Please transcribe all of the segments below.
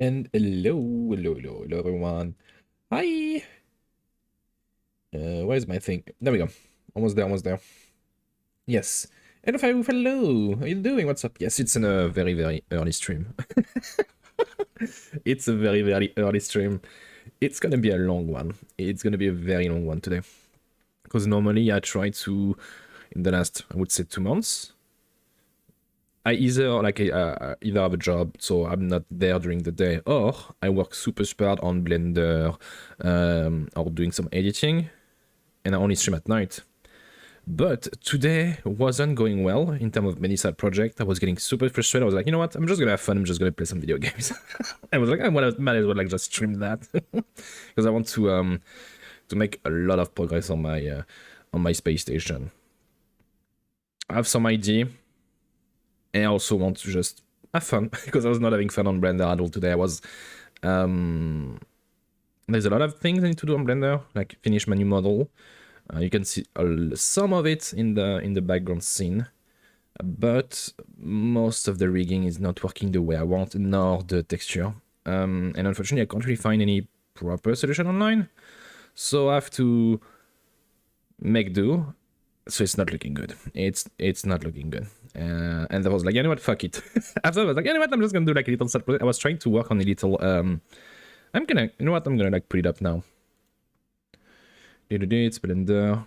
And hello everyone. Hi. Where's my thing? There we go. Almost there. Yes. And hello. How you doing? What's up? Yes, it's in a very early stream. It's a very early stream. It's gonna be a long one. It's gonna be a very long one today. Because normally I try to, in the last, I would say 2 months, I either have a job, so I'm not there during the day, or I work super hard on Blender, or doing some editing, and I only stream at night. But today wasn't going well in terms of many side project. I was getting super frustrated. I was like, you know what? I'm just gonna have fun. I'm just gonna play some video games. I was like, I might as well like just stream that because I want to make a lot of progress on my space station. I have some idea. And I also want to just have fun, because I was not having fun on Blender at all today. I was... there's a lot of things I need to do on Blender, like finish my new model. You can see some of it in the background scene. But most of the rigging is not working the way I want, nor the texture. And unfortunately, I can't really find any proper solution online. So I have to make do. So it's not looking good. It's not looking good. And I was like, you know what, fuck it. After I was like, you know what, I'm just gonna do like a little side project. I was trying to work on a little, you know what, I'm gonna like put it up now. It's Blender.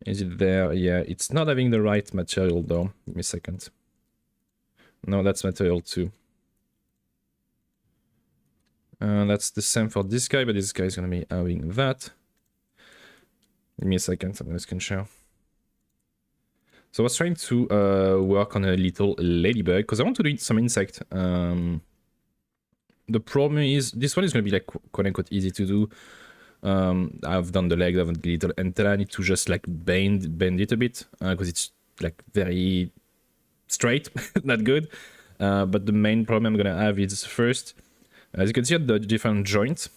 Is it there? Yeah, it's not having the right material though. Give me a second. No, that's material 2. That's the same for this guy, but this guy is gonna be having that. Give me a second, I'm gonna screen share. So I was trying to work on a little ladybug, because I want to do some insect. The problem is, this one is gonna be like quote-unquote easy to do. I've done the legs, I've done the little antenna. I need to just like bend it a bit, because it's like very straight, not good. But the main problem I'm gonna have is first, as you can see at the different joints,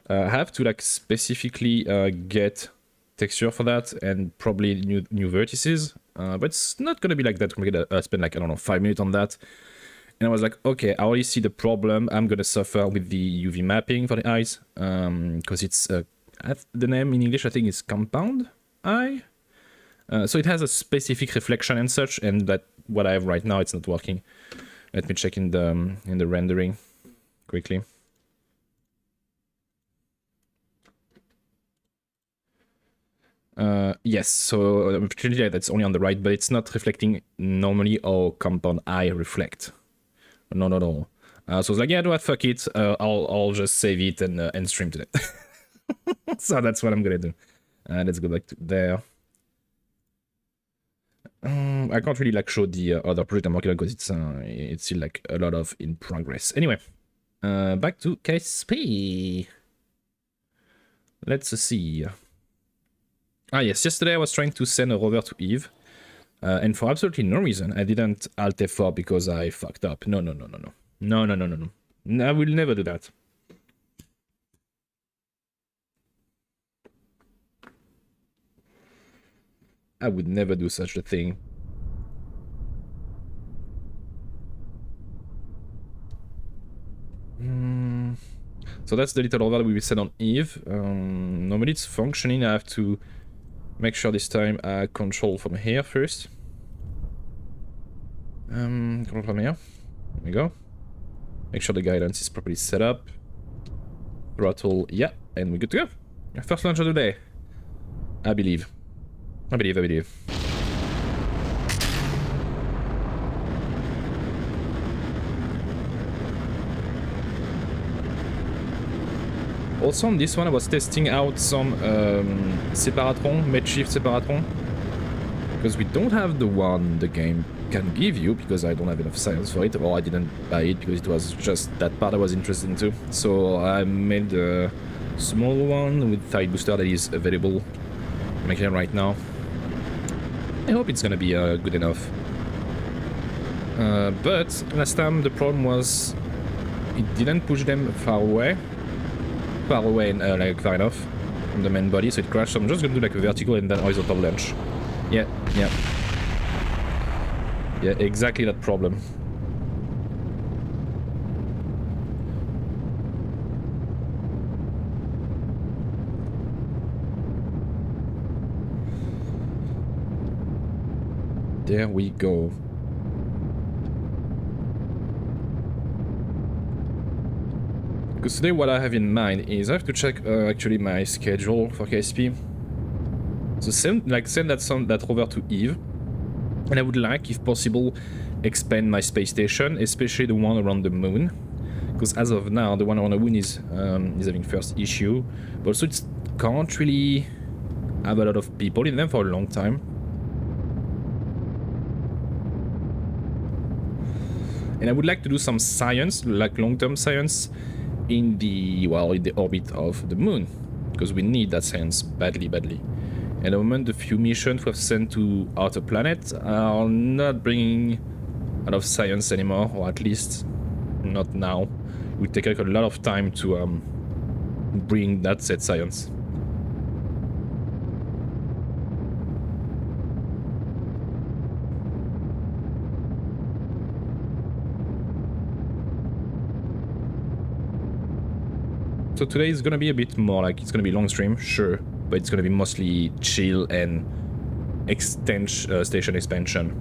I have to like specifically get texture for that, and probably new vertices, but it's not gonna be like that. I'm gonna spend like, I don't know, 5 minutes on that. And I was like, okay, I already see the problem. I'm gonna suffer with the UV mapping for the eyes, because it's the name in English I think is compound eye. So it has a specific reflection and such, and that what I have right now, it's not working. Let me check in the rendering quickly. Yes, so unfortunately that's only on the right, but it's not reflecting normally how compound eye reflect. No. So I was like, yeah, do what, fuck it. I'll just save it and stream to it. So that's what I'm gonna do. Let's go back to there. I can't really like show the other project I'm working on, because it's still like a lot of in progress. Anyway, back to KSP. Let's see. Ah yes, yesterday I was trying to send a rover to Eve, and for absolutely no reason I didn't Alt F4 because I fucked up. No. I will never do that. I would never do such a thing. So that's the little rover that we will send on Eve. Normally it's functioning. I have to make sure this time I control from here first. Control from here. There we go. Make sure the guidance is properly set up. Throttle, yeah, and we're good to go. First launch of the day. I believe. Also on this one I was testing out some separatron, mid-shift separatron, because we don't have the one the game can give you, because I don't have enough science for it, or I didn't buy it because it was just that part I was interested into. So I made a small one with tide booster that is available. I'm making it right now. I hope it's gonna be good enough. But last time the problem was it didn't push them far away and like far enough from the main body, so it crashed. So I'm just gonna do like a vertical and then horizontal launch. Yeah. Yeah, exactly that problem. There we go. Because today what I have in mind is I have to check actually my schedule for KSP. So send that over to Eve, and I would like, if possible, expand my space station, especially the one around the moon. Because as of now, the one around the moon is having first issue, but also it can't really have a lot of people in them for a long time. And I would like to do some science, like long-term science, in the orbit of the moon, because we need that science badly. At the moment, the few missions we've sent to outer planets are not bringing a lot of science anymore, or at least not now. It would take like a lot of time to bring that said science. So today is gonna be a bit more like, it's gonna be long stream, sure, but it's gonna be mostly chill and station expansion.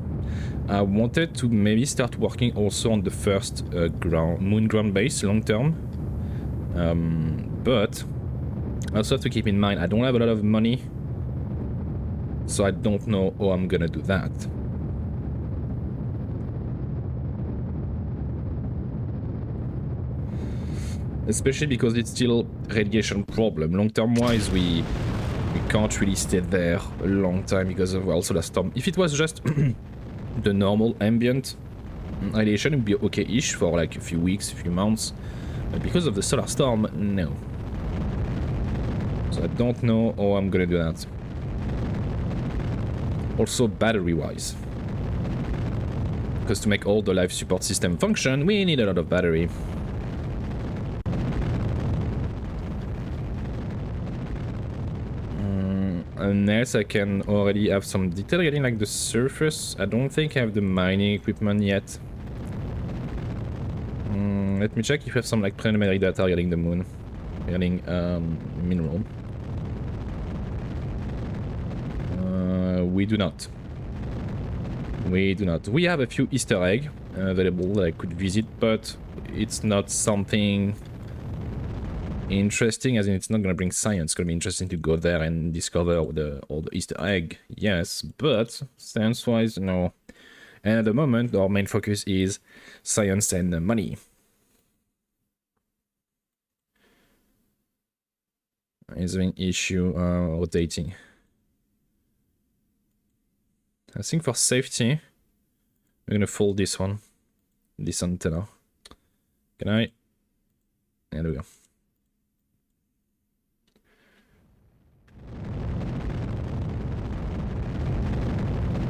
I wanted to maybe start working also on the first moon ground base long term, but I also have to keep in mind I don't have a lot of money, so I don't know how I'm gonna do that. Especially because it's still radiation problem. Long-term wise, we can't really stay there a long time because of also the storm. If it was just the normal ambient radiation, it would be okay-ish for like a few weeks, a few months. But because of the solar storm, no. So I don't know how I'm gonna do that. Also battery-wise. Because to make all the life support system function, we need a lot of battery. Unless I can already have some detail getting like the surface. I don't think I have the mining equipment yet. Let me check if we have some like preliminary data regarding the moon. Regarding mineral. We do not. We do not. We have a few Easter eggs available that I could visit, but it's not something interesting, as in it's not gonna bring science. It's gonna be interesting to go there and discover all the Easter egg, yes, but science-wise, no. And at the moment, our main focus is science and money. Is having issue rotating. I think for safety, we're gonna fold this one, this antenna. Can I? There we go.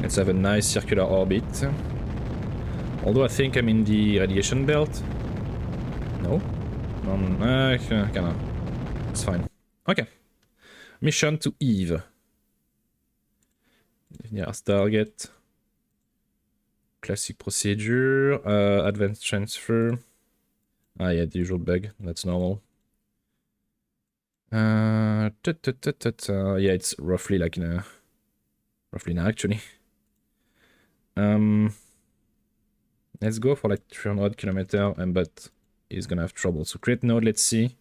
Let's have a nice circular orbit. Although I think I'm in the radiation belt. No? Kinda. It's fine. Okay. Mission to Eve. Nearest target. Classic procedure. Advanced transfer. Ah, yeah, the usual bug. That's normal. Yeah, it's roughly like in a... Roughly now, actually. Let's go for like 300 kilometer, but he's gonna have trouble. So create node, let's see.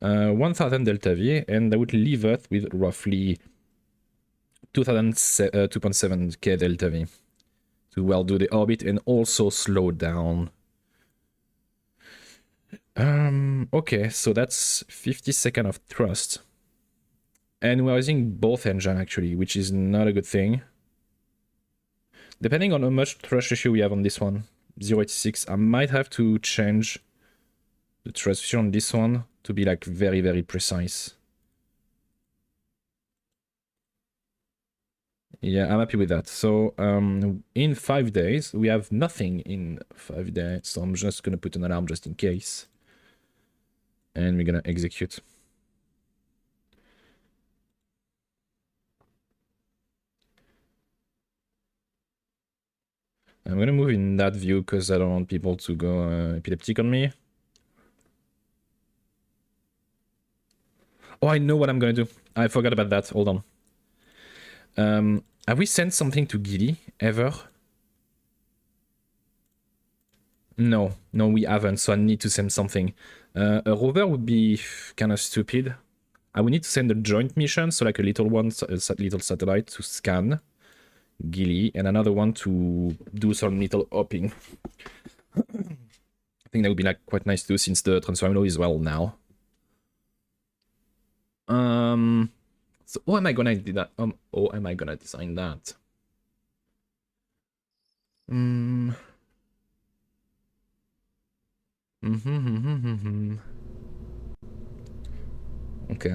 1000 delta V, and that would leave Earth with roughly 2.7k delta V to well do the orbit and also slow down. Okay, so that's 50 seconds of thrust. And we're using both engines actually, which is not a good thing. Depending on how much thrust ratio we have on this one, 0.86, I might have to change the thrust ratio on this one to be like very precise. Yeah, I'm happy with that. So in 5 days, we have nothing in 5 days, so I'm just gonna put an alarm just in case. And we're gonna execute. I'm gonna move in that view because I don't want people to go epileptic on me. Oh, I know what I'm gonna do. I forgot about that. Hold on. Have we sent something to Gilly ever? No, we haven't, so I need to send something. A rover would be kind of stupid. I would need to send a joint mission, so like a little one, a little satellite to scan Gilly, and another one to do some little hopping. I think that would be like quite nice to do since the transfer window is well now. So how am I gonna do that? How am I gonna design that? Okay.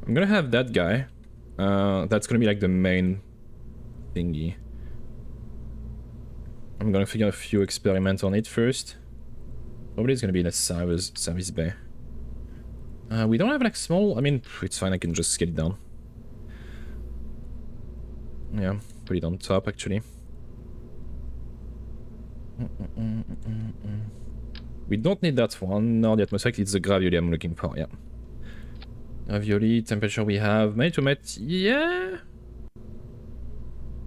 I'm gonna have that guy. That's gonna be like the main thingy. I'm gonna figure a few experiments on it first. Probably it's gonna be in a service bay. We don't have like small. I mean, it's fine. I can just scale it down. Yeah, put it on top actually. We don't need that one. No, the atmospheric, it's the gravity I'm looking for, yeah. Ravioli, temperature we have. Made to met, yeah.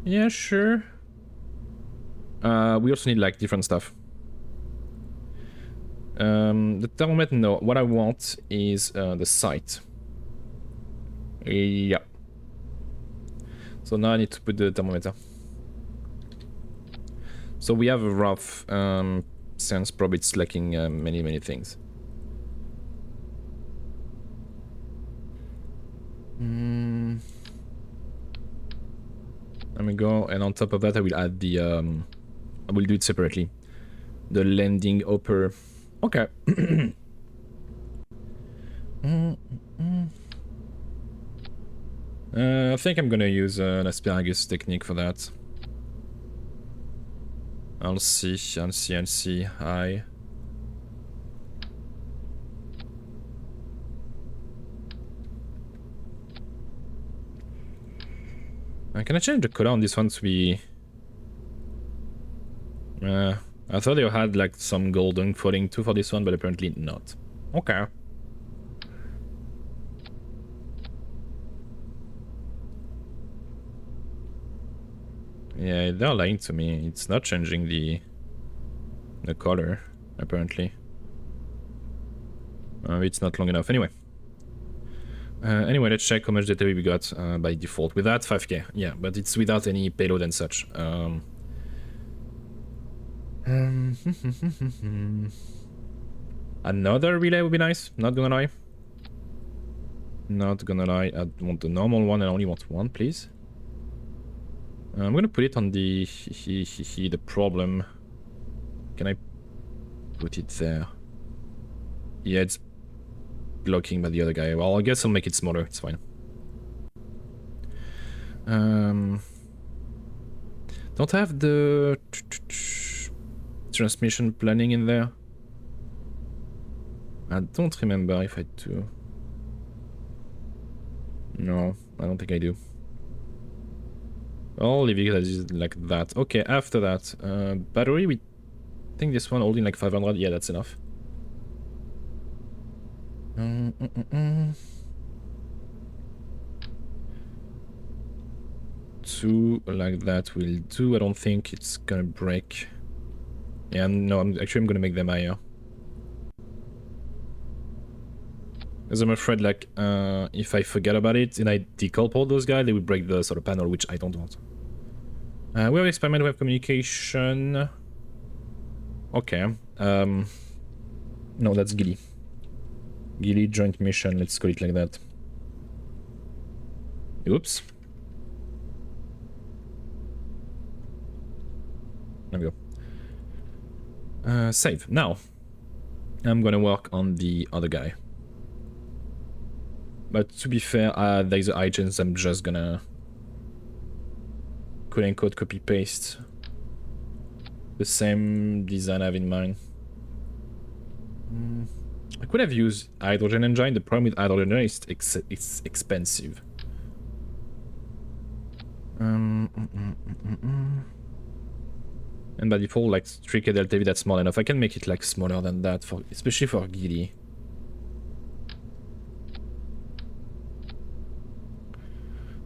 Yeah, sure. We also need like different stuff. The thermometer, no. What I want is the sight. Yeah. So now I need to put the thermometer. So we have a rough sense, probably it's lacking many things. I'm gonna go, and on top of that I will add the I will do it separately. The landing hopper. Okay. I think I'm gonna use an asparagus technique for that. I'll see. Hi. Can I change the color on this one to be... I thought they had like some golden coating too for this one, but apparently not. Okay. Yeah, they're lying to me. It's not changing the color, apparently. It's not long enough. Anyway. Anyway, let's check how much data we got by default. With that, 5k. Yeah, but it's without any payload and such. Another relay would be nice, not gonna lie. Not gonna lie, I want the normal one and I only want one, please. I'm gonna put it on the the problem. Can I put it there? Yeah, it's blocking by the other guy. Well, I guess I'll make it smaller, it's fine. Don't have the transmission planning in there. I don't remember if I do. No, I don't think I do. I'll leave it as like that. Okay, after that, battery, we think this one holding like 500. Yeah, that's enough. Two like that will do. I don't think it's gonna break. Yeah, no, I'm gonna make them higher. Because I'm afraid, like, if I forget about it and I decouple those guys, they will break the sort of panel, which I don't want. We have experiment, we have communication. Okay. No, that's Gilly. Gilly joint mission, let's call it like that. Oops. There we go. Save. Now, I'm gonna work on the other guy. But to be fair, there's a high chance I'm just gonna quote-unquote copy-paste the same design I have in mind. I could have used hydrogen engine. The problem with hydrogen is it's expensive. And by default, like 3k delta V, that's small enough. I can make it like smaller than that, for especially for Gilly.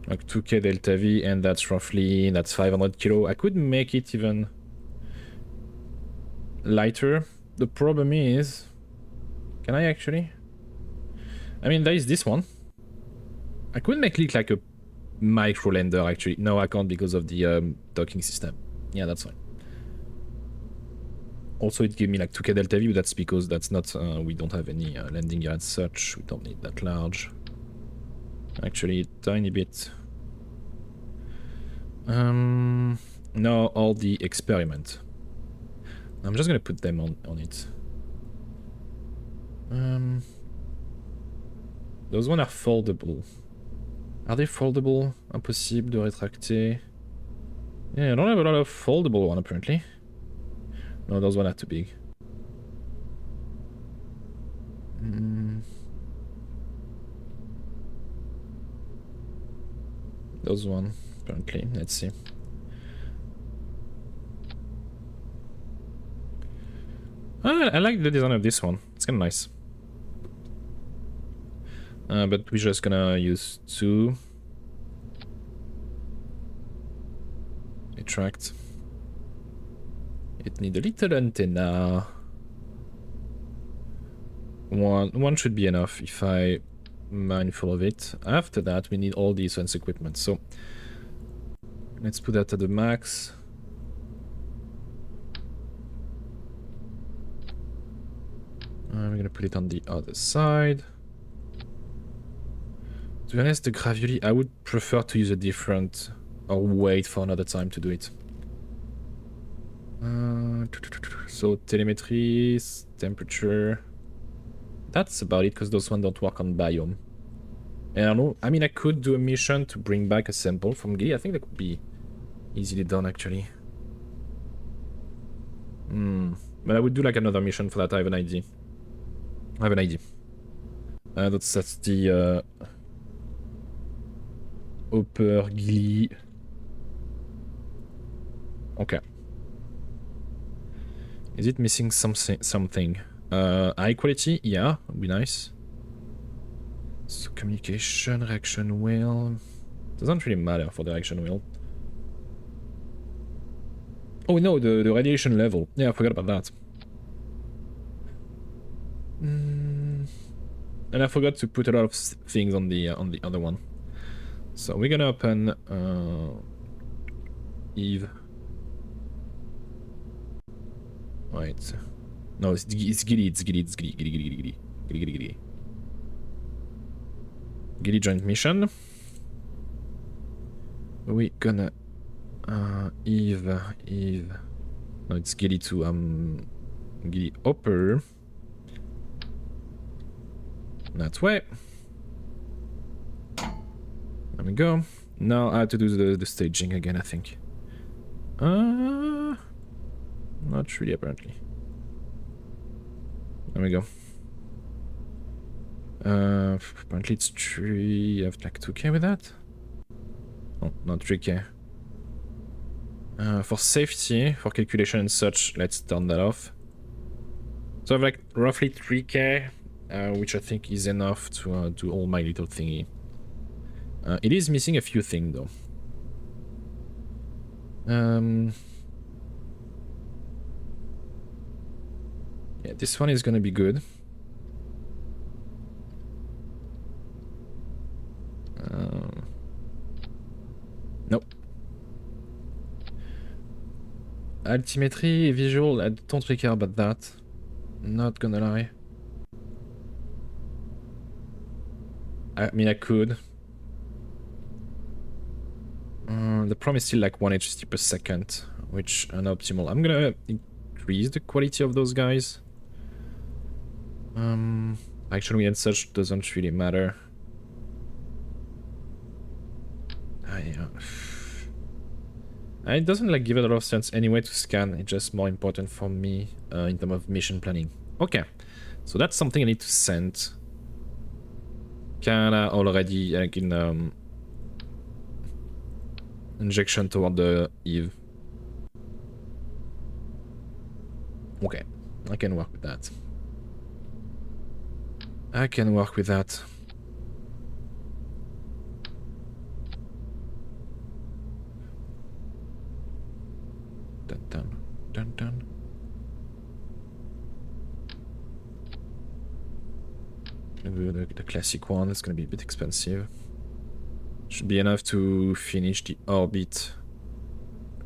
Like 2k delta V, and that's 500 kilo. I could make it even lighter. The problem is, can I actually? I mean, there is this one. I could make it like a micro lander actually. No, I can't because of the docking system. Yeah, that's fine. Also, it gave me like 2k delta V, but that's because that's not, we don't have any landing gear as such. We don't need that large. Actually, a tiny bit. No, all the experiment. I'm just gonna put them on it. Those one are foldable. Are they foldable? Impossible de rétracter. Yeah, I don't have a lot of foldable one apparently. No, those one are too big. Those one, apparently. Let's see. I like the design of this one. It's kind of nice. But we're just gonna use 2. Retract. It needs a little antenna. One should be enough if I'm mindful of it. After that, we need all the science equipment. So let's put that at the max. We're gonna put it on the other side. To be honest, the gravity, I would prefer to use a different, or wait for another time to do it. So telemetry, temperature. That's about it, because those ones don't work on biome. And I don't know, I mean, I could do a mission to bring back a sample from Gilly. I think that could be easily done, actually. But I would do like another mission for that. I have an idea. That's the Hopper, Gilly. Okay. Is it missing something? High quality? Yeah, would be nice. So communication, reaction wheel. Doesn't really matter for the reaction wheel. Oh no, the radiation level. Yeah, I forgot about that. And I forgot to put a lot of things on the other one. So we're gonna open Eve. Wait. No, it's Gilly. Gilly joint mission. We gonna Eve. No, it's Gilly too. Gilly Hopper. That way. There we go. Now I have to do the staging again, I think. Not really, apparently. There we go. Apparently it's 3. I have like 2k with that. Oh, not 3k. For safety, for calculation and such, let's turn that off. So I have like roughly 3k, which I think is enough to do all my little thingy. It is missing a few things though. Yeah, this one is gonna be good. Nope. Altimetry, visual, I don't really care about that. Not gonna lie. I mean, I could. The problem is still like 1 HST per second, which are not optimal. I'm gonna increase the quality of those guys. Actually, and such doesn't really matter. It doesn't like give it a lot of sense anyway to scan. It's just more important for me in terms of mission planning. Okay, so that's something I need to send. Kinda already like in injection toward the Eve. Okay, I can work with that. I can work with that. Dun dun dun dun. The classic one is gonna be a bit expensive. Should be enough to finish the orbit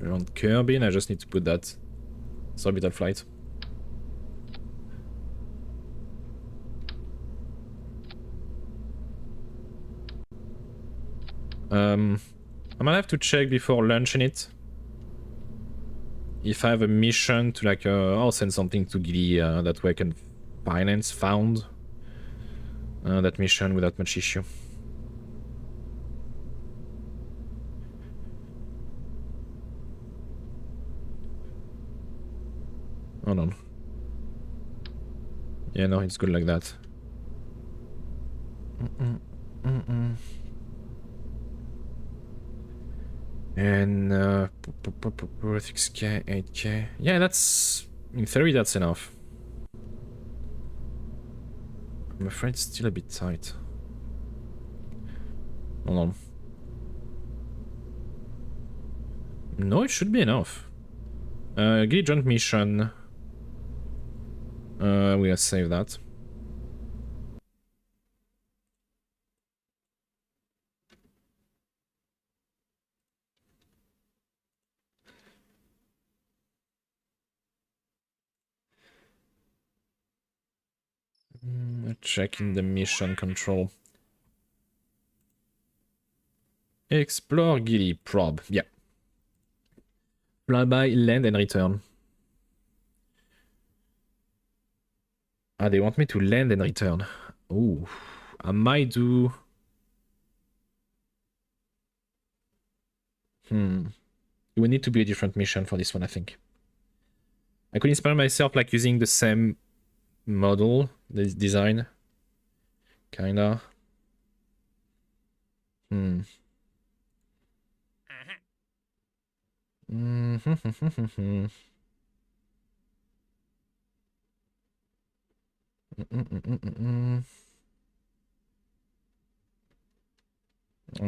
around Kirby, and I just need to put that orbital flight. I might have to check before launching it if I have a mission to like I'll send something to Gilly that way I can found that mission without much issue. Hold on. Yeah, no, it's good like that. And 6k, 8k. Yeah, that's... in theory, that's enough. I'm afraid it's still a bit tight. Hold on. No, it should be enough. Gilly joint mission. We're gonna save that. Checking the mission control. Explore Gilly probe. Yeah. Flyby, land and return. Ah, they want me to land and return. Ooh. I might do... It would need to be a different mission for this one, I think. I could inspire myself like using the same model, this design. Kinda. I'm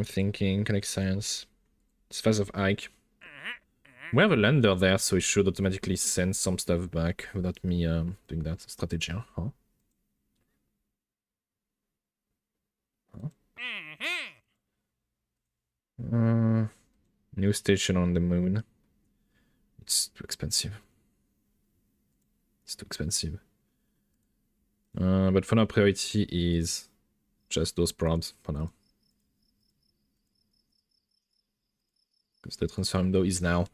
thinking, connect science. It's phase of Ike. We have a lander there, so it should automatically send some stuff back without me doing that. Strategy, huh? New station on the moon. It's too expensive. It's too expensive. But for now, priority is just those probes for now. Because the transfer window is now.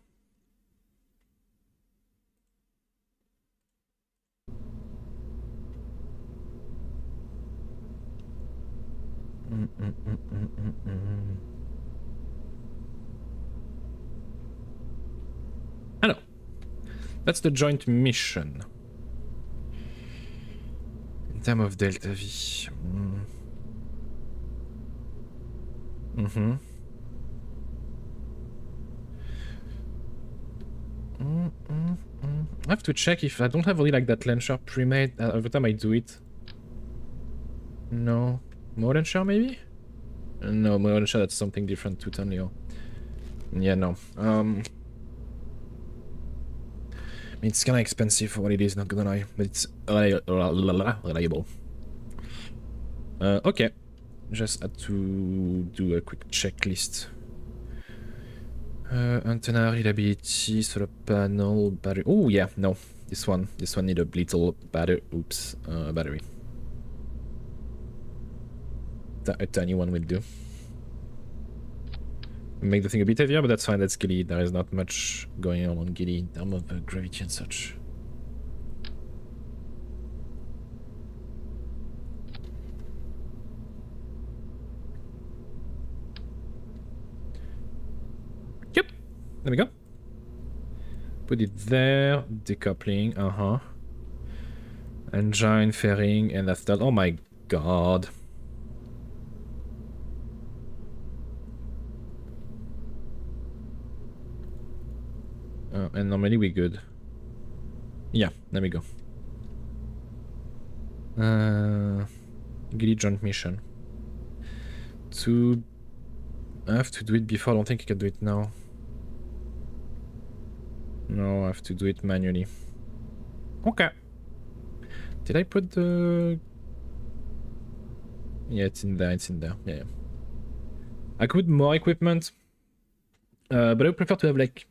Hello. That's the joint mission. In terms of Delta V. I have to check if I don't have really like that launcher pre-made every time I do it. No. More launcher maybe? No, more launcher, that's something different to Tanlio. Yeah, no. I mean, it's kinda expensive for what it is, not gonna lie, but it's reliable. Okay. Just had to do a quick checklist. Antenna reliability, solar panel, battery. Oh yeah, no, this one need a little battery. Oops, battery. A tiny one will do. Make the thing a bit heavier, but that's fine. That's Gilly. There is not much going on Gilly in terms of gravity and such. Yep. There we go. Put it there. Decoupling. Engine, fairing, and that's that. Oh my god. And normally we're good. Yeah, there we go. Gilly joint mission. I have to do it before. I don't think I can do it now. No, I have to do it manually. Okay. Did I put the... Yeah, it's in there. It's in there. Yeah. I could put more equipment. But I would prefer to have like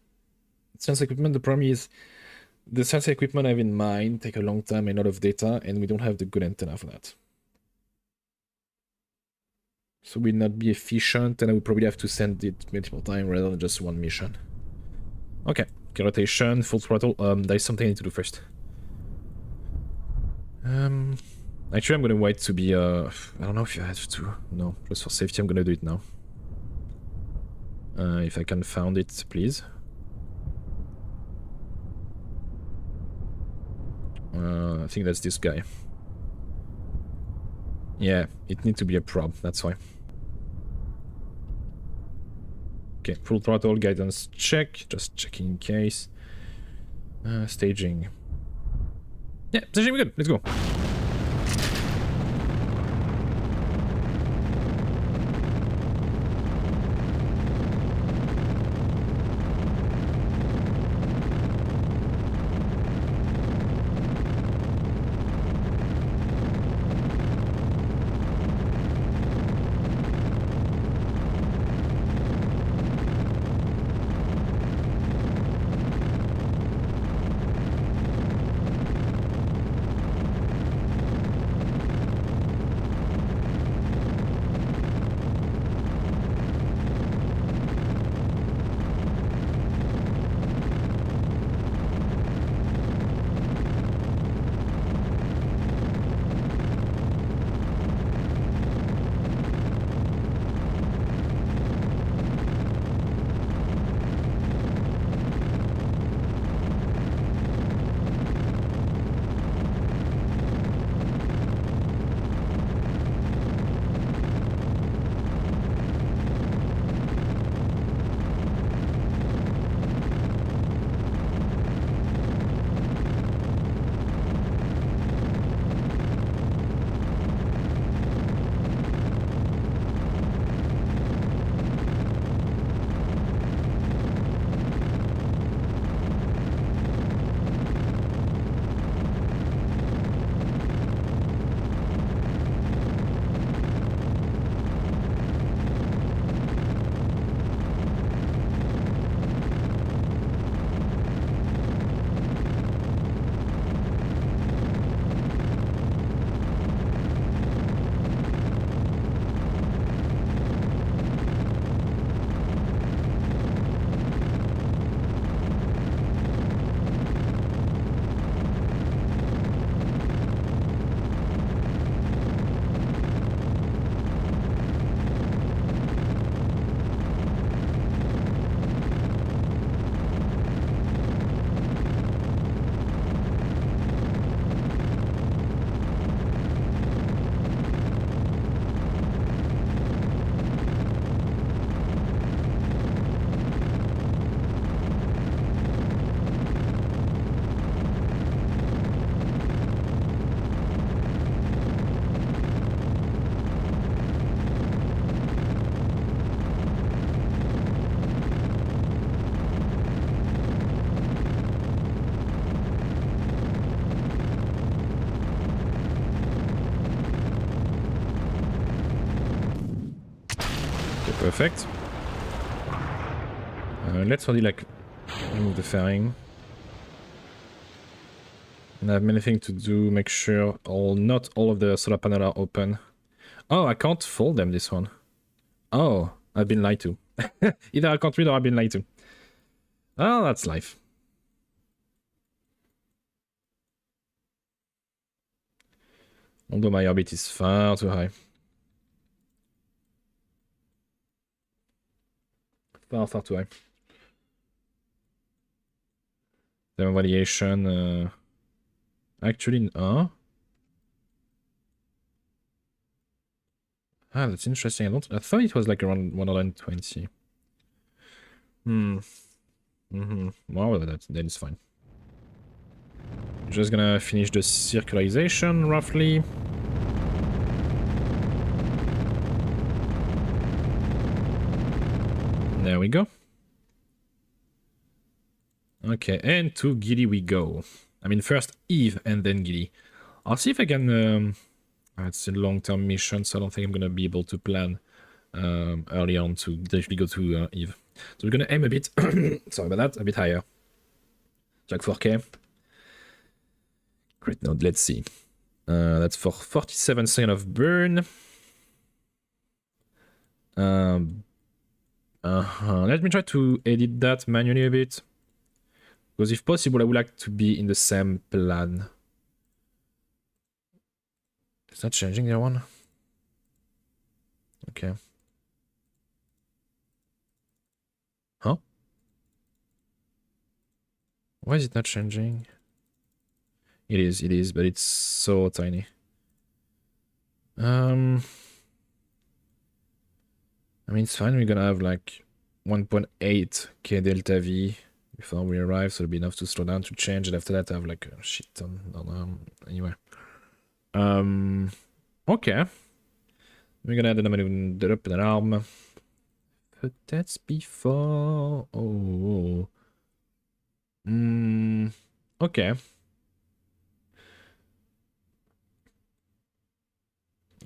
sensor equipment. The problem is the sensor equipment I have in mind take a long time and a lot of data, and we don't have the good antenna for that. So we'll not be efficient, and I would probably have to send it multiple times rather than just one mission. Okay, rotation, full throttle. There's something I need to do first. Actually, I'm gonna wait to be. I don't know if I have to. No, just for safety, I'm gonna do it now. If I can find it, please. I think that's this guy. Yeah, it needs to be a probe, that's why. Okay, full throttle, guidance check, just checking in case. Staging. Yeah, staging, we're good, let's go. Perfect. Let's already like remove the fairing. And I have many things to do. Make sure not all of the solar panels are open. Oh, I can't fold them this one. Oh, I've been lied to. Either I can't read or I've been lied to. Oh, that's life. Although my orbit is far too high. Far too high. The variation. Actually, Ah, that's interesting. I thought it was like around 120. Well, that is fine. Just gonna finish the circularization, roughly. There we go. Okay, and to Giddy we go. I mean, first Eve and then Giddy. I'll see if I can... it's a long-term mission, so I don't think I'm gonna be able to plan early on to directly go to Eve. So we're gonna aim a bit... sorry about that, a bit higher. Like 4K. Great node, let's see. That's for 47 seconds of burn. Let me try to edit that manually a bit. Because if possible, I would like to be in the same plan. It's not changing that one. Okay. Huh? Why is it not changing? It is, but it's so tiny. I mean, it's fine. We're gonna have like 1.8k delta V before we arrive, so it'll be enough to slow down to change. And after that, I have like a shit ton. Anyway. Okay. We're gonna add another drop an arm. But that's before. Oh. Okay.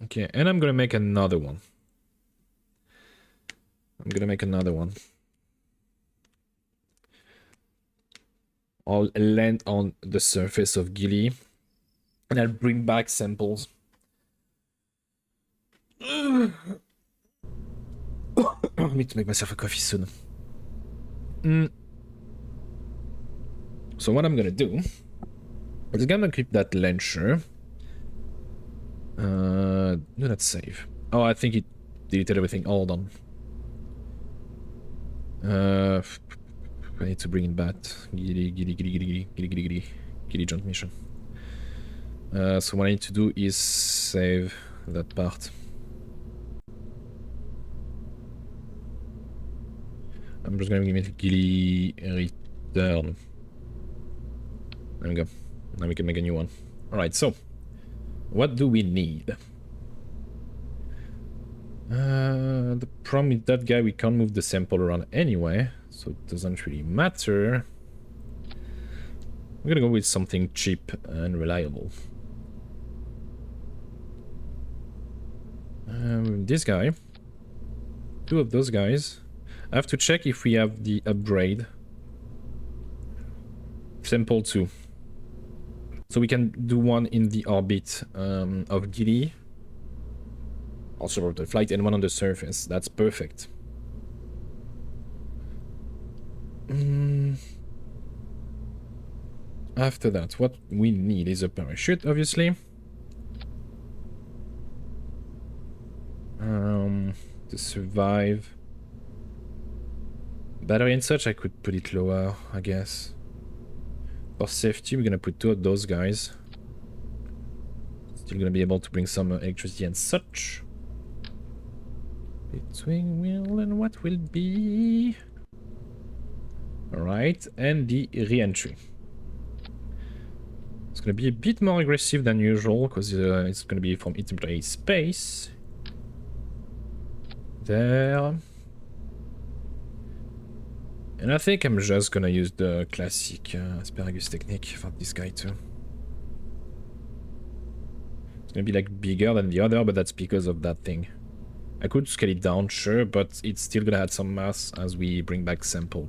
Okay, and I'm gonna make another one. I'll land on the surface of Gilly, and I'll bring back samples. I need to make myself a coffee soon. So what I'm gonna do is gonna keep that launcher. Do not save. Oh, I think it deleted everything. Hold on. I need to bring it back. Giddy jump mission. So what I need to do is save that part. I'm just gonna give it Gilly return. There we go. Now we can make a new one. Alright, so what do we need? The problem with that guy, we can't move the sample around anyway, so it doesn't really matter. We're gonna go with something cheap and reliable. This guy. Two of those guys. I have to check if we have the upgrade. Sample 2. So we can do one in the orbit of Giddy. Also of the flight, and one on the surface. That's perfect. After that, what we need is a parachute, obviously. To survive. Battery and such, I could put it lower, I guess. For safety, we're gonna put 2 of those guys. Still gonna be able to bring some electricity and such. Between will and what will be. Alright, and the re-entry. It's gonna be a bit more aggressive than usual, because it's gonna be from interplay space. There. And I think I'm just gonna use the classic asparagus technique for this guy too. It's gonna be like bigger than the other, but that's because of that thing. I could scale it down, sure, but it's still gonna add some mass as we bring back sample.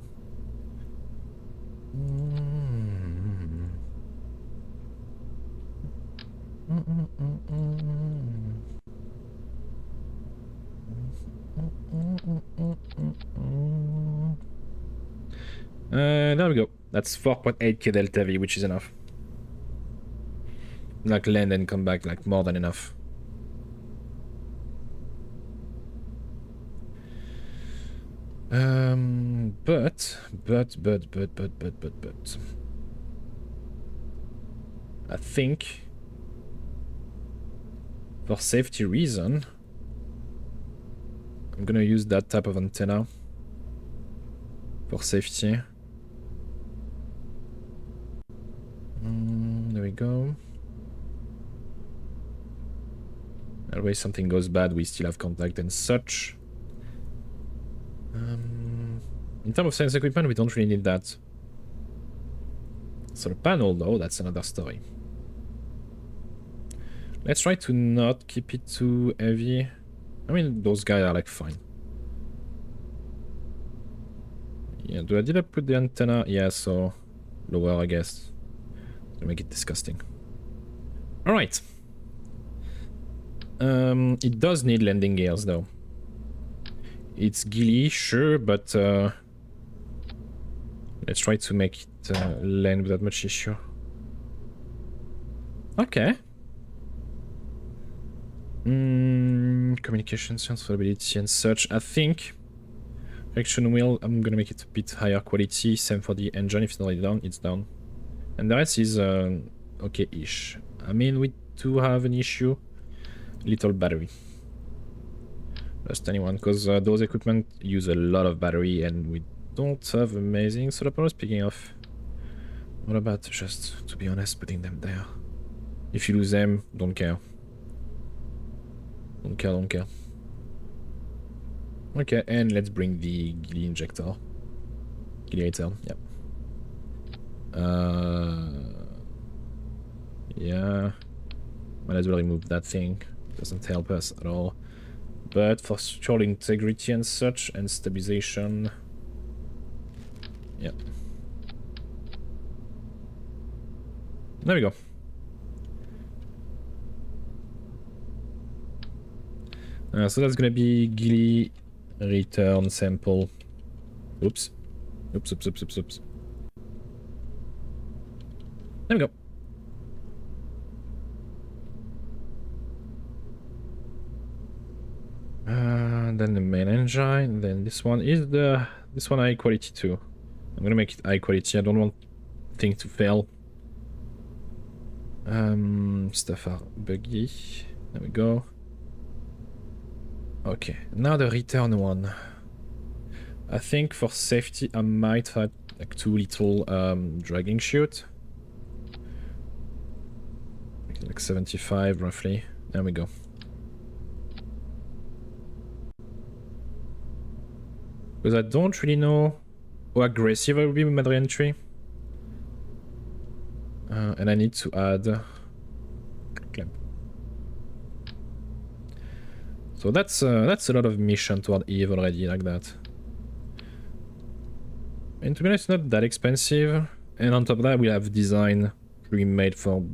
There we go. That's 4.8k delta V, which is enough. Like land and come back, like more than enough. But I think for safety reason I'm gonna use that type of antenna for safety. go. Always something goes bad, we still have contact and such. In terms of science equipment, we don't really need that. So the panel, though, that's another story. Let's try to not keep it too heavy. I mean, those guys are like fine. Yeah, did I put the antenna? Yeah, so lower, I guess. To make it disgusting. Alright. It does need landing gears, though. It's gilly, sure, but let's try to make it land without much issue. Okay. Communication, transferability and such. I think action wheel, I'm gonna make it a bit higher quality. Same for the engine. If it's not down, it's down. And the rest is okay-ish. I mean, we do have an issue. Little battery. Just anyone, because those equipment use a lot of battery and we don't have amazing solar panels. Speaking of, what about just, to be honest, putting them there? If you lose them, don't care. Don't care, don't care. Okay, and let's bring the Gilly injector. Gilliator, yep. Yeah. Might as well remove that thing. Doesn't help us at all. But for structural integrity and such, and stabilization... Yeah. There we go. So that's gonna be Gilly return sample. Oops. Oops, oops, oops, oops, oops. There we go. Then the main engine, then this one is this one high quality too. I'm gonna make it high quality. I don't want things to fail. Stuff are buggy. There we go. Okay, now the return one. I think for safety I might have like 2 little dragging chute. Like 75 roughly. There we go. Because I don't really know how aggressive I will be with my re-entry. And I need to add clamp. So that's a lot of mission toward Eve already, like that. And to be honest, it's not that expensive. And on top of that, we have design pre-made for,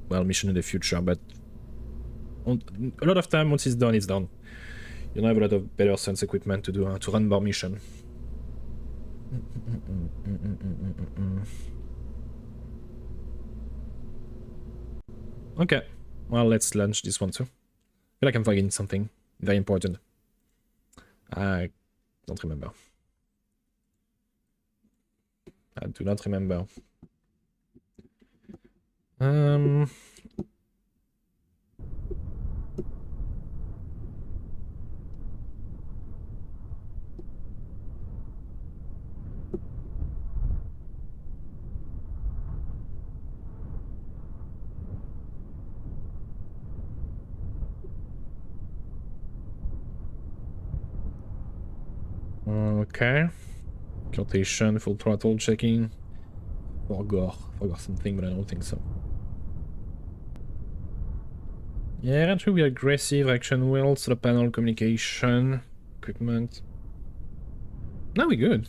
well, mission in the future. But a lot of time, once it's done, it's done. You have a lot of better sense equipment to do to run more mission. Okay, well, let's launch this one too. I feel like I'm forgetting something very important. I don't remember. I do not remember. Okay. Rotation, full throttle checking. Forgot something, but I don't think so. Yeah, actually we aggressive action wheel, solar panel, communication, equipment. Now we're good.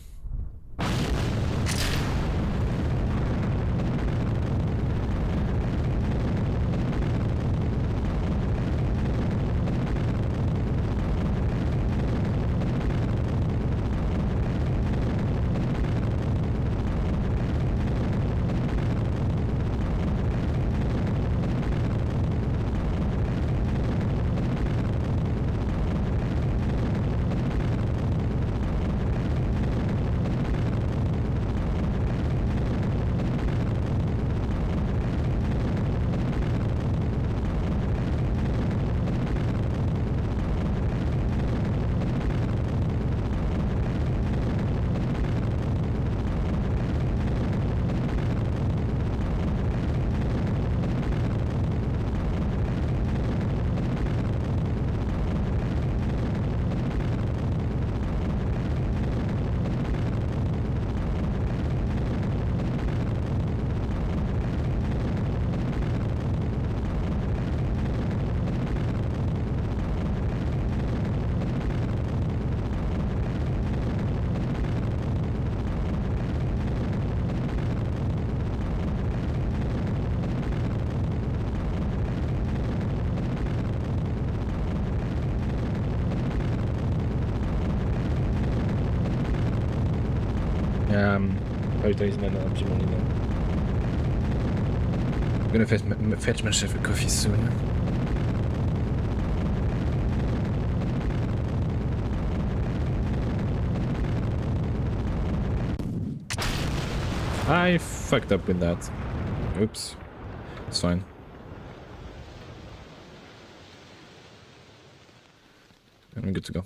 talisman object only now. I'm gonna fetch myself a coffee soon. I fucked up with that. Oops. It's fine. I'm good to go.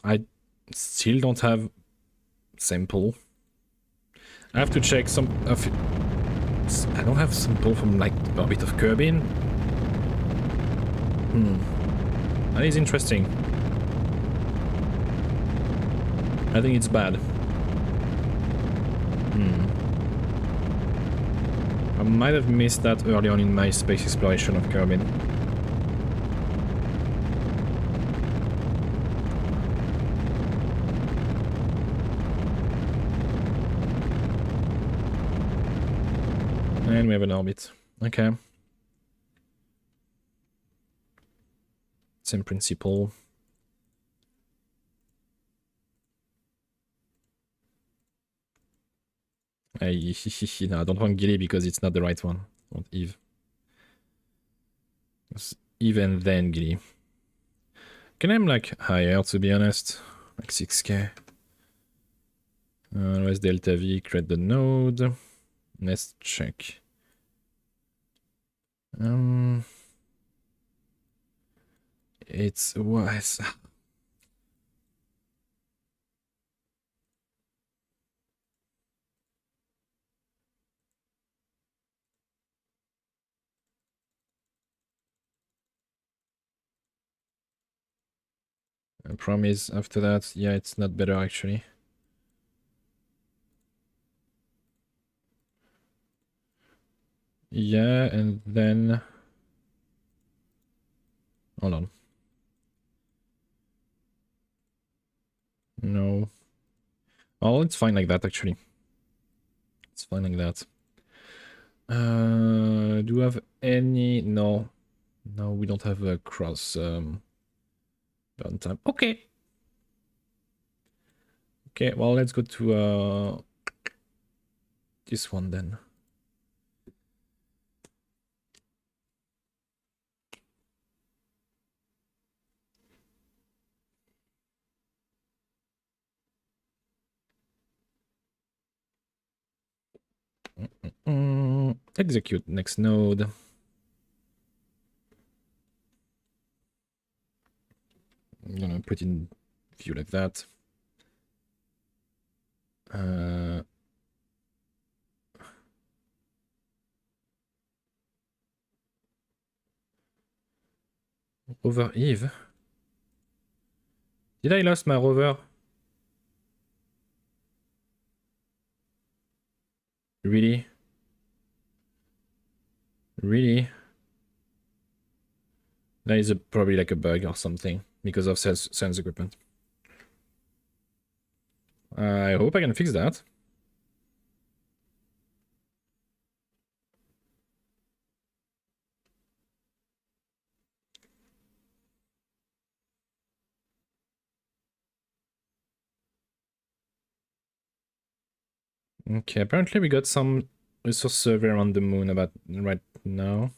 I still don't have sample. I have to check some of. I don't have sample from like a bit of Kerbin. That is interesting. I think it's bad. I might have missed that early on in my space exploration of Kerbin. And we have an orbit. Okay. Same principle. No, I don't want Gilly because it's not the right one. I want Eve. It's Eve and then Gilly. Can I aim like higher, to be honest? Like 6k. Where's Delta V? Create the node. Let's check. It's what? I promise after that, yeah, it's not better actually. Yeah, and then... Hold on. No. Oh, it's fine like that actually. It's fine like that. Do we have any... No. No, we don't have a cross burn time. Okay. Okay, well, let's go to this one then. Execute next node. I'm gonna put in view like that. Over Eve. Did I lost my rover? Really? Really? That is probably like a bug or something because of sense equipment. I hope I can fix that. Okay, apparently we got some resource survey on the moon about right now.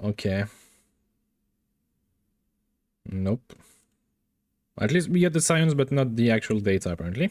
Okay. Nope. At least we get the science, but not the actual data, apparently.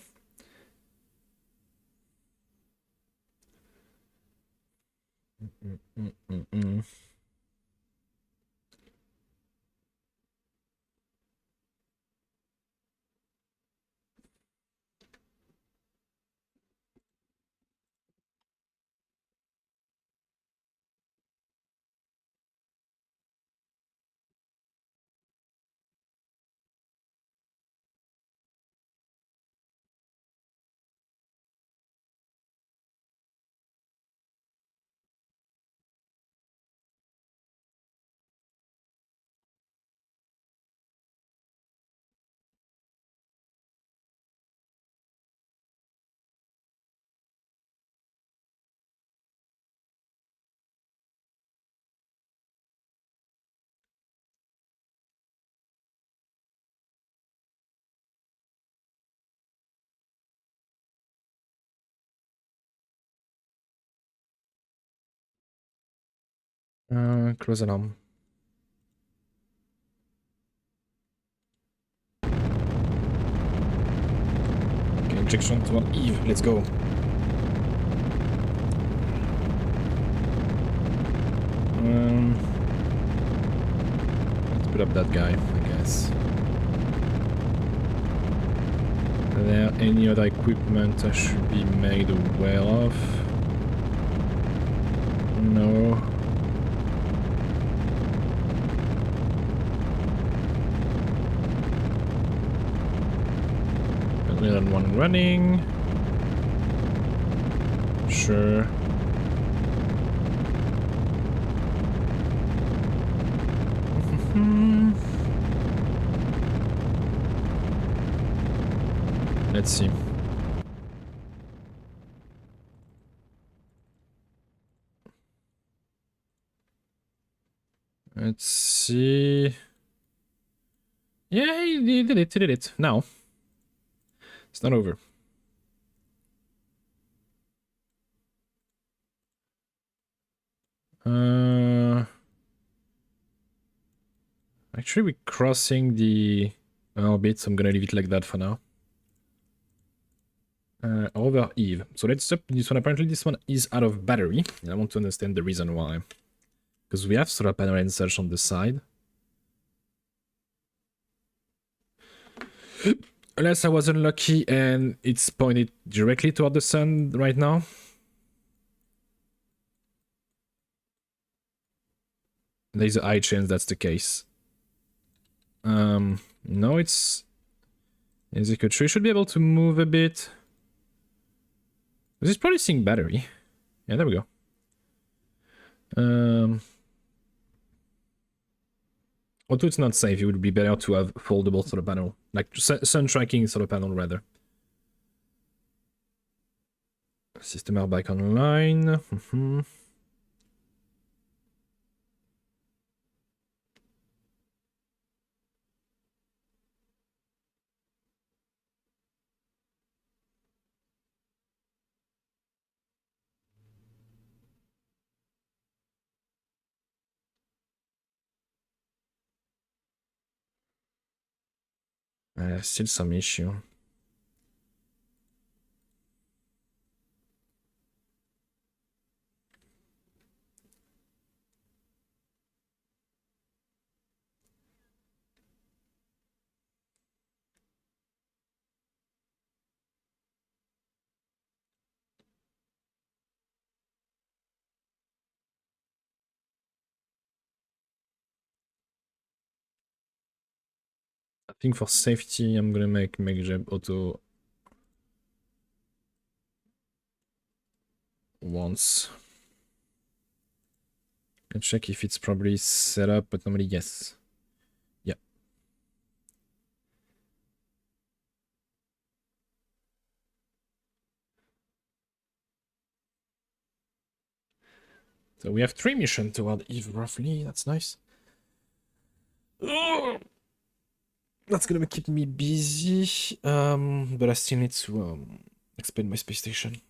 Close alarm. Okay, injection toward Eve. Let's go. Let's put up that guy, I guess. Are there any other equipment I should be made aware of? No. Only one running. Sure. Let's see. Let's see. Yeah, he did it. He did it. Now. It's not over. Actually, we're crossing the orbit, so I'm gonna leave it like that for now. Over Eve. So let's up this one. Apparently, this one is out of battery. And I want to understand the reason why. Because we have solar panel and such on the side. Unless I was unlucky and it's pointed directly toward the sun right now. There's a high chance that's the case. No, it's execute. You should be able to move a bit. This is probably seeing battery. Yeah, there we go. Although it's not safe, it would be better to have foldable solar panel, like sun tracking solar panel rather. System are back online. Still some issue. I think for safety, I'm gonna make job auto once. Let's check if it's probably set up, but normally yes. Yeah. So we have 3 missions toward Eve roughly. That's nice. That's gonna keep me busy. But I still need to expand my space station.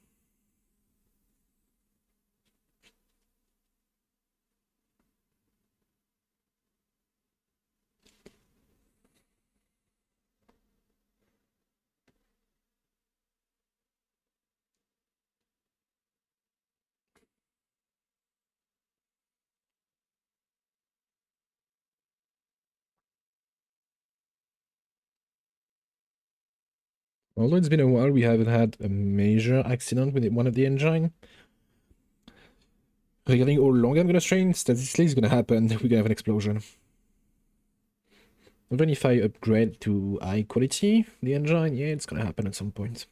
Although it's been a while, we haven't had a major accident with one of the engine. Regarding how long I'm gonna strain, statistically it's gonna happen. We're gonna have an explosion. Even if I upgrade to high quality the engine, yeah, it's gonna happen at some point.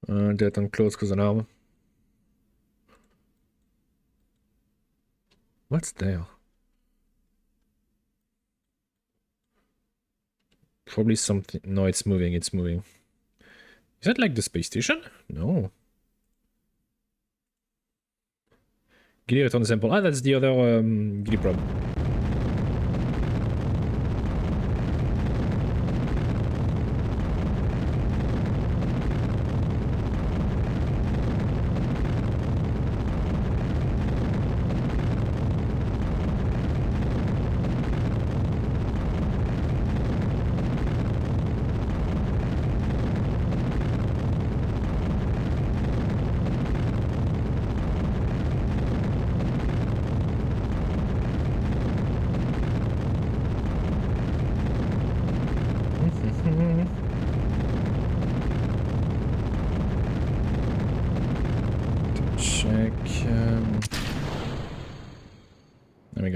That on close cause alarm. What's there? Probably something. No, it's moving. It's moving. Is that like the space station? No. Gilly return sample. Ah, that's the other Gilly probe.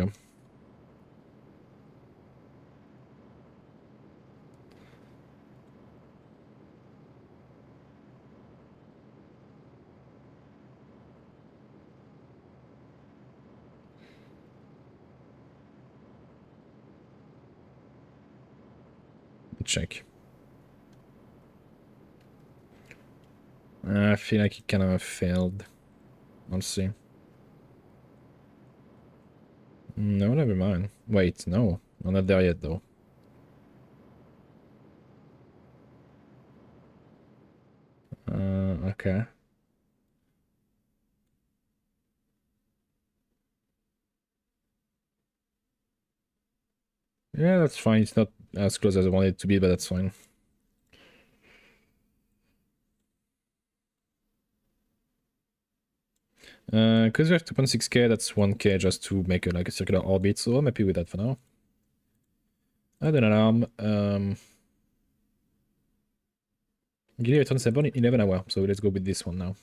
go. Check. I feel like it kind of failed. Let's see. No, never mind. Wait, no. I'm not there yet, though. Okay. Yeah, that's fine. It's not as close as I wanted it to be, but that's fine. Because we have 2.6k, that's 1k just to make it like a circular orbit, so I'm happy with that for now. Add an alarm. Gilly returns 11 hours, so let's go with this one now.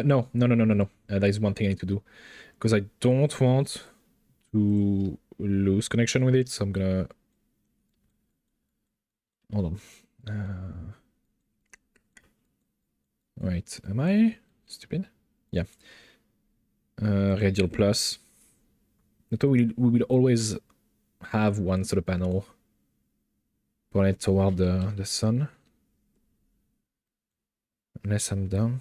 No. There is one thing I need to do. Because I don't want to lose connection with it, so I'm gonna... Hold on. Wait, am I stupid? Yeah. Radial plus. We will always have one solar panel pointed toward the sun. Unless I'm dumb.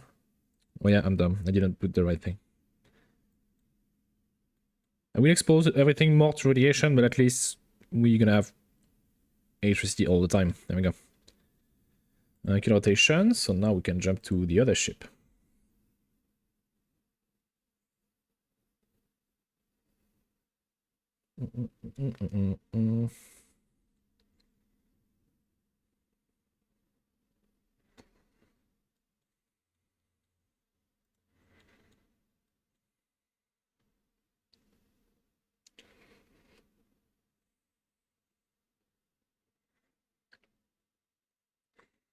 Oh yeah, I'm dumb. I didn't put the right thing. I will expose everything more to radiation, but at least we're gonna have electricity all the time. There we go. Kill rotation, so now we can jump to the other ship.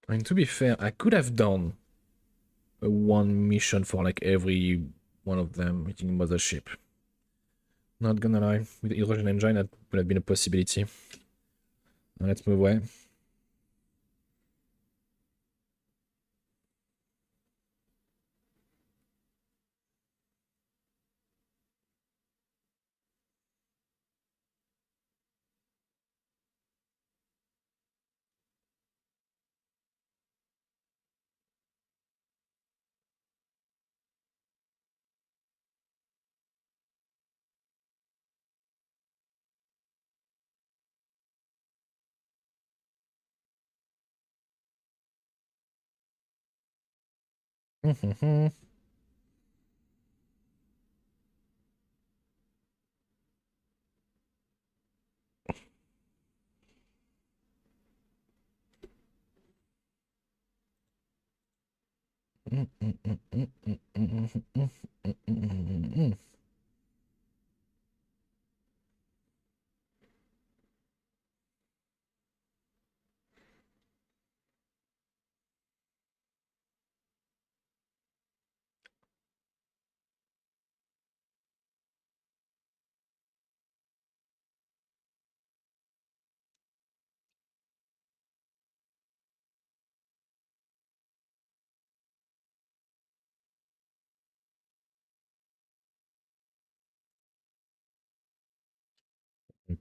I mean, to be fair, I could have done one mission for like every one of them hitting mothership. Not gonna lie, with the hydrogen engine, that would have been a possibility. Now let's move away.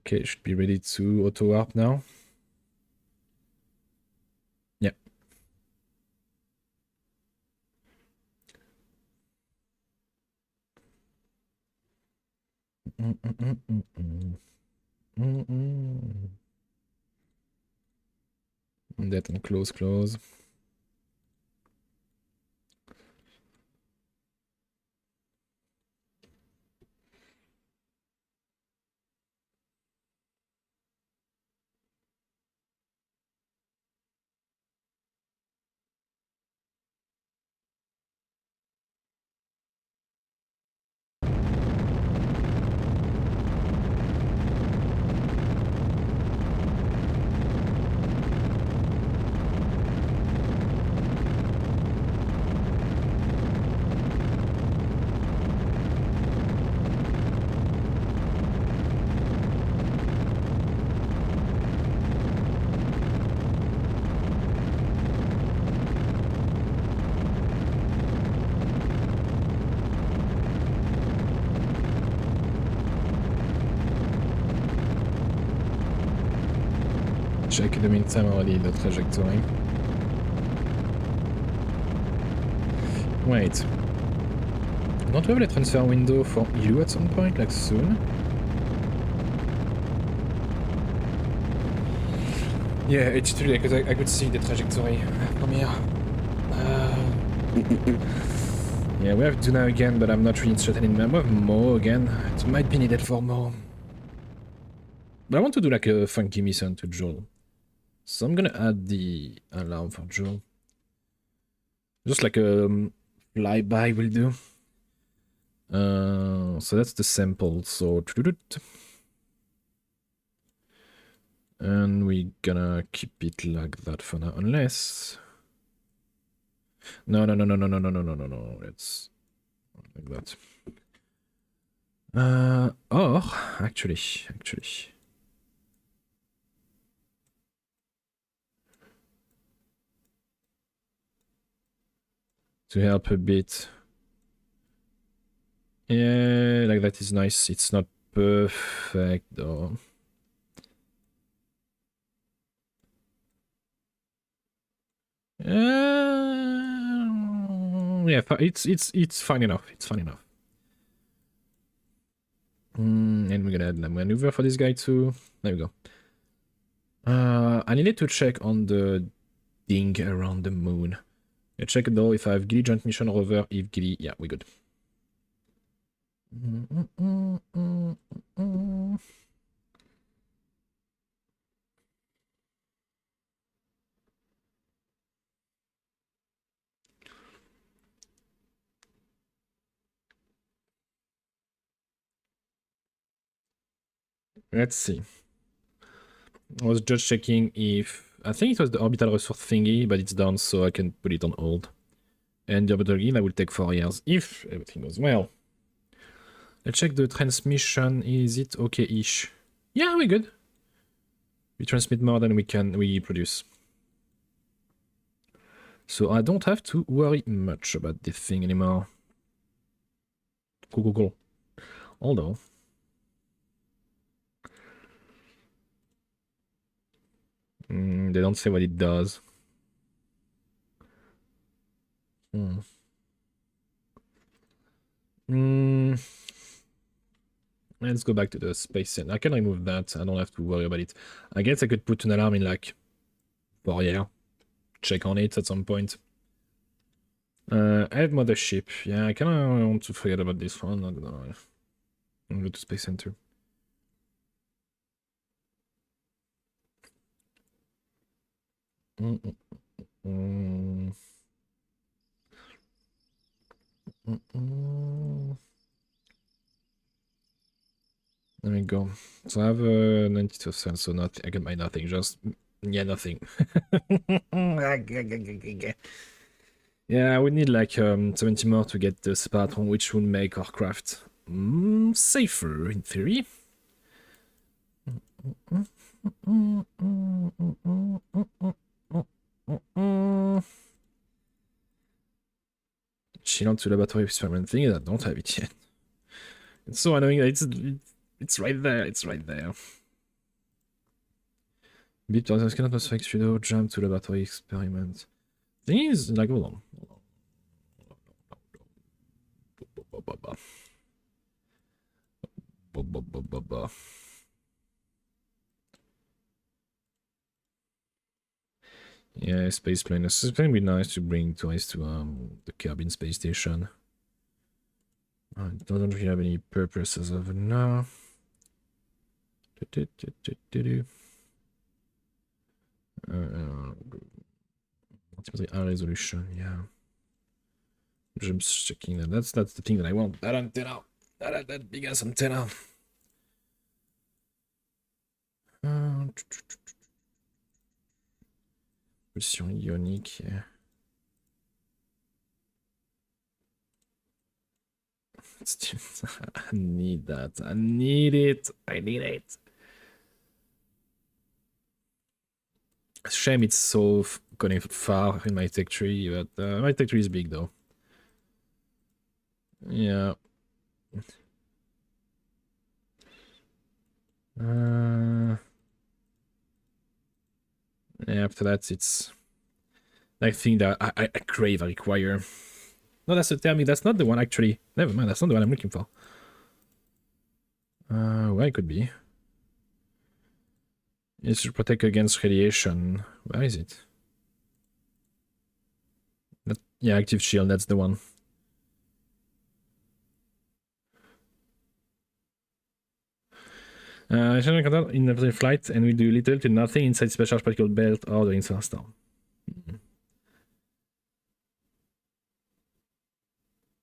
Okay, should be ready to auto warp now. Yeah. That and close. check in the meantime already the trajectory. Wait. Don't we have a transfer window for Ilu at some point, like soon? Yeah, it's too late, because I could see the trajectory from here. Yeah, we have Duna again, but I'm not really interested in them. We have Mo again. It might be needed for Mo. But I want to do like a funky mission to Joel. So I'm gonna add the alarm for Joel. Just like a flyby will do. So that's the sample. So and we're gonna keep it like that for now, unless no. Let's like that. Or actually, to help a bit. Yeah, like that is nice. It's not perfect though. Yeah, it's fine enough. It's fine enough. And we're gonna add a maneuver for this guy too. There we go. I needed to check on the ding around the moon. I check though if I have Gilly joint mission rover. If Gilly, yeah, we're good. Let's see. I was just checking if... I think it was the orbital resource thingy, but it's done, so I can put it on hold. And the orbital gain, I will take 4 years, if everything goes well. Let's check the transmission. Is it okay-ish? Yeah, we're good. We transmit more than we produce. So I don't have to worry much about this thing anymore. Cool. Although... they don't say what it does. Let's go back to the space center. I can remove that. I don't have to worry about it. I guess I could put an alarm in like 4 years. Check on it at some point. I have mothership. Yeah, I kind of want to forget about this one. Not gonna lie. I'll go to space center. There we go. So I have 92%, so nothing. I can buy nothing. Just yeah, nothing. Yeah, we need like 70 more to get the Spartan, which would make our craft safer in theory. Chill on to laboratory experiment thing. I don't have it yet. It's so annoying that it's right there. It's right there. Beep does cannot atmospheric pseudo jump to laboratory experiment. Thing is, like, hold on. Yeah, space plane. It's going to be nice to bring twice to the Kerbin space station. It doesn't really have any purpose as of now. Ultimately, high resolution, yeah. Just checking that. That's the thing that I want. That antenna. That big ass antenna. Pulsion ionique, yeah. I need that. I need it. Shame it's so going far in my tech tree, but my tech tree is big though. Yeah. After that, it's that thing that I crave, I require. No, that's the tell me. That's not the one actually. Never mind. That's not the one I'm looking for. Where it could be? It's to protect against radiation. Where is it? Yeah, active shield. That's the one. In the flight, and we do little to nothing inside special particle belt or the inside storm.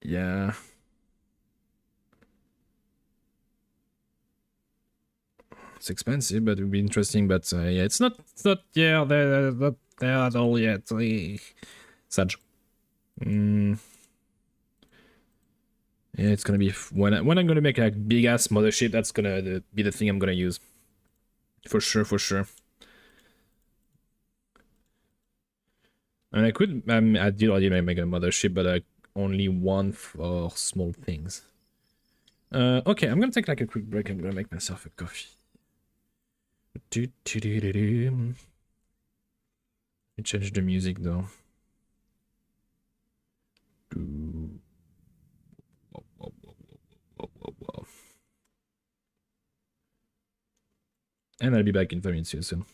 Yeah. It's expensive, but it would be interesting. But yeah, it's not. Yeah, they're not there at all yet. Such. Yeah, it's gonna be when I'm gonna make a big ass mothership. That's gonna be the thing I'm gonna use. For sure, for sure. And I could, I did already make a mothership, but only one for small things. Okay, I'm gonna take like a quick break. I'm gonna make myself a coffee. Let me change the music though. And I'll be back in 5 minutes here soon.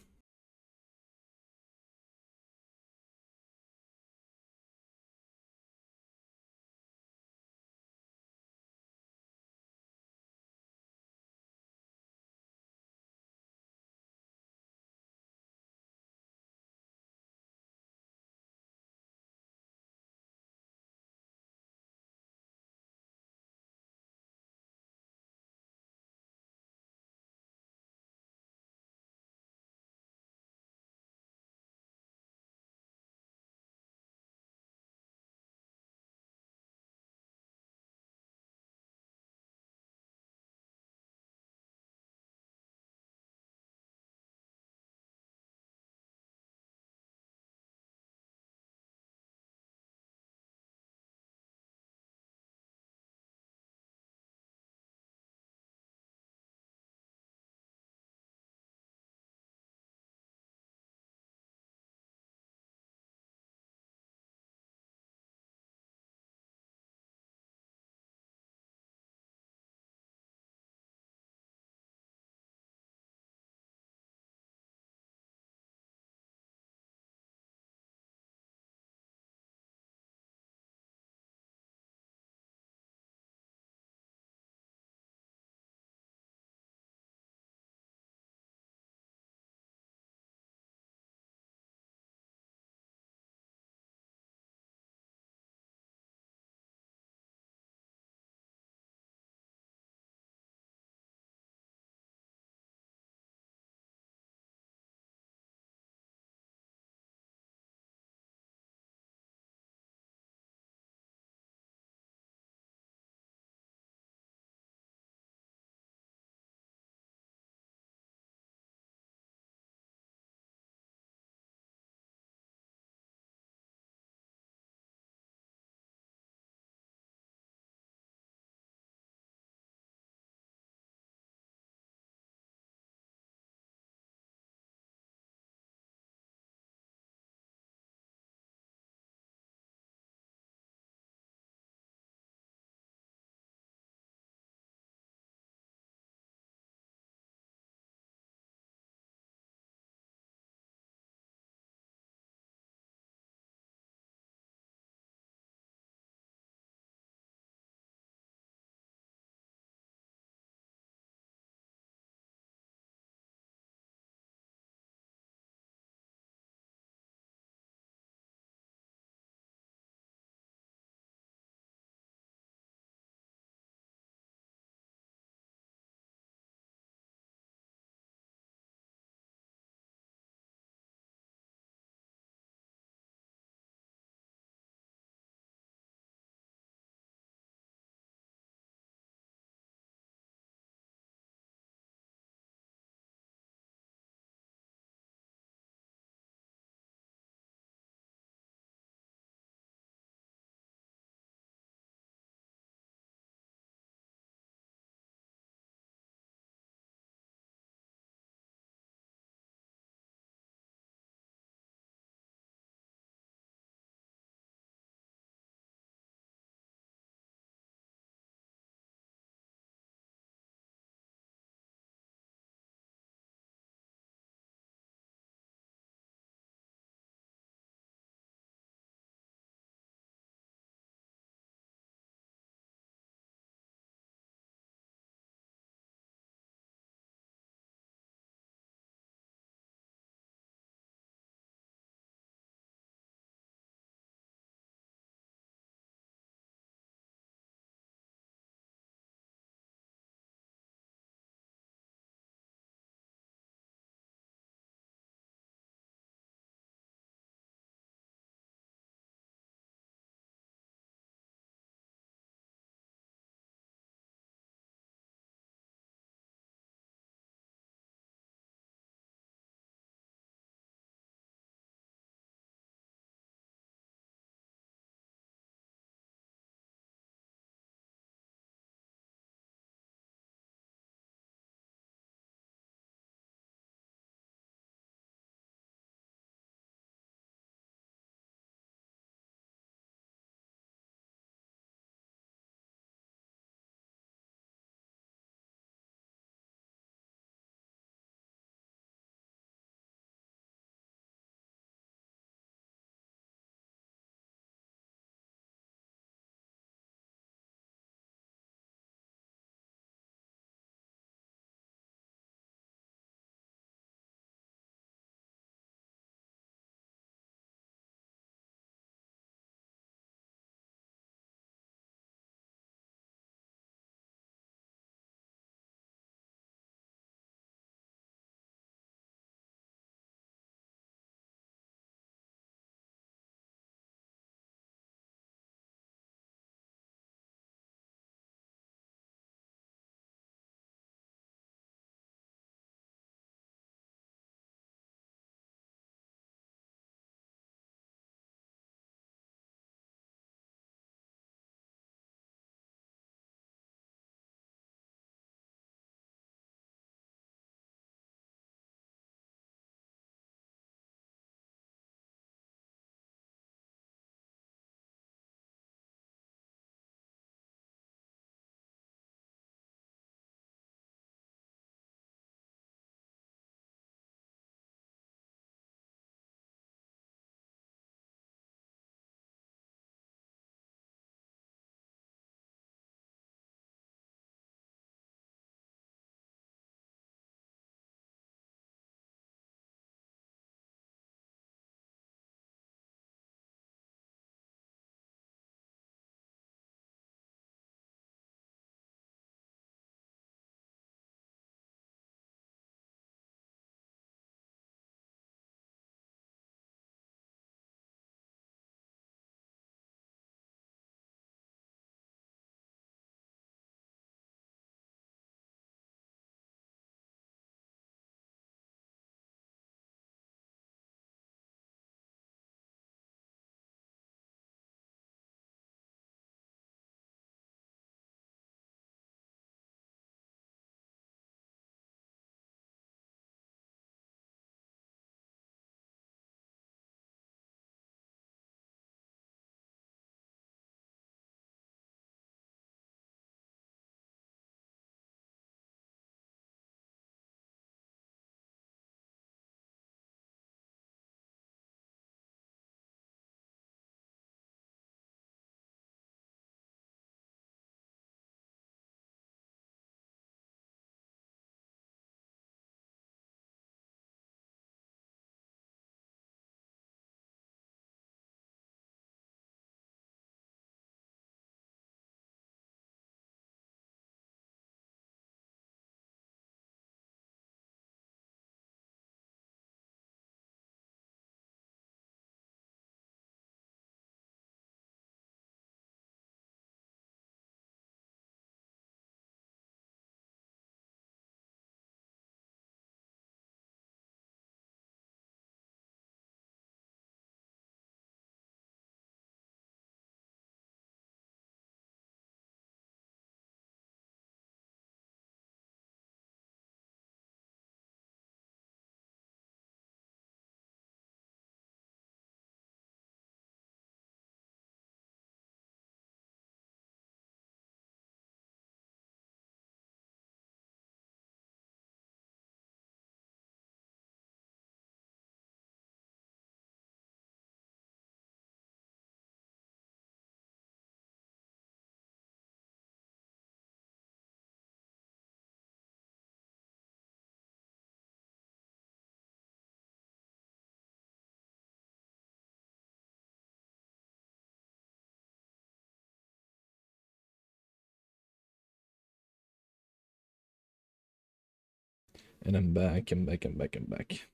And I'm back, I'm back, I'm back, I'm back.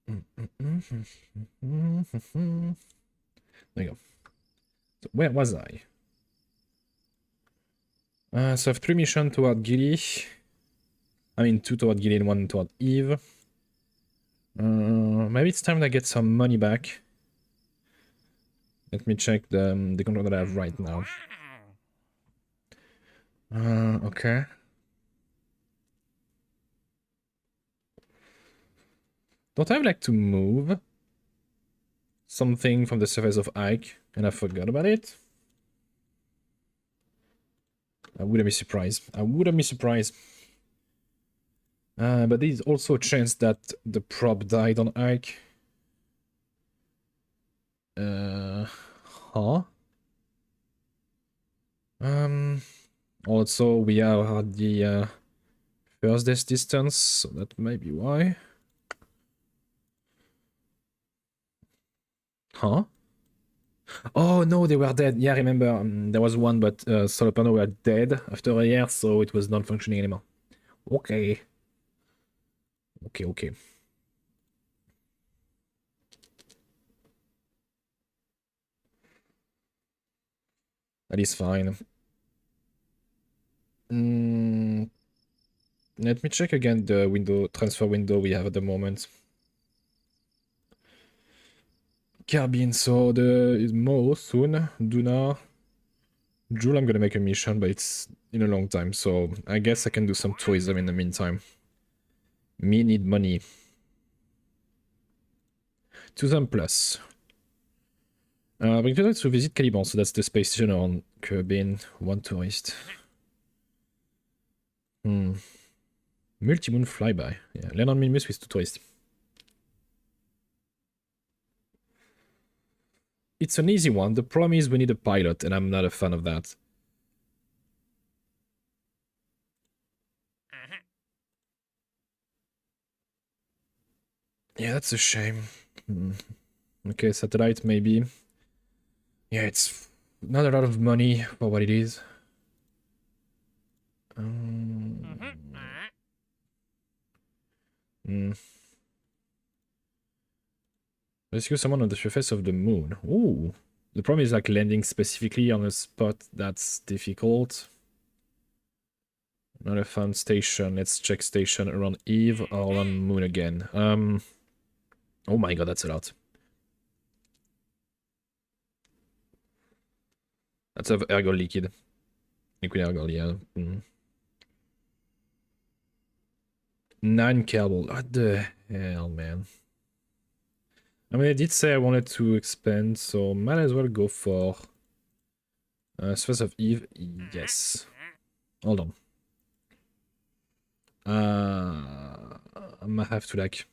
There you go. So where was I? So I have 3 missions toward Gilly. I mean, 2 toward Gilly and 1 toward Eve. Maybe it's time to get some money back. Let me check the contract that I have right now. Okay. Don't I have like to move something from the surface of Ike and I forgot about it? I wouldn't be surprised. I wouldn't be surprised. But there's also a chance that the prop died on Ike. Huh? Also, we are at the first death distance, so that might be why. Huh? Oh no, they were dead. Yeah, I remember. There was one, but Solopano were dead after a year, so it was not functioning anymore. Okay. Okay, okay. That is fine. Let me check again the window transfer window we have at the moment. Carbine, so is Mo soon. Duna. Jewel, I'm gonna make a mission, but it's in a long time, so I guess I can do some tourism in the meantime. Me need money. 2000 plus. Bring people to visit Caliban, so that's the space station on Kerbin. 1 tourist. Multi-moon flyby. Yeah, land on Minmus with 2 tourists. It's an easy one. The problem is we need a pilot, and I'm not a fan of that. Yeah, that's a shame. Okay, satellite maybe. Yeah, it's not a lot of money for what it is. Rescue someone on the surface of the moon. Ooh. The problem is like landing specifically on a spot that's difficult. Not a fun station. Let's check station around Eve or on moon again. Oh my god, that's a lot. That's of ergo liquid. Liquid ergo, yeah. 9 Kerbal. What the hell, man? I mean, I did say I wanted to expand, so might as well go for Surface of Eve. Yes. Hold on. I might have to like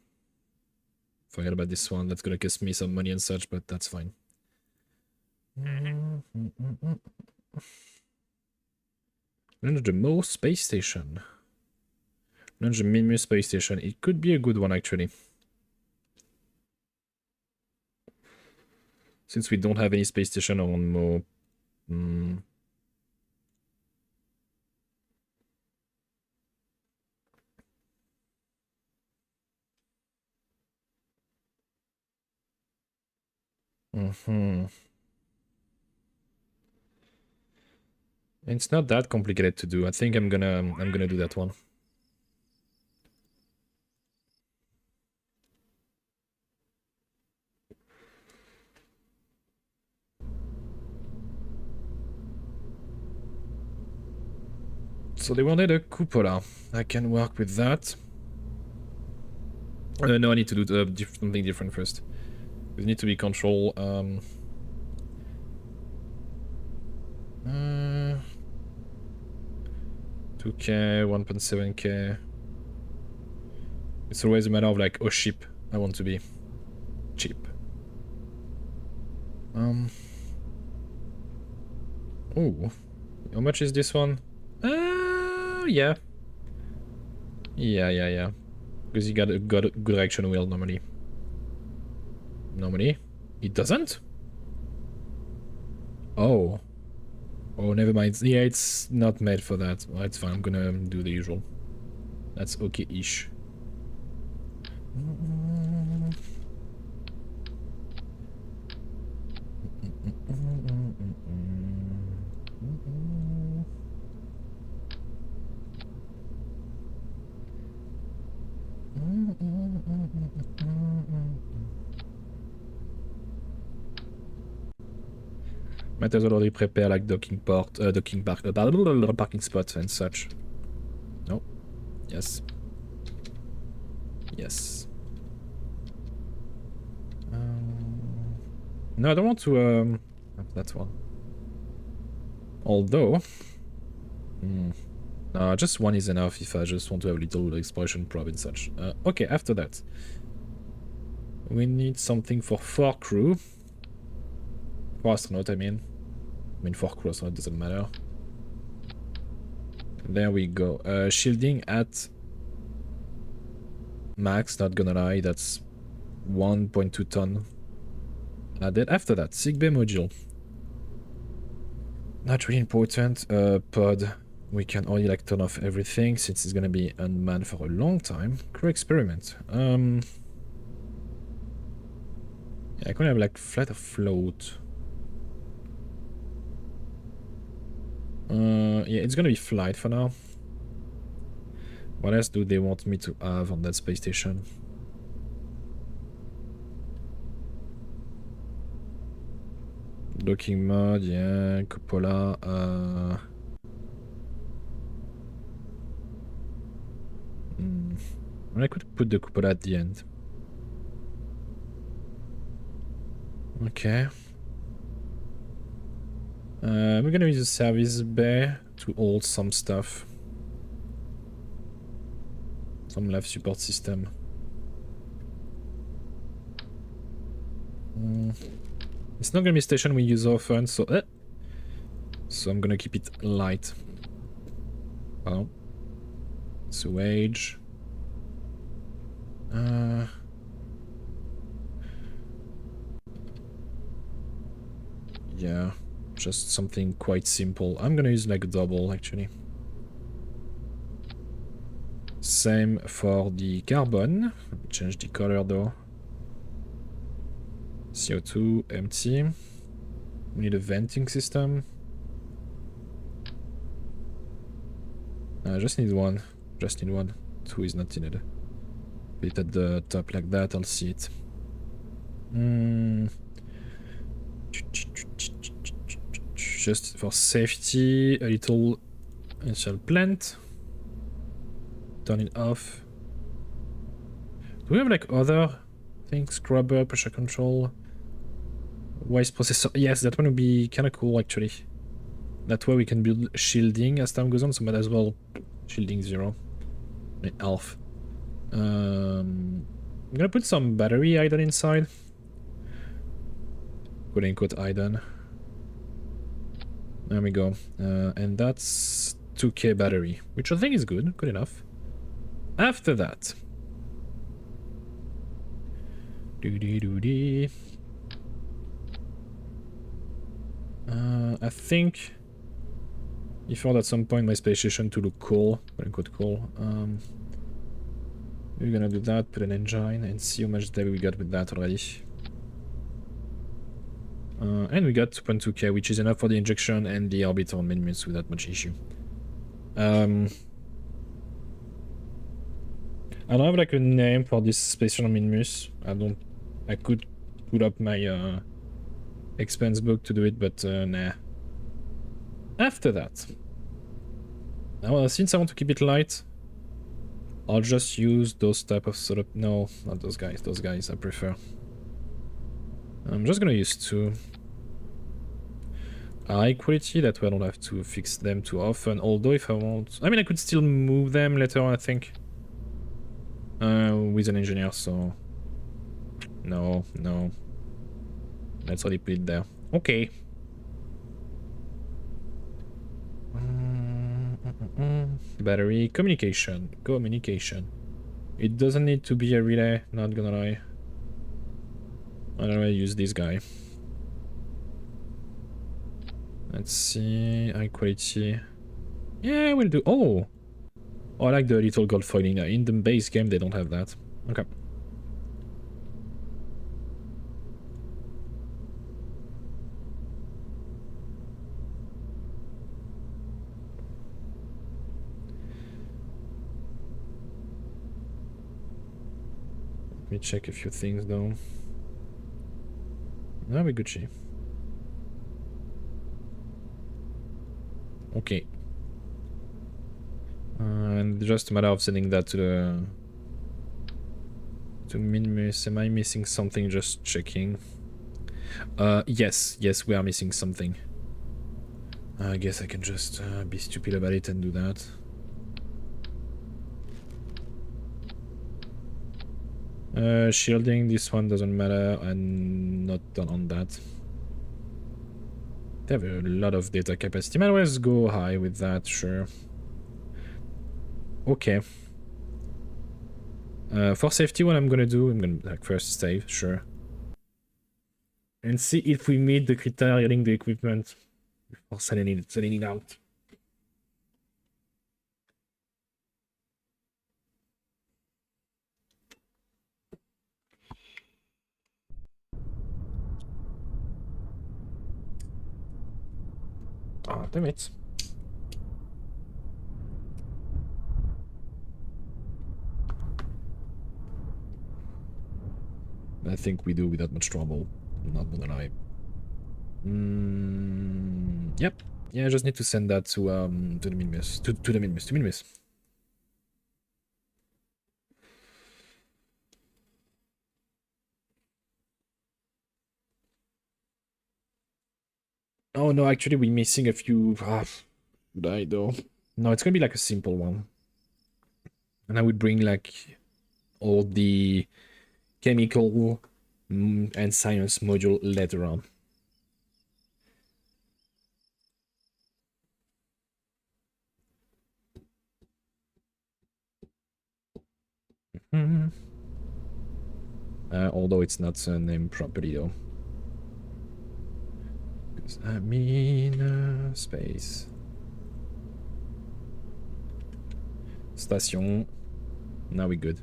forget about this one. That's gonna cost me some money and such, but that's fine. Launch the Mo space station. Launch the Minmu space station. It could be a good one actually. Since we don't have any space station on Mo. It's not that complicated to do. I think I'm gonna do that one. So they wanted a cupola. I can work with that. No, I need to do something different first. We need to be control. 2k, 1.7k. It's always a matter of like, oh, cheap. I want to be cheap. Oh, how much is this one? Yeah. Yeah. Because you got a good action wheel normally. Normally, it doesn't. Oh, never mind. Yeah, it's not made for that. Well, it's fine. I'm gonna do the usual. That's okay-ish. Might as well already prepare like docking parking spots and such. No. Yes. Yes. No, I don't want to have that one. Although, no, just one is enough if I just want to have a little exploration probe and such. Okay, after that, we need something for 4 crew. 4 astronaut, I mean. 4 crew astronaut doesn't matter. There we go. Shielding at max, not gonna lie, that's 1.2 ton. Then after that, sickbay module. Not really important. Pod, we can only like turn off everything since it's gonna be unmanned for a long time. Crew experiment. Yeah, I can have like flat or float. Yeah, it's gonna be flight for now. What else do they want me to have on that space station? Docking mode, yeah, cupola, I could put the cupola at the end. Okay. We're gonna use a service bay to hold some stuff. Some life support system. It's not gonna be a station we use often, so I'm gonna keep it light. Oh. Sewage. Yeah, just something quite simple. I'm gonna use like a double actually. Same for the carbon. Change the color though. CO2 empty. We need a venting system. I just need one. Just need one. 2 is not needed. Put it at the top like that, I'll see it. Just for safety, a little initial plant. Turn it off. Do we have like other things? Scrubber, pressure control, waste processor. Yes, that one would be kind of cool actually. That way we can build shielding as time goes on, so might as well shielding 0. Half. I'm gonna put some battery iron inside. Quote unquote iron. There we go. And that's 2K battery, which I think is good. Good enough. After that. I think if I want at some point my space station to look cool, quote unquote cool, we're gonna do that, put an engine, and see how much data we got with that already. And we got 2.2k, which is enough for the injection and the orbital minutes without much issue. I don't have like a name for this space shuttle Minmus. I could put up my expense book to do it, but nah. After that, now since I want to keep it light, I'll just use those type of sort of... No, not those guys. Those guys I prefer. I'm just gonna use 2. High quality, that way I don't have to fix them too often. Although if I want... I mean, I could still move them later on, I think. With an engineer, so... No. Let's already put it there. Okay. Battery, communication. It doesn't need to be a relay, not gonna lie. I'm gonna use this guy. Let's see, high quality. Yeah, we'll do... Oh! Oh, I like the little gold foiling. In the base game, they don't have that. Okay. Let me check a few things though. No, we're Gucci. Okay. And just a matter of sending that to the... to Minmus. Am I missing something? Just checking. Yes, we are missing something. I guess I can just be stupid about it and do that. Shielding, this one doesn't matter. I'm not done on that. They have a lot of data capacity. Might as well go high with that, sure. Okay. For safety, what I'm gonna do, I'm gonna like first save, sure. And see if we meet the criteria regarding the equipment before sending it out. Ah, damn it. I think we do without much trouble. I'm not gonna lie. Yep. Yeah, I just need to send that to the Minmus. To the Minmus. Oh no, actually we're missing a few. Should I though? No, it's gonna be like a simple one. And I would bring like all the chemical and science module later on. Although it's not named properly though. Because I mean space. Station. Now we're good.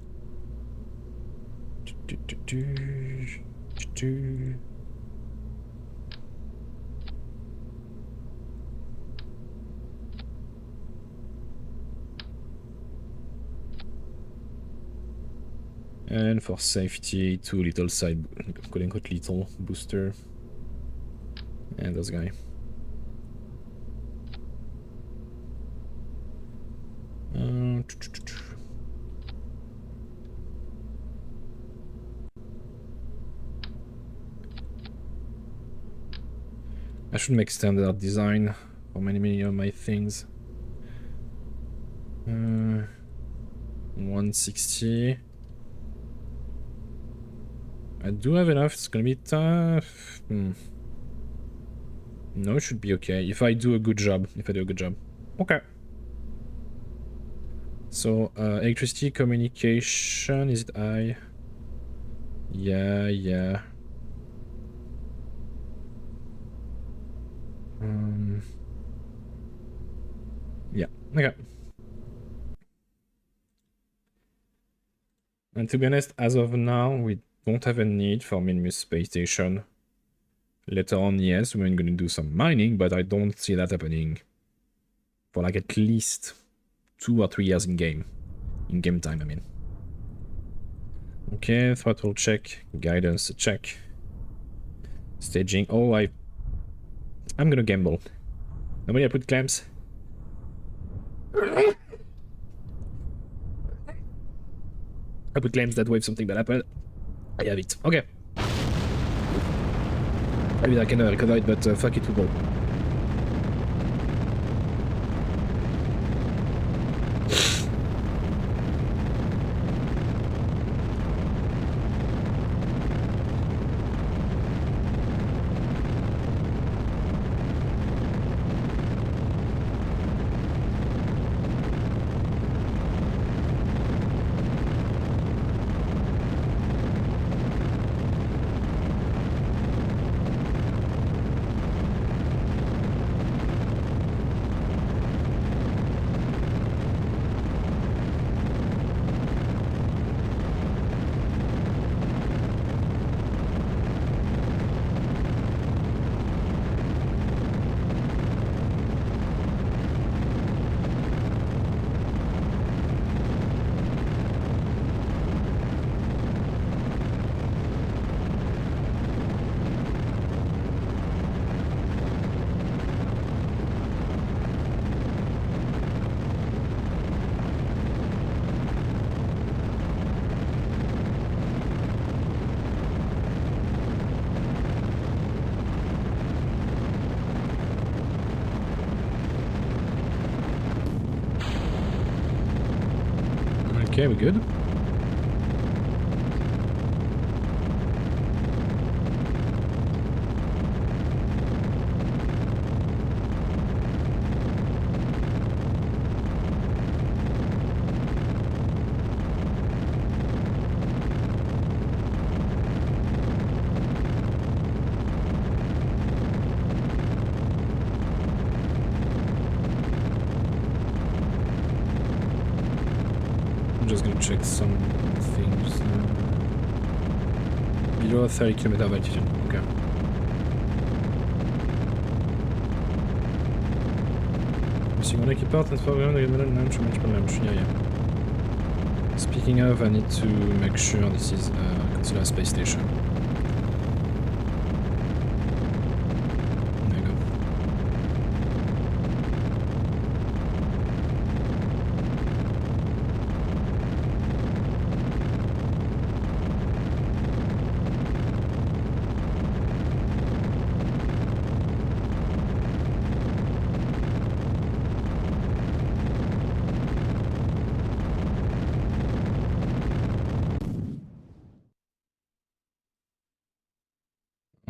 And for safety, 2 little side, quote-unquote little booster. And this guy. I should make standard design for many of my things. 160. I do have enough. It's gonna be tough. No, it should be okay if I do a good job. Okay. So electricity, communication, is it I? Yeah. Yeah, okay. And to be honest, as of now, we don't have a need for Minmus Space Station. Later on, yes, we're gonna do some mining, but I don't see that happening for like at least 2 or 3 years in game. In game time, I mean. Okay, throttle check, guidance check. Staging. Oh, I'm gonna gamble. Nobody put clamps. I put claims that way if something bad happened. I have it. Okay. I mean, I can recover it, but fuck it, football. Okay, we're good. I'm just gonna check some things. Below 30 km of altitude. Okay. Missing one equipment and program launch. Yeah, yeah. Speaking of, I need to make sure this is considered a space station. There you go.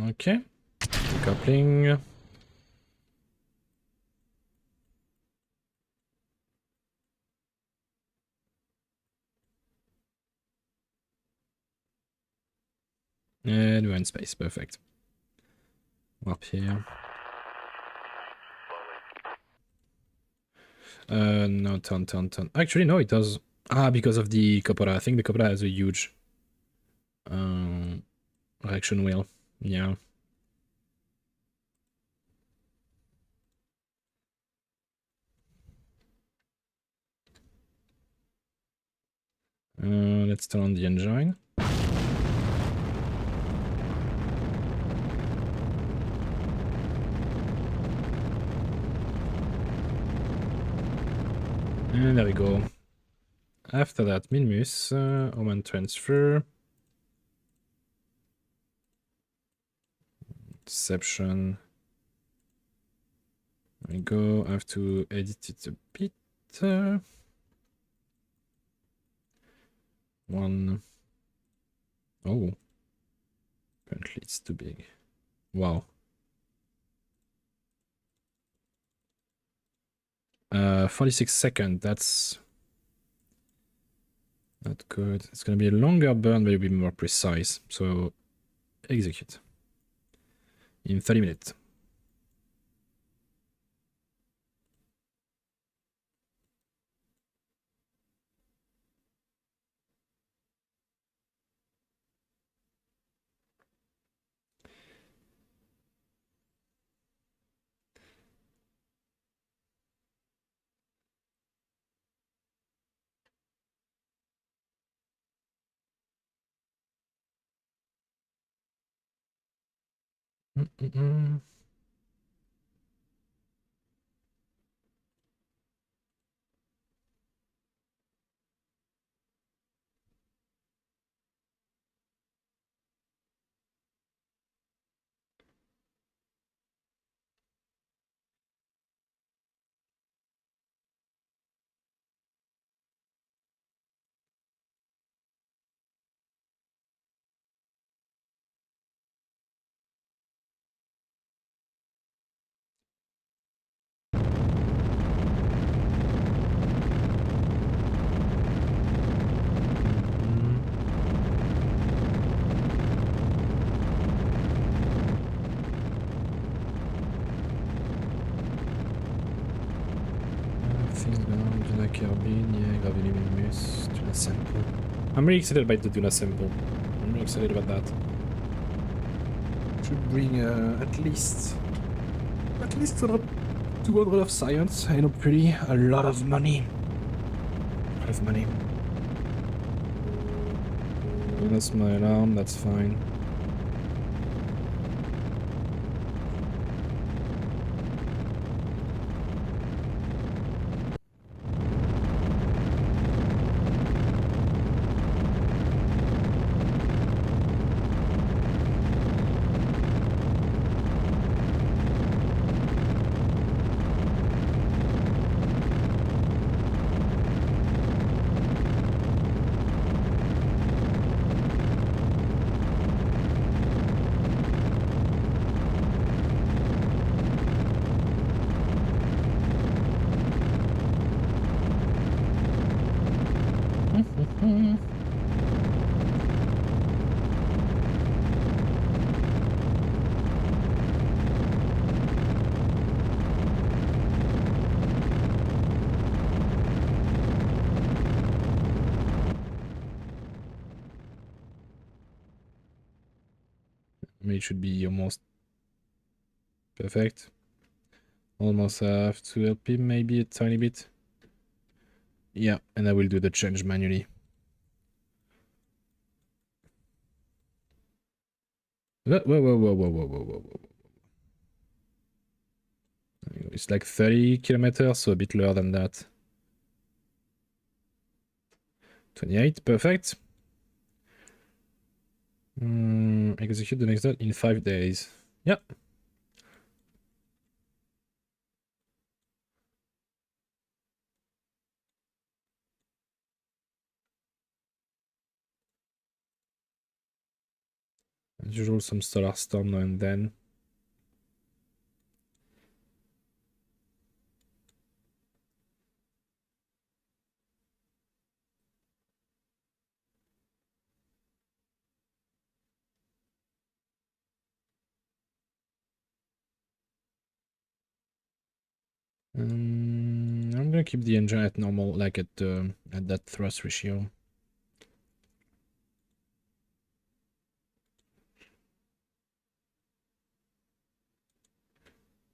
Okay. Decoupling. And we're in space. Perfect. Up here. No, turn. Actually, no, it does. Ah, because of the cupola. I think the cupola has a huge reaction wheel. Yeah. Let's turn on the engine. And there we go. After that, Minmus, Oman transfer. Deception. There we go. I have to edit it a bit. One. Oh. Apparently it's too big. Wow. 46 seconds. That's not good. It's gonna be a longer burn, but it'll be more precise. So execute in 30 minutes. Tuna sample. I'm really excited about the tuna sample. I'm really excited about that. Should bring at least 200 of science and hopefully a lot of money. A lot of money. And that's my alarm. That's fine. it should be almost perfect. Almost have to help him maybe a tiny bit. Yeah, and I will do the change manually. Whoa, whoa, whoa, whoa, whoa, whoa, whoa, whoa. It's like 30 kilometers, so a bit lower than that. 28, perfect. Execute the next dot in 5 days. Yeah. As usual, some solar storm now and then. I'm gonna keep the engine at normal, like at that thrust ratio.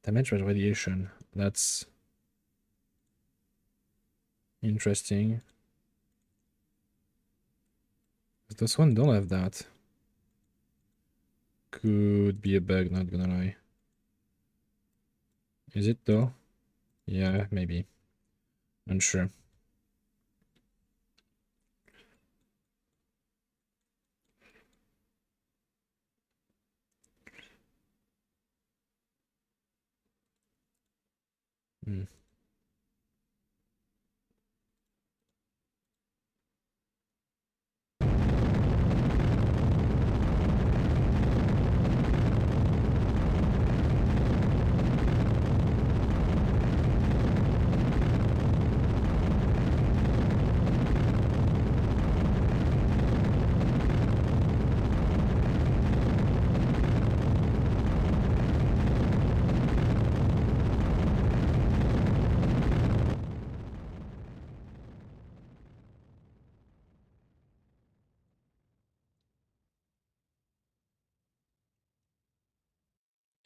Damage with radiation. That's interesting. This one don't have that. Could be a bug, not gonna lie. Is it though? Yeah, maybe. Unsure. Hmm.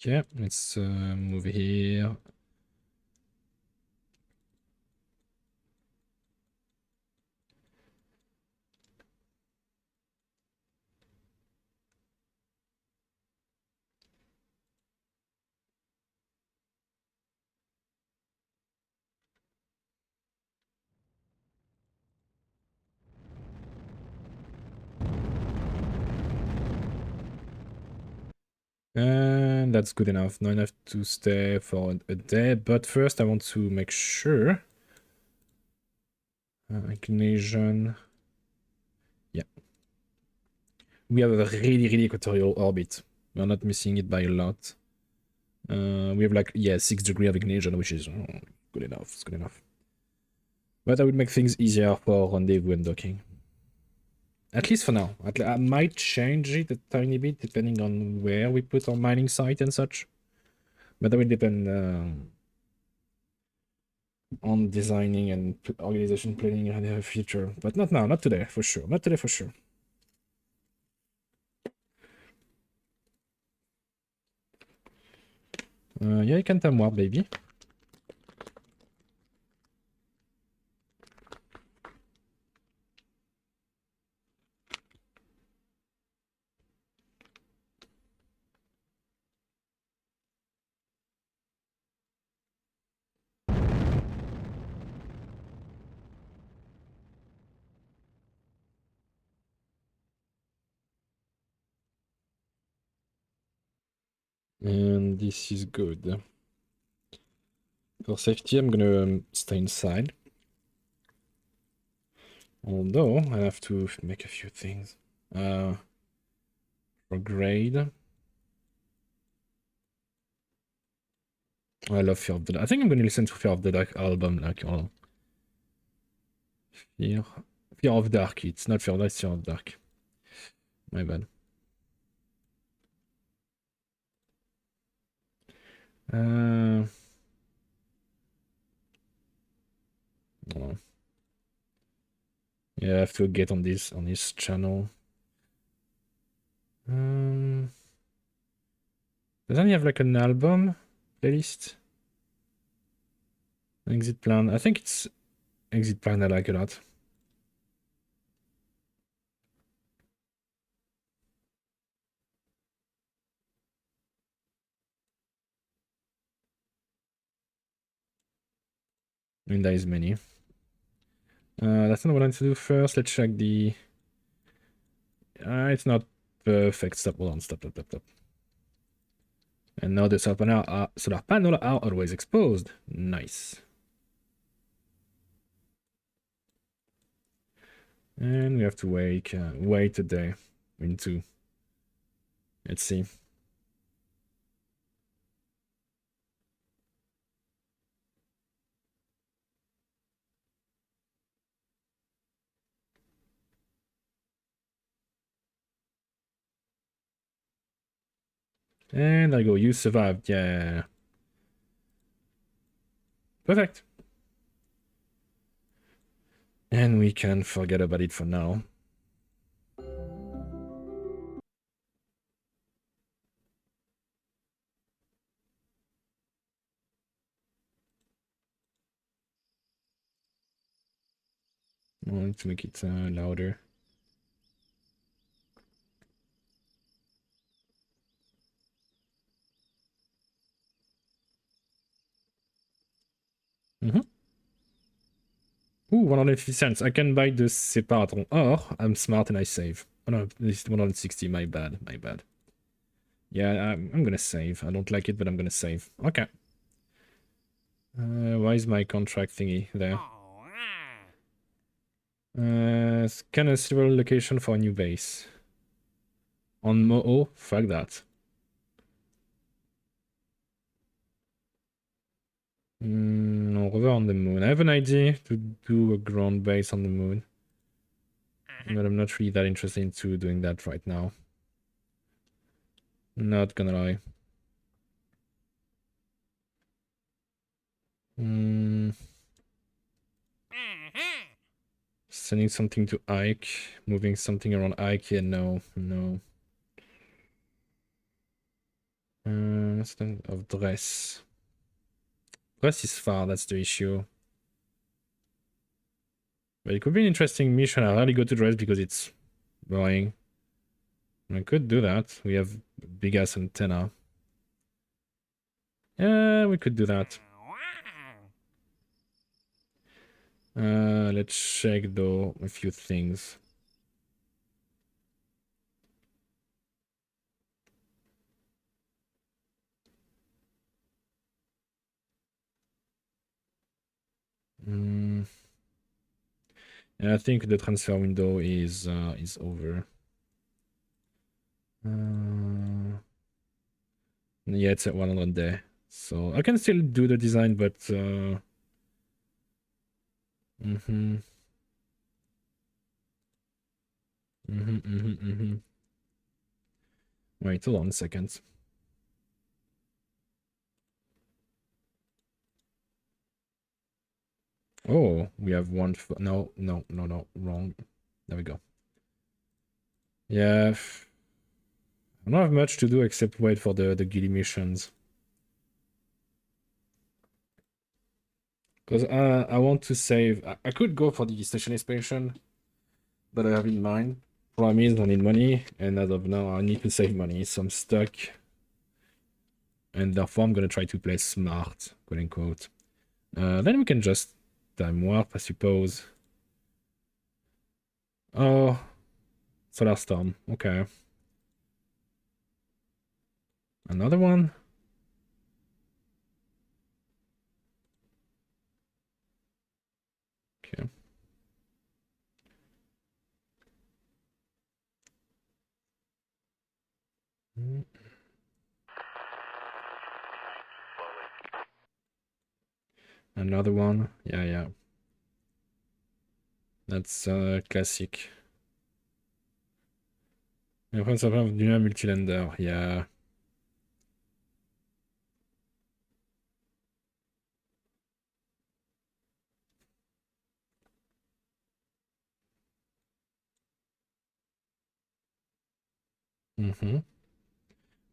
Okay, let's move here. And that's good enough. Not enough to stay for a day, but first I want to make sure. Inclination. Yeah. We have a really, really equatorial orbit. We're not missing it by a lot. We have like, yeah, 6 degrees of inclination, which is good enough. It's good enough. But I would make things easier for rendezvous and docking. At least for now. I might change it a tiny bit depending on where we put our mining site and such. But that will depend on designing and organization planning in the future. But not now, not today, for sure. Not today, for sure. Yeah, you can time warp, baby. And this is good. For safety, I'm gonna stay inside. Although, I have to make a few things. For grade. I love Fear of the Dark. I think I'm gonna listen to Fear of the Dark album, like, oh. Fear of Dark, it's not Fear of Dark, it's Fear of Dark. My bad. Oh. Yeah, I have to get on this channel. Doesn't he have like an album playlist? Exit plan. I think it's exit plan I like a lot. I mean, there is many. That's not what I need to do first. Let's check the... it's not perfect. Stop, hold on, stop. And now the solar panel are always exposed. Nice. And we have to wait a day. Into. Let's see. And I go, you survived, yeah. Perfect. And we can forget about it for now. I want to make it louder. Mm-hmm. Ooh, 150 cents. I can buy the Separaton. Or I'm smart and I save. Oh no, this is 160. My bad. Yeah, I'm gonna save. I don't like it, but I'm gonna save. Okay. Why is my contract thingy there? Scan a several location for a new base. On Mo'o? Fuck that. No, rover on the moon. I have an idea to do a ground base on the moon. But I'm not really that interested into doing that right now. Not gonna lie. Sending something to Ike. Moving something around Ike. Yeah, no. Of Dress. Dress is far, that's the issue. But it could be an interesting mission. I rarely go to Dress because it's boring. I could do that. We have big ass antenna. Yeah, we could do that. Let's check though a few things. And I think the transfer window is over. Yeah, it's at 100 day. So I can still do the design, but Wait, hold on a second. Oh, we have one. No, wrong. There we go. Yeah, I don't have much to do except wait for the gilly missions. Because I want to save. I could go for the station expansion that I have in mind. Problem is, I need money, and as of now, I need to save money, so I'm stuck. And therefore, I'm gonna try to play smart, quote unquote. Then we can just time warp, I suppose. Oh, Solar Storm. Okay. Another one? Okay. Another one? Yeah. That's classic. Enfin, ça va du multilander, yeah.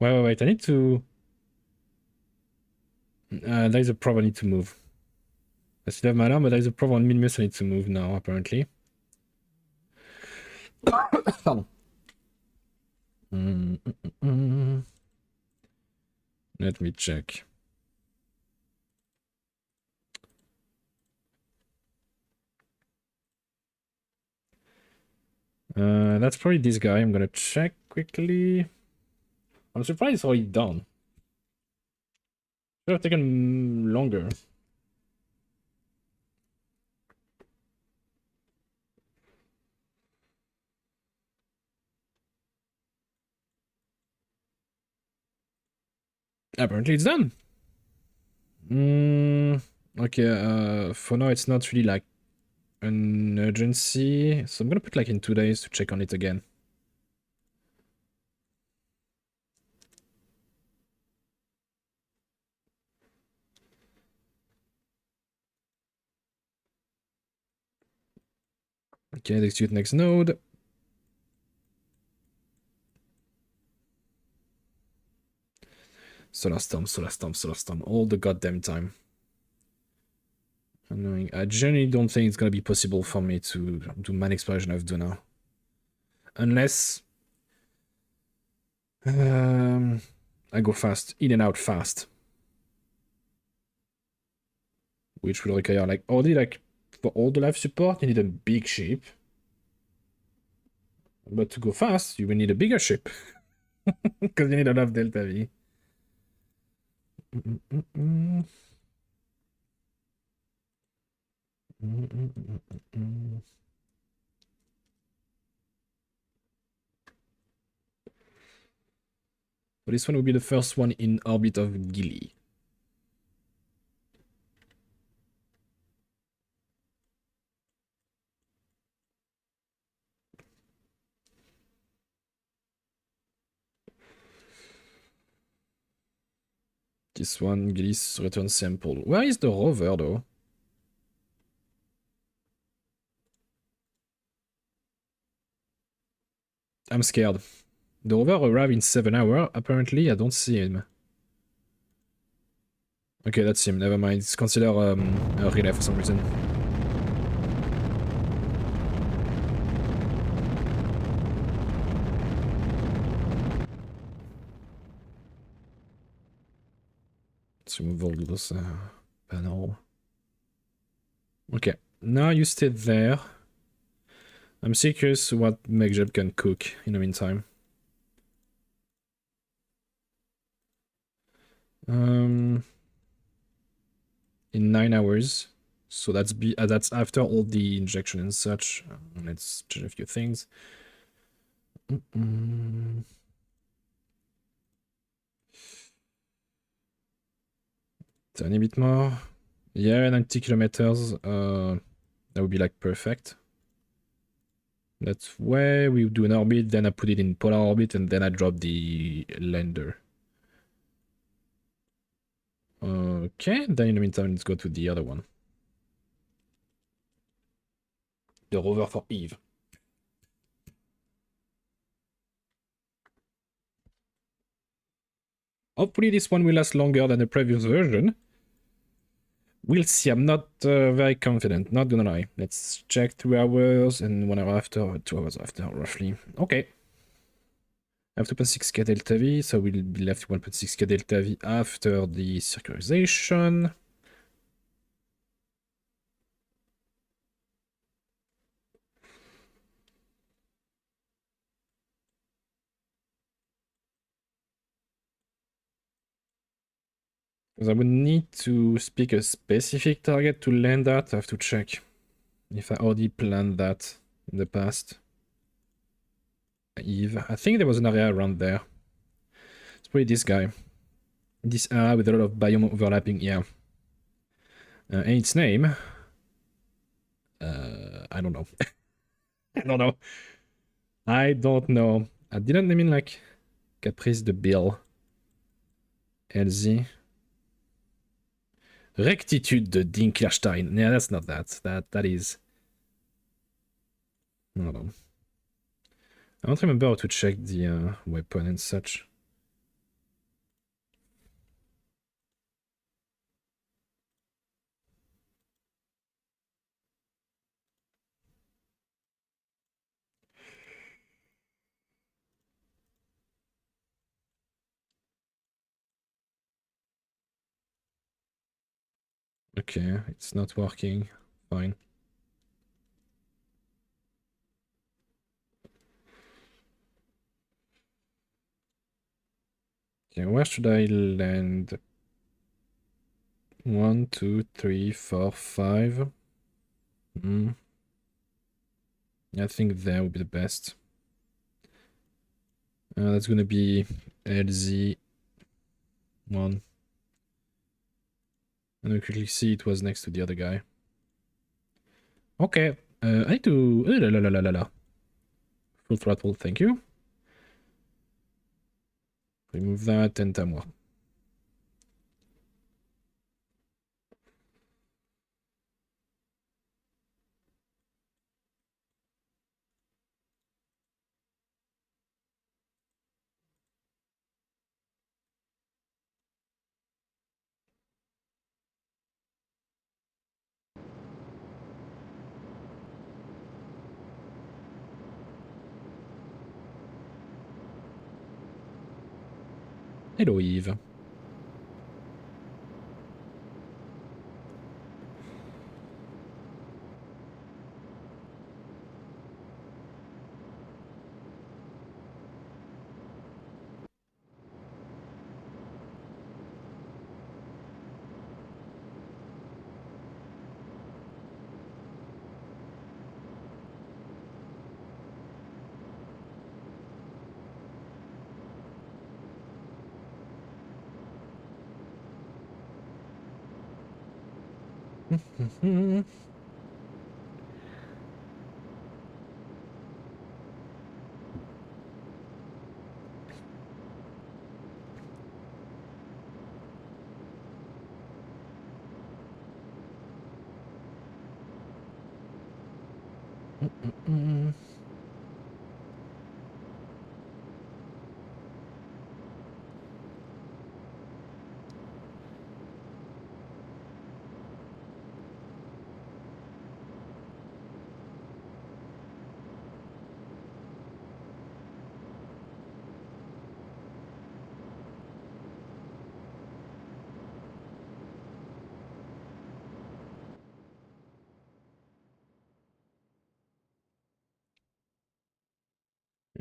Wait, I need to... There is a probe I need to move. I still have my alarm, but there is a probe on Minimus I need to move now, apparently. Pardon. Let me check. That's probably this guy. I'm gonna check quickly. I'm surprised it's already done. Should have taken longer. Apparently it's done. Okay, for now it's not really like an urgency, so I'm gonna put like in 2 days to check on it again. Okay, execute next node. Solar storm, solar storm, solar storm, all the goddamn time. Annoying. I genuinely don't think it's gonna be possible for me to do man explosion of Duna. Unless I go fast, in and out fast. Which will require like already like for all the life support you need a big ship. But to go fast, you will need a bigger ship. Because you need enough Delta V. But this one will be the first one in orbit of Gilly. This one, Gilly's return sample. Where is the rover though? I'm scared. The rover arrived in 7 hours. Apparently, I don't see him. Okay, that's him. Never mind. It's considered a relay for some reason. Let's remove all those panel. Okay, now you stay there. I'm still curious what MacJeb can cook in the meantime. In 9 hours. So that's after all the injection and such. Let's change a few things. Tiny bit more. Yeah, 90 kilometers. That would be like perfect. That's where we do an orbit, then I put it in polar orbit, and then I drop the lander. Okay, then in the meantime, let's go to the other one. The rover for Eve. Hopefully this one will last longer than the previous version. We'll see, I'm not very confident, not gonna lie. Let's check 2 hours and 1 hour after, 2 hours after, roughly. Okay. I have 2.6k delta V, so we'll be left 1.6k delta V after the circularization. Because I would need to speak a specific target to land at. I have to check if I already planned that in the past. Eve. I think there was an area around there. It's probably this guy. This area with a lot of biome overlapping, yeah. And its name? I don't know. I don't know. I don't know. I didn't name it like Caprice de Bill. LZ. Rectitude de Dinklerstein. Yeah, that's not that. That is. I don't know. I don't remember how to check the weapon and such. Okay, it's not working. Fine. Okay, where should I land? 1, 2, 3, 4, 5. Hmm. I think that would be the best. That's gonna be LZ1. And we quickly see it was next to the other guy. Okay. I need to... la la la la la la. Full throttle, thank you. Remove that, and moi. Hello, Yves.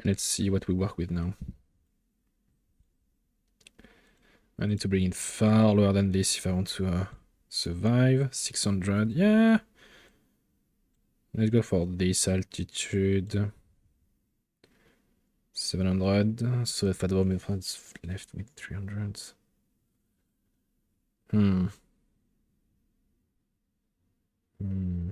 Let's see what we work with now. I need to bring it far lower than this if I want to survive. 600, yeah. Let's go for this altitude. 700. So if I don't move left with 300. Hmm. Hmm.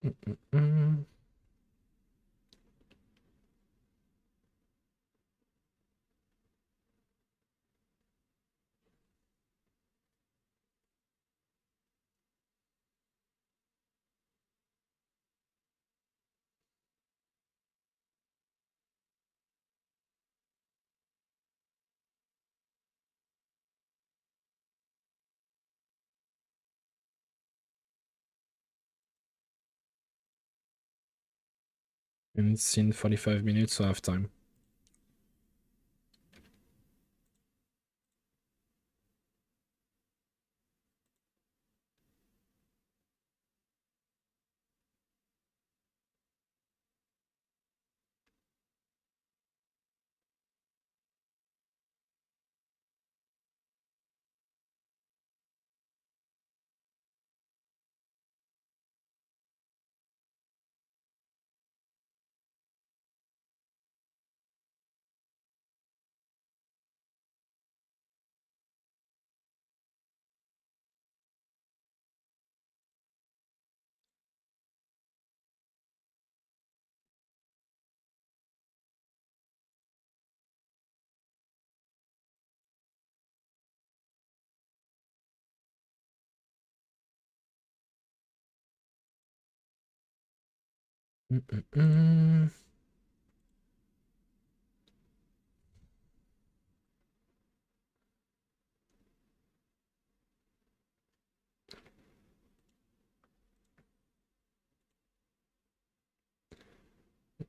Mm-mm-mm. And it's in 45 minutes, so I have time. Mm-mm-mm.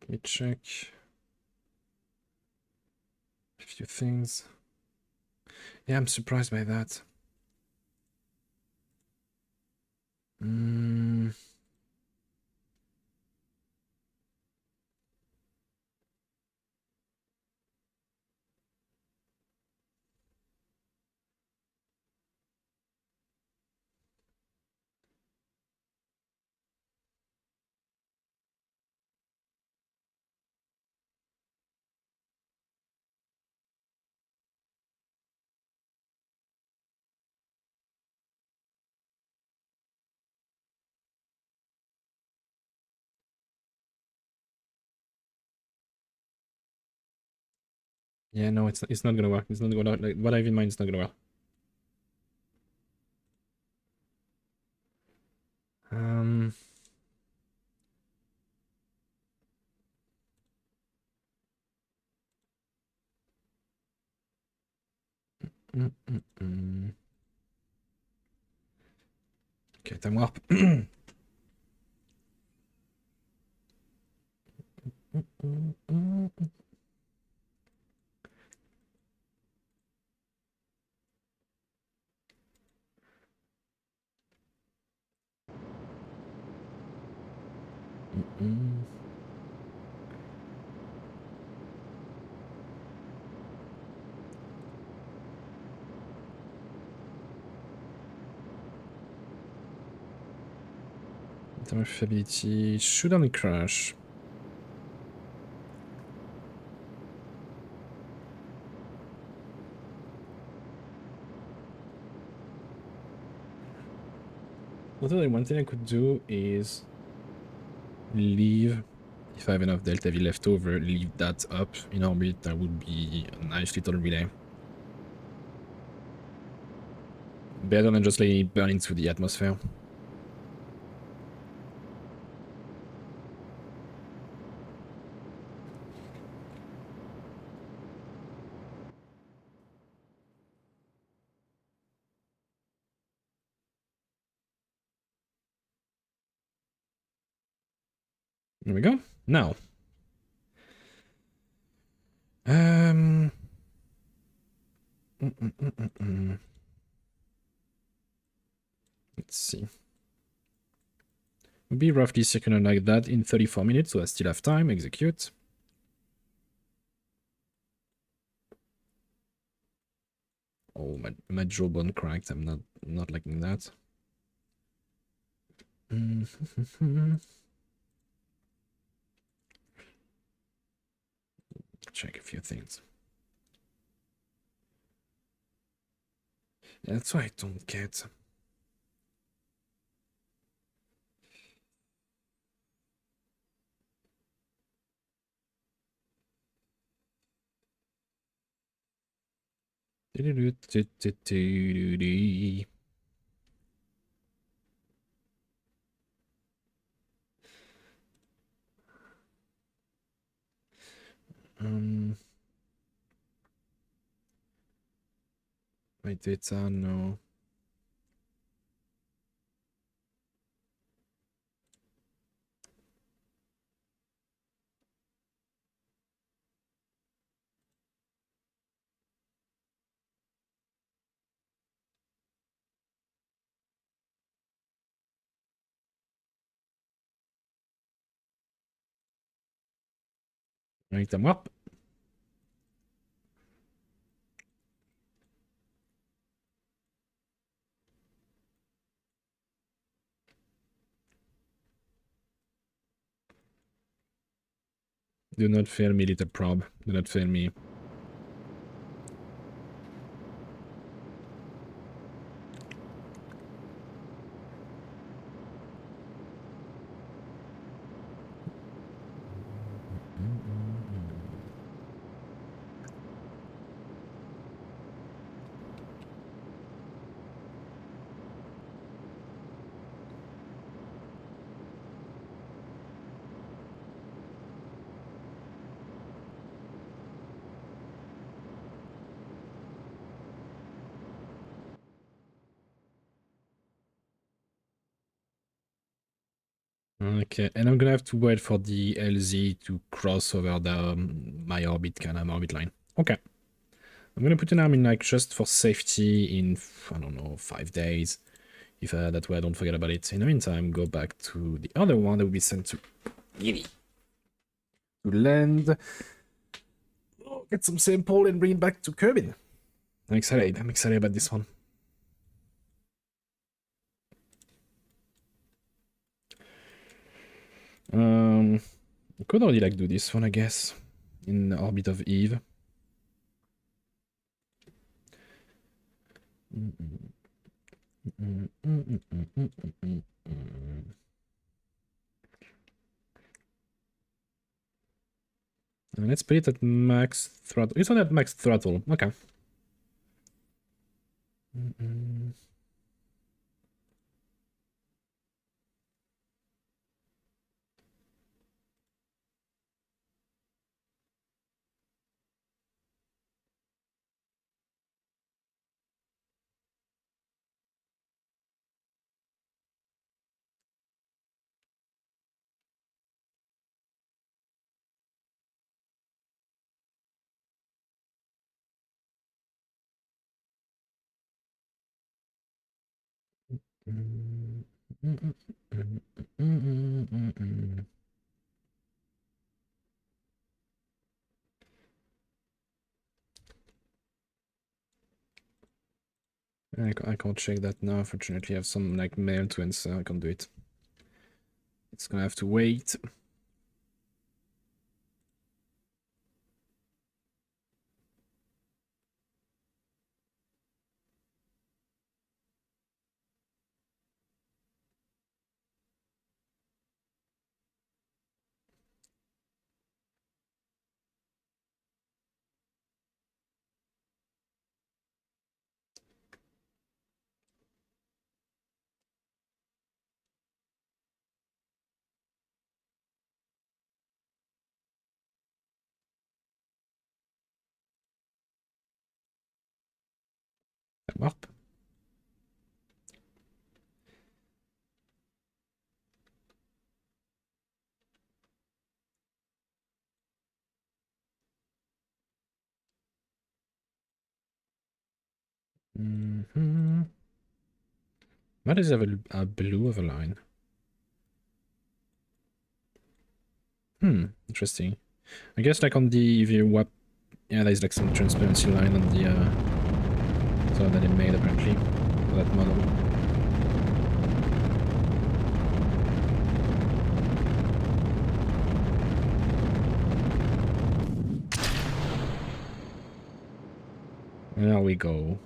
Let me check a few things. Yeah, I'm surprised by that. Yeah, no, it's not gonna work. It's not gonna, like, what I have in mind is not gonna work. Um. Okay, time warp. Interrupt ability should only crash. Although one thing I could do is leave, if I have enough Delta V left over, leave that up in orbit. That would be a nice little relay. Better than just letting it burn into the atmosphere. There we go. Now. Let's see. We'll be roughly circular like that in 34 minutes, so I still have time. Execute. Oh, my jawbone cracked. I'm not liking that. Check a few things. Yeah, that's why I don't get. My data, no. Right, I'm up. Do not fail me, little probe. Do not fail me. Okay, and I'm gonna have to wait for the LZ to cross over my orbit, kind of orbit line. Okay. I'm gonna put an arm in, like, just for safety in, I don't know, 5 days. If that way I don't forget about it. In the meantime, go back to the other one that will be sent to Guinea. To land. Oh, get some sample and bring it back to Kerbin. I'm excited. I'm excited about this one. I could already, like, do this one, I guess. In the orbit of Eve. Let's put it at max throttle. It's on at max throttle. Okay. I can't check that now. Unfortunately, I have some, like, mail to answer. I can't do it. It's gonna have to wait. Warp. Why does it have a blue of a line? Interesting. I guess, like, on the, if you WAP, yeah, there's, like, some transparency line on the so that it made apparently for that model. There we go.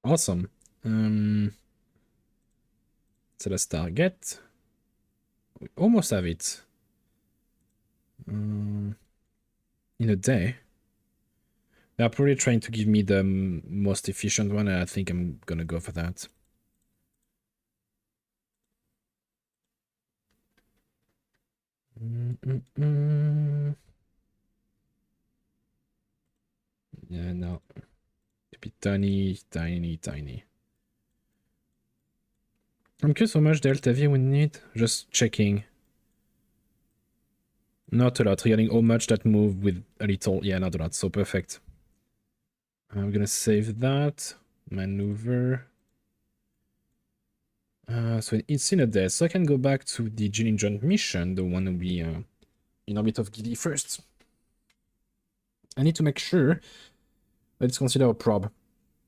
Awesome. So let's target. We almost have it. In a day. They're probably trying to give me the most efficient one, and I think I'm gonna go for that. Yeah, no. To be tiny, tiny, tiny. I'm curious how much Delta V we need. Just checking. Not a lot, regarding how much that move with a little. Yeah, not a lot, so perfect. I'm gonna save that. Maneuver. So it's in a death, so I can go back to the Jilin Joint mission, the one we in orbit of Giddy first. I need to make sure that it's considered a probe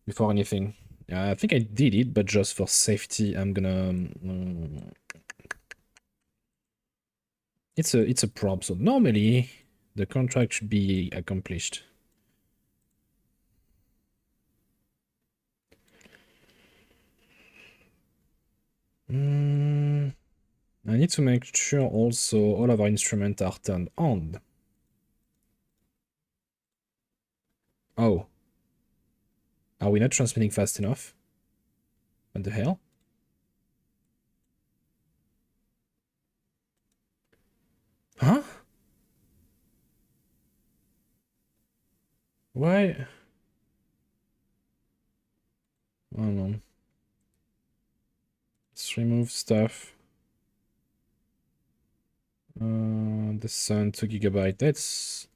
before anything. I think I did it, but just for safety, I'm gonna. It's a probe, so normally the contract should be accomplished. I need to make sure also all of our instruments are turned on. Oh. Are we not transmitting fast enough? What the hell? Huh? Why? Oh no. Let's remove stuff. The sun, 2 GB. That's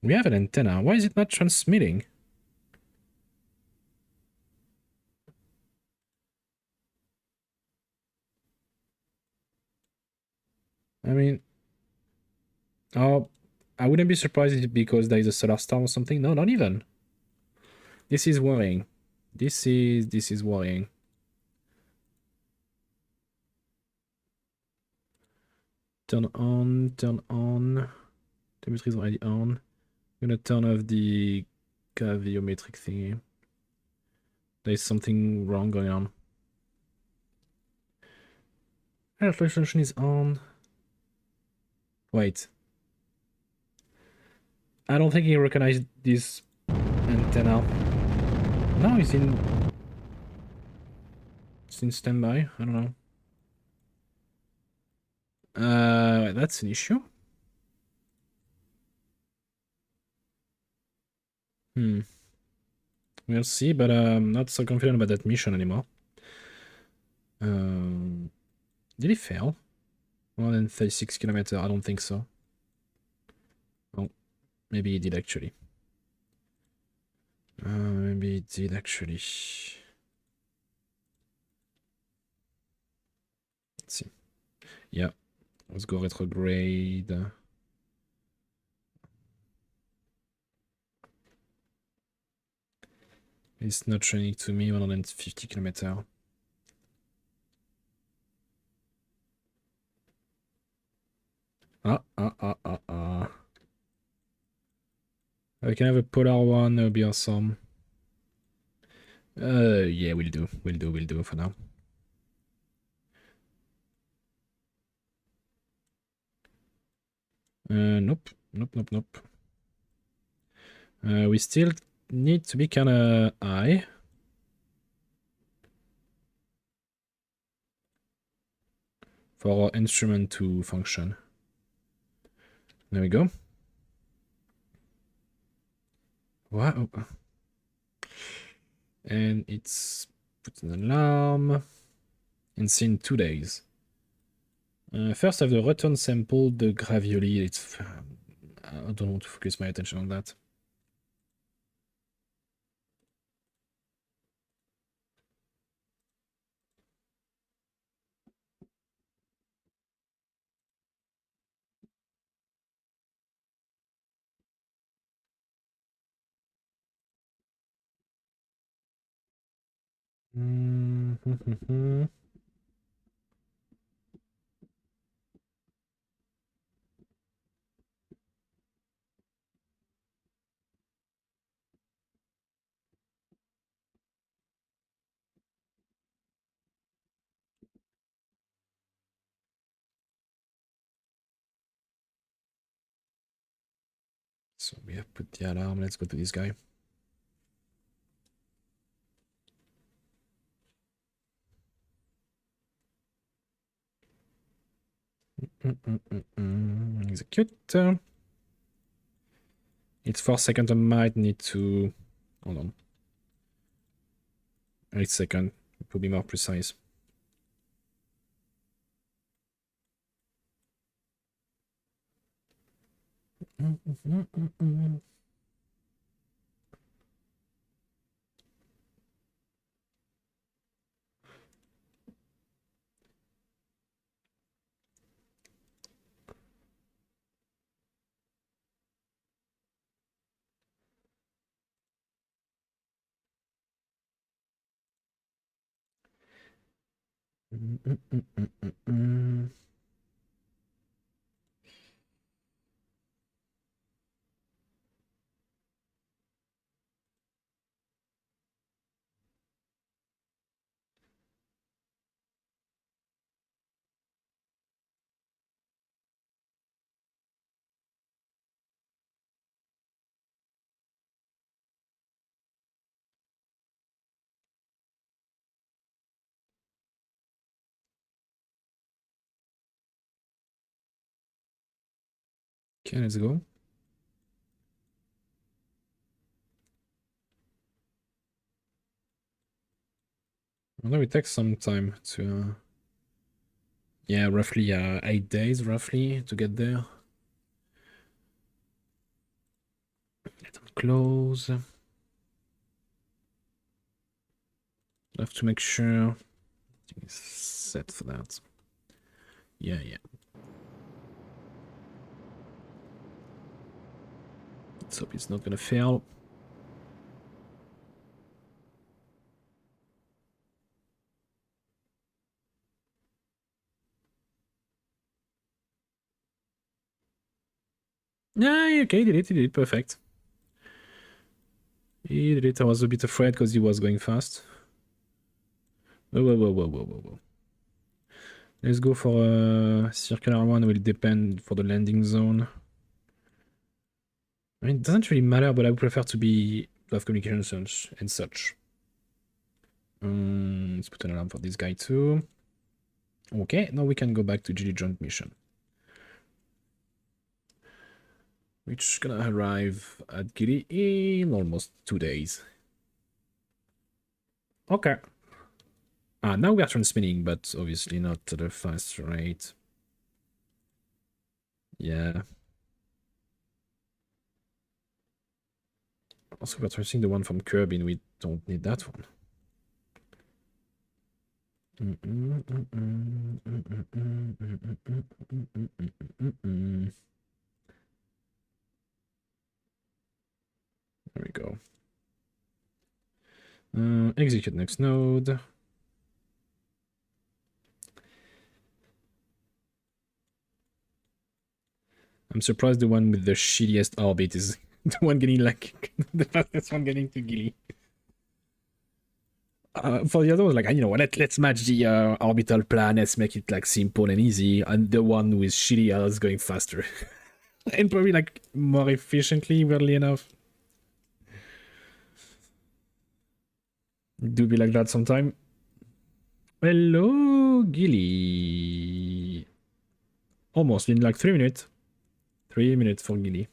We have an antenna. Why is it not transmitting? I mean, oh, I wouldn't be surprised if because there is a solar storm or something. No, not even. This is worrying. This is worrying. Turn on, turn on. Telemetry is already on. I'm gonna turn off the graviometric thingy. There's something wrong going on. Air resolution is on. Wait. I don't think he recognized this antenna. No, it's in standby. I don't know. That's an issue. We'll see, but I'm not so confident about that mission anymore. Did he fail? More than 36 kilometers? I don't think so. Oh, maybe he did actually. Maybe he did actually. Let's see. Yeah, let's go retrograde. It's not showing to me 150 kilometers. I can have a polar one, that would be awesome. Yeah, we'll do for now. Nope. We still need to be kinda high. For our instrument to function. There we go. Wow. And it's put an alarm. And it's in 2 days. First, I have the return sample, the gravioli. It's. I don't want to focus my attention on that. So we have put the alarm. Let's go to this guy. Execute. It's 4 seconds. I might need to. Hold on. 8 seconds. To be more precise. Okay, let's go. Although it takes some time to... yeah, roughly 8 days, roughly, to get there. Let them close. I have to make sure it's set for that. Yeah. Let's hope it's not gonna fail. Yeah, okay, he did it, perfect. He did it. I was a bit afraid because he was going fast. Whoa. Let's go for a circular one, will depend for the landing zone. I mean, it doesn't really matter, but I would prefer to have communications and such. Let's put an alarm for this guy too. Okay, now we can go back to GD Joint Mission. Which gonna arrive at Gili in almost 2 days. Okay. Now we are transmitting, but obviously not at a fast rate. Yeah. Also, we're tracing the one from Kirby, and we don't need that one. There we go. Execute next node. I'm surprised the one with the shittiest orbit is the one getting like the fastest one getting to Gili. For the other ones, like, you know, let's match the orbital plan, let's make it like simple and easy, and the one with shitty is going faster. And probably like more efficiently, weirdly enough. Do be like that sometime. Hello, Gili. Almost in like 3 minutes. 3 minutes for Gili.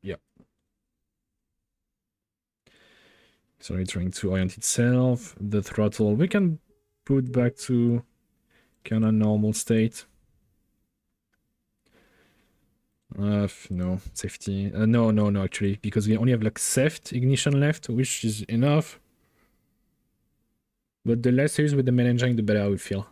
Yeah. Sorry, trying to orient itself. The throttle we can put back to kind of normal state. No, safety. No, actually, because we only have like SEFT ignition left, which is enough. But the less I use with the main engine, the better I will feel.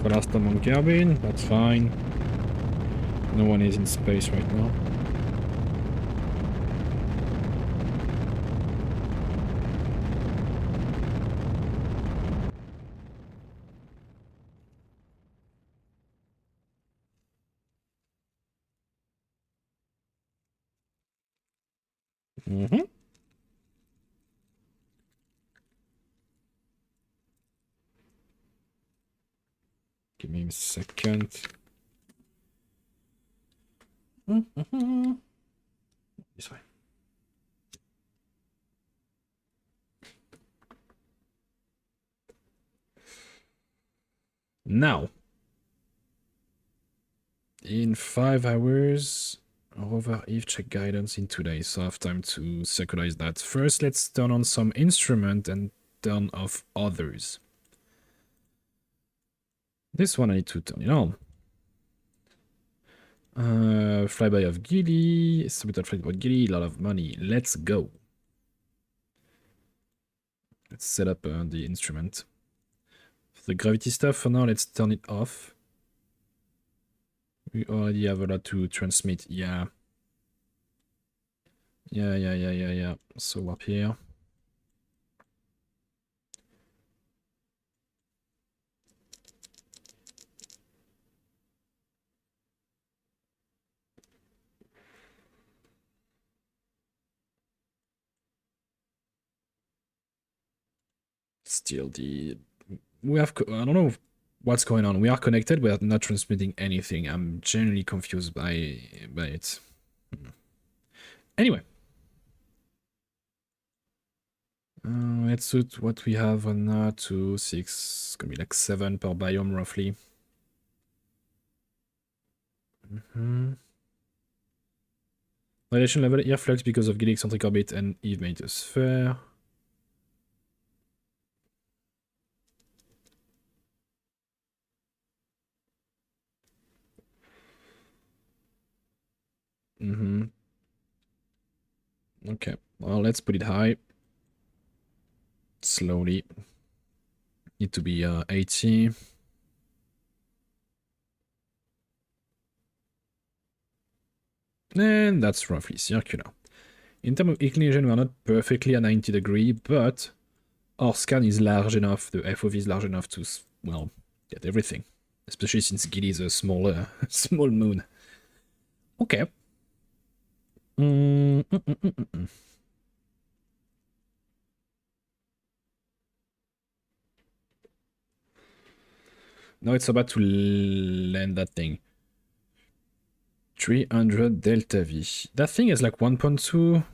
The last time on cabin, that's fine. No one is in space right now. Mm-hmm. Give me a second. Mm-hmm. This way. Now, in 5 hours, over if check guidance in 2 days, so I have time to synchronize that. First, let's turn on some instrument and turn off others. This one I need to turn it on. Flyby of Gilly, submitted flight about Gilly, a lot of money. Let's go. Let's set up the instrument. For the gravity stuff, for now, let's turn it off. We already have a lot to transmit, yeah. Yeah. So up here. Still we have, I don't know what's going on. We are connected, we are not transmitting anything. I'm genuinely confused by it. Anyway. Let's put what we have on 2, 6, it's gonna be like 7 per biome roughly. Radiation level air flux because of eccentric orbit and Eve magnetosphere. Okay, well, let's put it high. Slowly. Need to be 80. And that's roughly circular. In terms of inclination, we are not perfectly at 90 degrees, but our scan is large enough, the FOV is large enough to, well, get everything. Especially since Gilly is a small, small moon. Okay. Now it's about to land that thing. 300 delta V. That thing is like 1.2,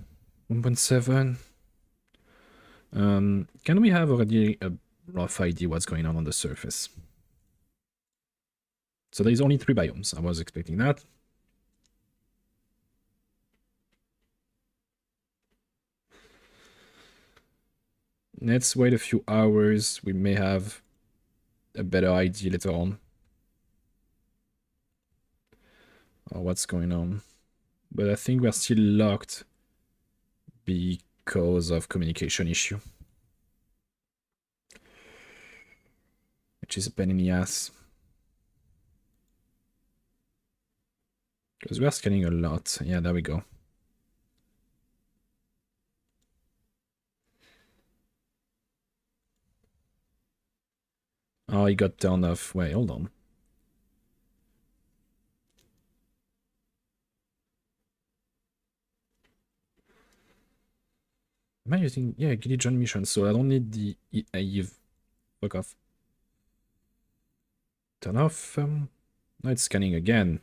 1.7. Can we have already a rough idea what's going on the surface? So there's only 3 biomes. I was expecting that. Let's wait a few hours. We may have a better idea later on. What's going on. But I think we're still locked because of communication issue. Which is a pain in the ass. Because we're scanning a lot. Yeah, there we go. Oh, he got turned off. Wait, hold on. Am I using... Yeah, Gilly John mission, so I don't need the Eve. Fuck off. Turn off. Now it's scanning again.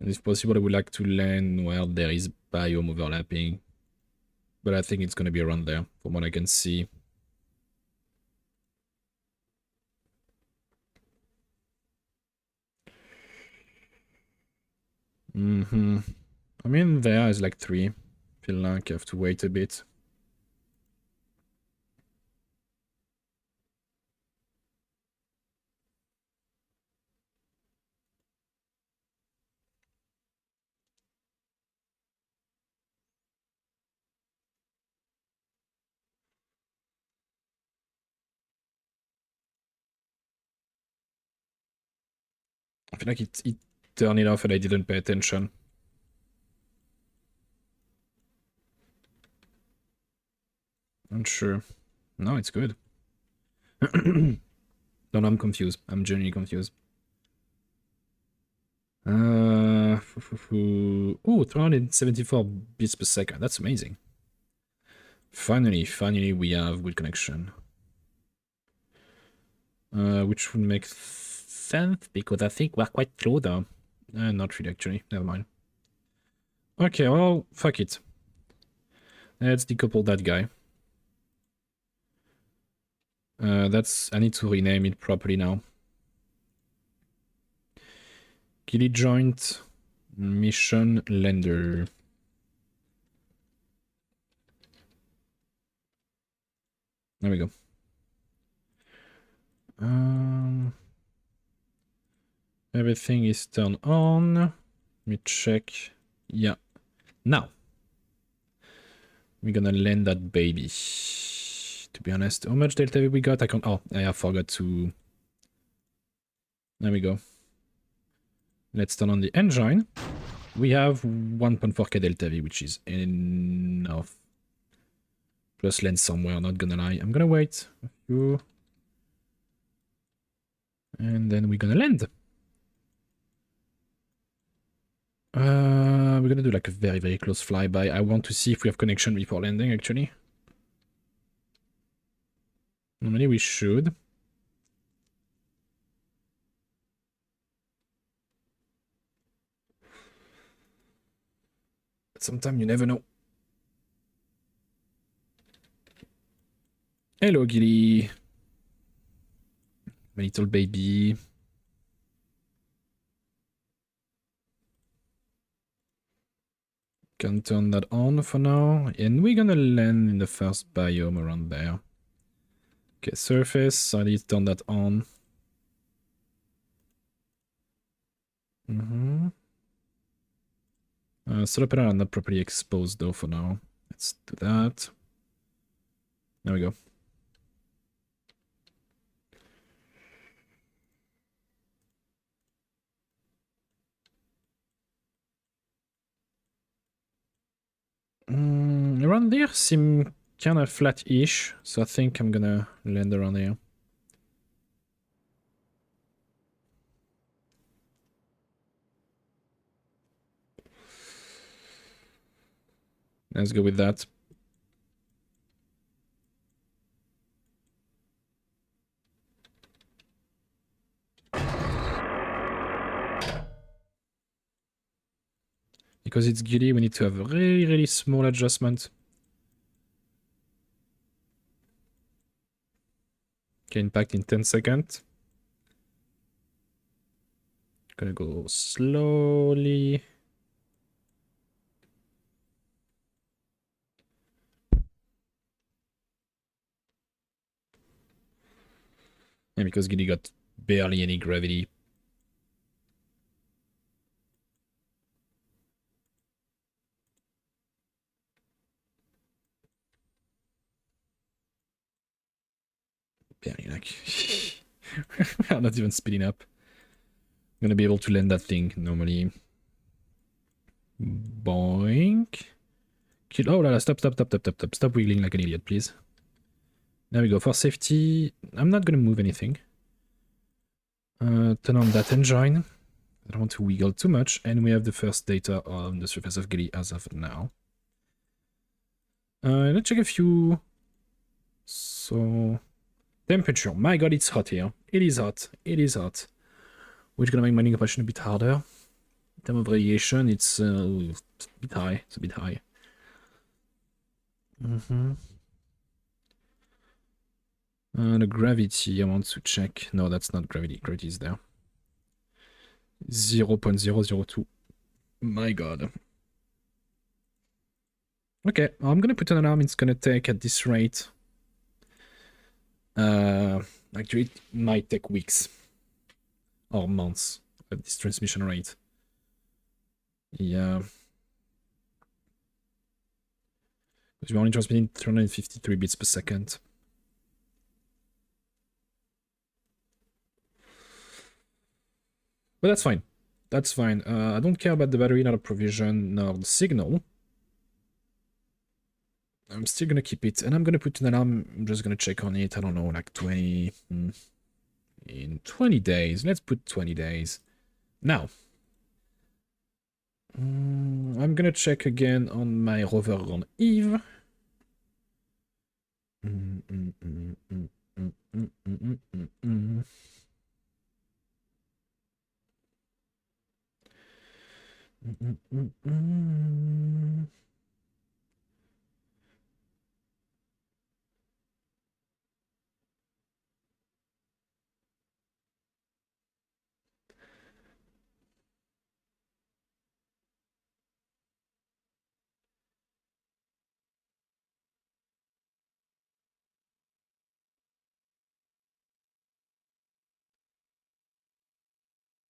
And if possible, I would like to land where there is biome overlapping. But I think it's going to be around there, from what I can see. I mean, there is like 3. Feel like I have to wait a bit. I feel like it turned it off and I didn't pay attention. Unsure. No, it's good. No, I'm confused. I'm genuinely confused. Oh, 374 bits per second. That's amazing. Finally, we have good connection. Which would make sense because I think we're quite slow though. Not really, actually. Never mind. Okay, well, fuck it. Let's decouple that guy. I need to rename it properly now. Gilly joint mission lender. There we go. Everything is turned on. Let me check. Yeah. Now. We're gonna land that baby. To be honest, how much delta we got? I forgot to... There we go. Let's turn on the engine. We have 1.4k delta V, which is enough. Plus land somewhere, not gonna lie. I'm gonna wait a few. And then we're gonna land. We're gonna do like a very, very close flyby. I want to see if we have connection before landing, actually. Normally we should. But sometimes you never know. Hello, Gilly. My little baby. Can turn that on for now. And we're gonna land in the first biome around there. Okay, surface. I need to turn that on. Solar panel are not properly exposed though for now. Let's do that. There we go. Around there seem kind of flat-ish, so I think I'm gonna land around here. Let's go with that. Because it's Gilly, we need to have a really, really small adjustment. Okay, impact in 10 seconds. Gonna go slowly. And because Gilly got barely any gravity. Barely, like. I'm not even speeding up. I'm gonna be able to land that thing normally. Boink. Oh, la, stop wiggling like an idiot, please. There we go. For safety, I'm not gonna move anything. Turn on that engine. I don't want to wiggle too much, and we have the first data on the surface of Gilly as of now. Let's check a few. So, temperature. My god, it's hot here. It is hot. It is hot. Which is gonna make mining operation a bit harder. In terms of radiation, it's a bit high. It's a bit high. The gravity, I want to check. No, that's not gravity. Gravity is there. 0.002. My god. Okay, I'm gonna put an alarm. It's gonna take at this rate. Actually, it might take weeks or months at this transmission rate. Yeah. Because we're only transmitting 353 bits per second. But that's fine. That's fine. I don't care about the battery, not a provision, nor the signal. I'm still gonna keep it, and I'm gonna put an alarm. I'm just gonna check on it. I don't know, like 20 in 20 days. Let's put 20 days. Now, I'm gonna check again on my rover on Eve.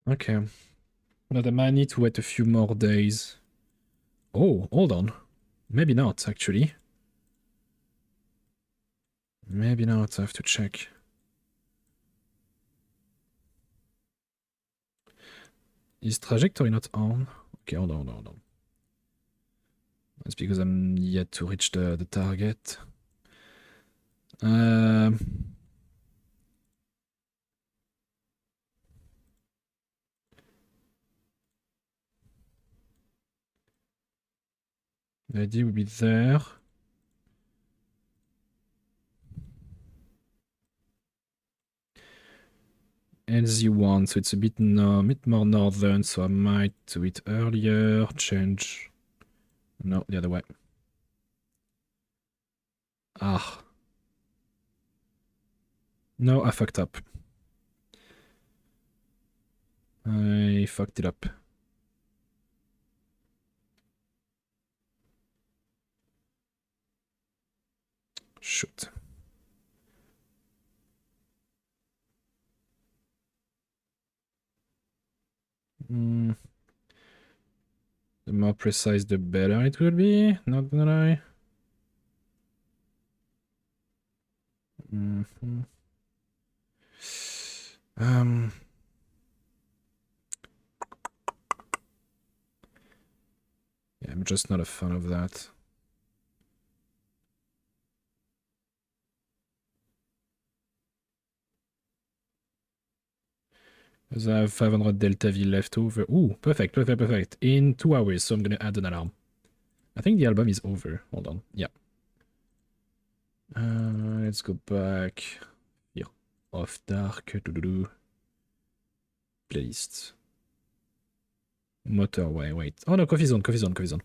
Okay. But I might need to wait a few more days. Oh, hold on. Maybe not, actually. Maybe not, I have to check. Is trajectory not on? Okay, hold on, hold on. That's because I'm yet to reach the target. The idea will be there. LZ1, so it's a bit, bit more northern, so I might do it earlier. Change. No, the other way. Ah. No, I fucked up. I fucked it up. Shoot. The more precise, the better it will be. Not gonna lie. Yeah, I'm just not a fan of that. Because I have 500 Delta V left over. Ooh, perfect, perfect, perfect. In 2 hours, so I'm gonna add an alarm. I think the album is over. Hold on. Yeah. Let's go back. Here. Off dark. Playlist. Motorway, wait. Oh no, coffee zone, coffee zone, coffee zone.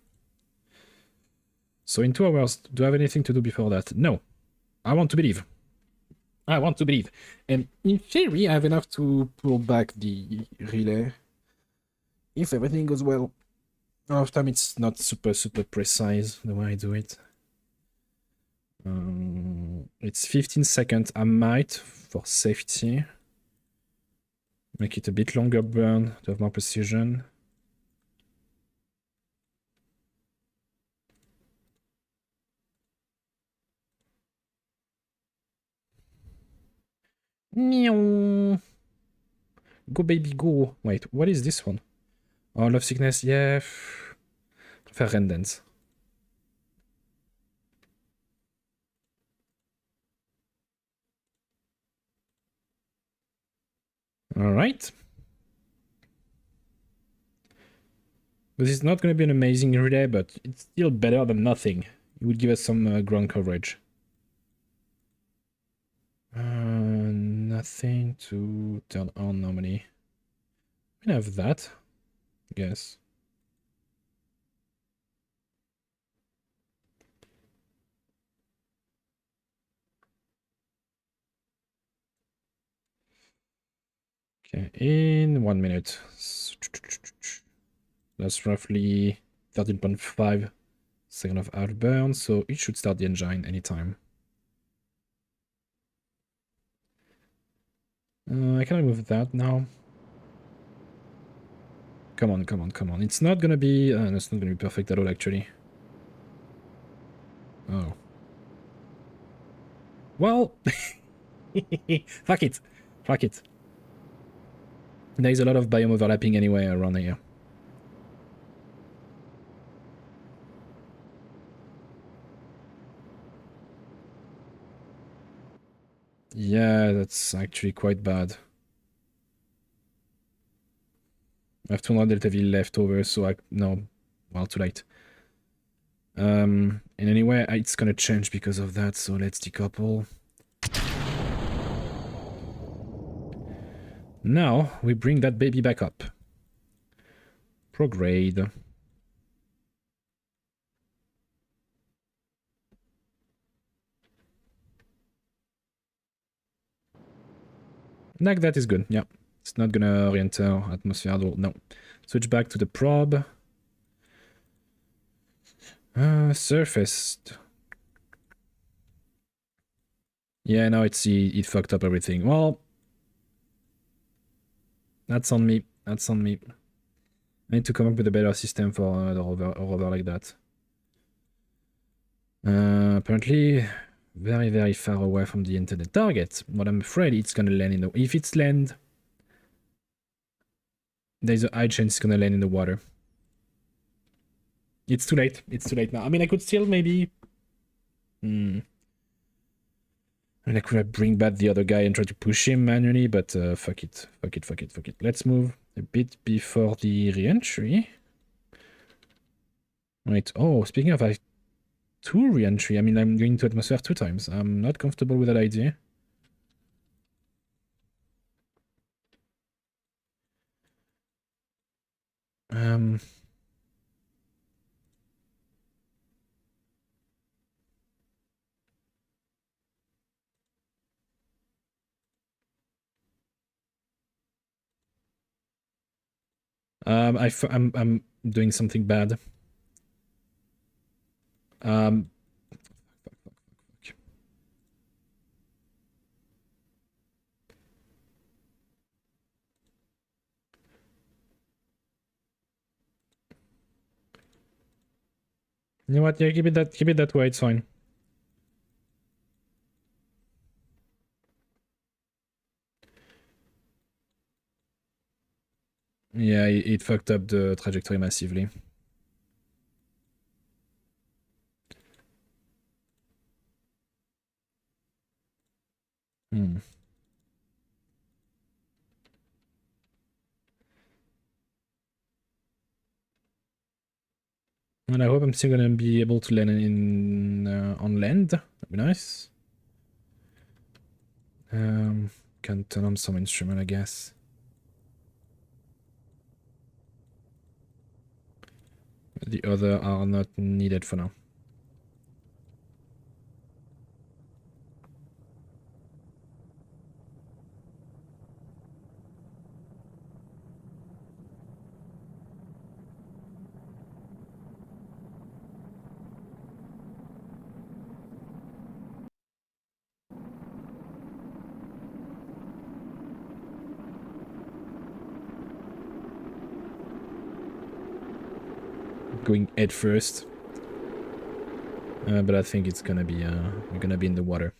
So in 2 hours, do I have anything to do before that? No. I want to believe. I want to believe. And in theory, I have enough to pull back the relay. If everything goes well. Half time it's not super precise the way I do it. It's 15 seconds. I might, for safety, make it a bit longer burn to have more precision. Meow. Go baby go. Wait, what is this one? Oh, love sickness, yeah. Faire rain dance. Alright. This is not going to be an amazing relay, but it's still better than nothing. It would give us some ground coverage. Nothing to turn on normally. We have that, I guess. Okay, in 1 minute. That's roughly 13.5 seconds of out burn, so it should start the engine anytime. I can remove that now. Come on, come on, come on. It's not gonna be... it's not gonna be perfect at all, actually. Oh. Well... Fuck it. Fuck it. There is a lot of biome overlapping anyway around here. Yeah, that's actually quite bad. I have 200 Delta V left over, so no, well, too late. And anyway, it's gonna change because of that, so let's decouple. Now, we bring that baby back up. Prograde. Like that is good, yeah. It's not gonna re-enter atmosphere at all, no. Switch back to the probe. Surfaced. Yeah, now it fucked up everything. Well, that's on me. That's on me. I need to come up with a better system for the rover like that. Apparently, very, very far away from the intended target. What I'm afraid it's gonna land in the... If it's land, there's a high chance it's gonna land in the water. It's too late. It's too late now. I mean, I could still maybe... I could bring back the other guy and try to push him manually, but fuck it. Fuck it, fuck it, fuck it. Let's move a bit before the re-entry. Wait, oh, speaking of 2 re-entry, I mean, I'm going to atmosphere 2 times. I'm not comfortable with that idea. I'm doing something bad. Fuck. You know what? Yeah, keep it that way. It's fine. Yeah, it fucked up the trajectory massively. And I hope I'm still gonna be able to land on land. That'd be nice. Can turn on some instrument, I guess. The other are not needed for now. Going head first. But I think it's gonna be we're gonna be in the water.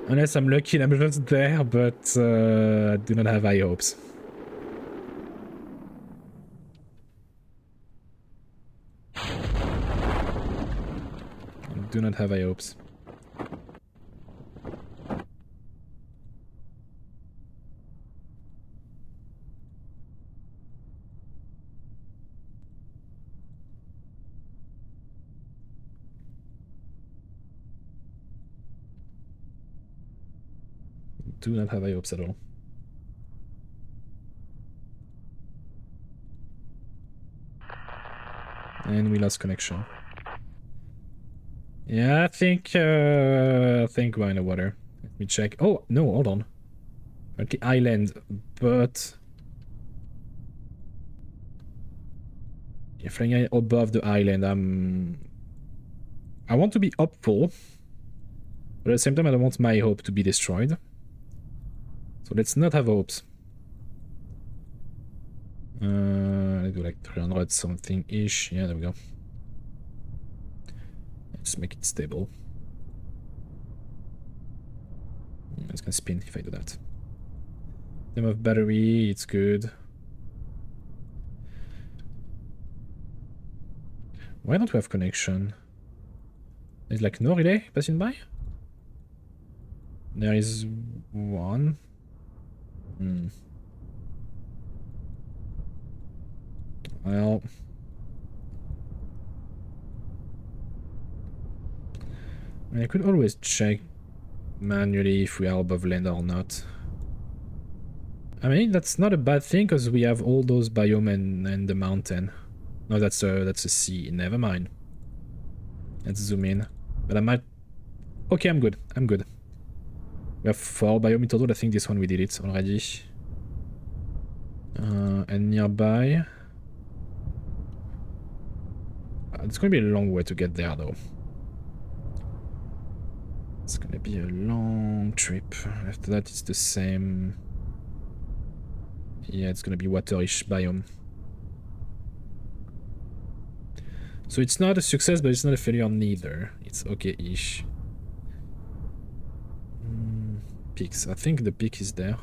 Unless I'm lucky and I'm just there, but I do not have high hopes. I do not have high hopes. Do not have high hopes at all. And we lost connection. Yeah, I think we're in the water. Let me check. Oh, no, hold on. Okay, island, but... Yeah, flying above the island, I want to be hopeful, but at the same time I don't want my hope to be destroyed. So let's not have hopes. Let's do like 300 something-ish. Yeah, there we go. Let's make it stable. It's gonna spin if I do that. Name of battery, it's good. Why don't we have connection? There's like no relay passing by? There is one. Well, I could always check manually if we are above land or not. I mean, that's not a bad thing because we have all those biome and the mountain. No, that's a sea. Never mind. Let's zoom in. But I might... Okay, I'm good. I'm good. We have 4 biome in total. I think this one we did it already. And nearby... it's gonna be a long way to get there, though. It's gonna be a long trip. After that, it's the same... Yeah, it's gonna be waterish biome. So it's not a success, but it's not a failure neither. It's okay-ish. Peaks. I think the peak is there.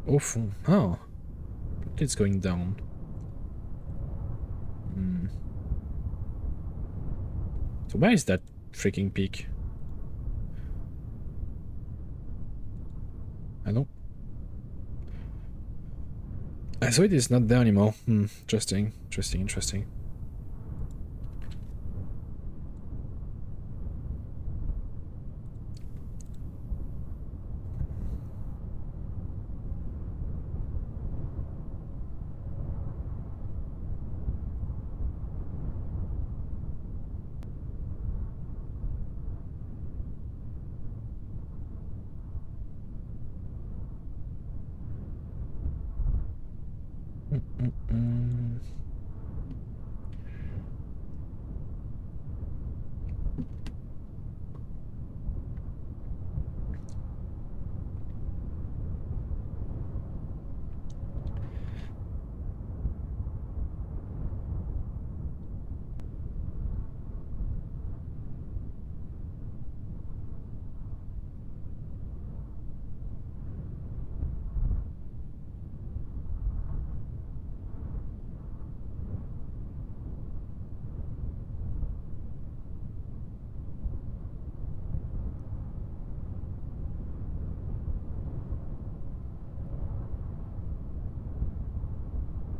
Au fond. Oh. It's going down. So where is that freaking peak? I don't... I saw it is not there anymore. Interesting. Interesting.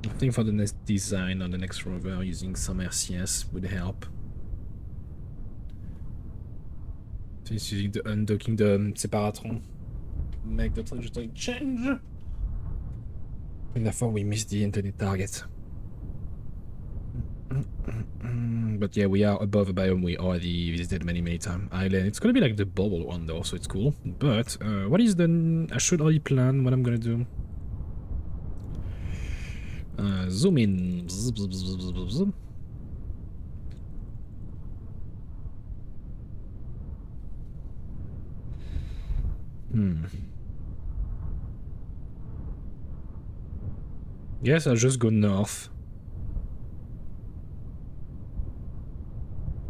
I think for the next design on the next rover, using some RCS would help. So it's using the undocking the separatron. Make the trajectory change. And therefore we missed the intended target. But yeah, we are above a biome we already visited many times. Island. It's gonna be like the bubble one though, so it's cool. But what is the... I should already plan what I'm gonna do. Zoom in. Yes, I'll just go north.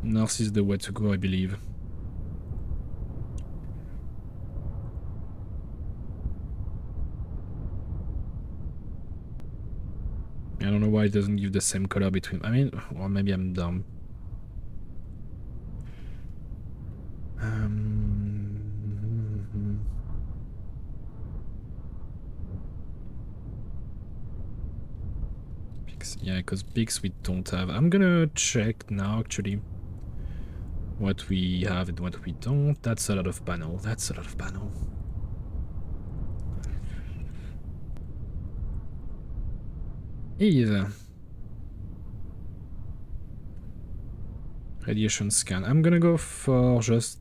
North is the way to go, I believe. I don't know why it doesn't give the same color between... I mean, or maybe I'm dumb. Peaks. Yeah, because peaks we don't have. I'm gonna check now, actually, what we have and what we don't. That's a lot of panel. That's a lot of panel. Either. Radiation scan. I'm gonna go for just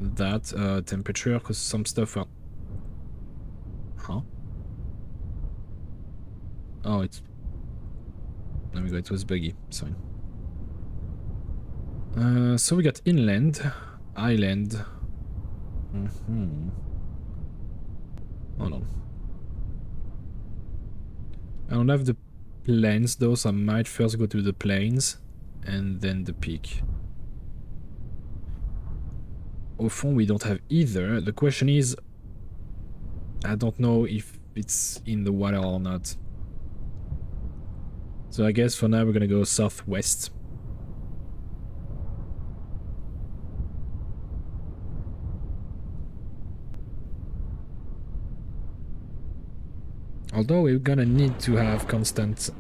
that temperature, because some stuff are... Huh? Oh, it's... Let me go, it was buggy. Sorry. So we got inland, island. Hold on. I don't have the plains though, so I might first go to the plains and then the peak. Au fond, we don't have either. The question is, I don't know if it's in the water or not. So I guess for now we're gonna go southwest. Although we're gonna need to have constant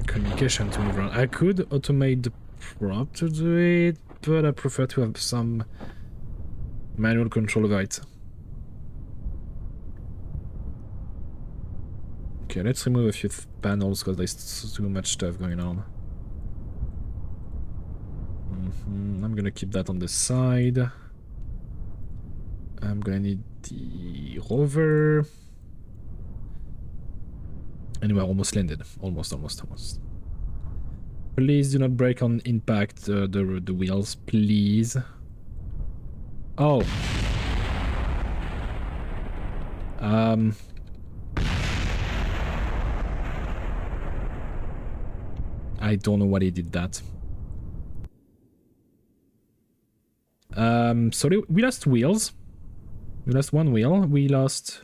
communication to move around. I could automate the prop to do it, but I prefer to have some manual control over it. Okay, let's remove a few panels because there's too much stuff going on. I'm gonna keep that on the side. I'm gonna need the rover. And we're almost landed. Almost. Please do not break on impact the wheels, please. Oh. I don't know why he did that. So we lost wheels. We lost one wheel. We lost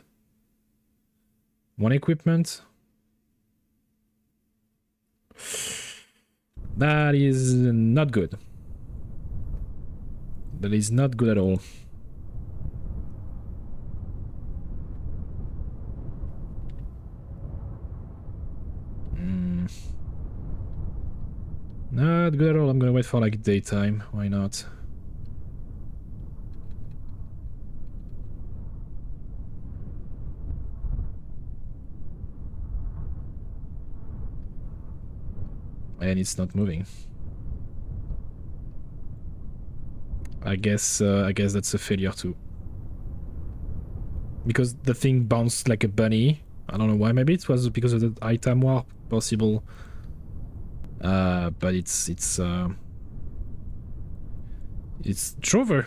one equipment. That is not good. That is not good at all. Not good at all. I'm gonna wait for like daytime. Why not? And it's not moving. I guess that's a failure too. Because the thing bounced like a bunny. I don't know why. Maybe it was because of the item warp, possible. But it's Trover.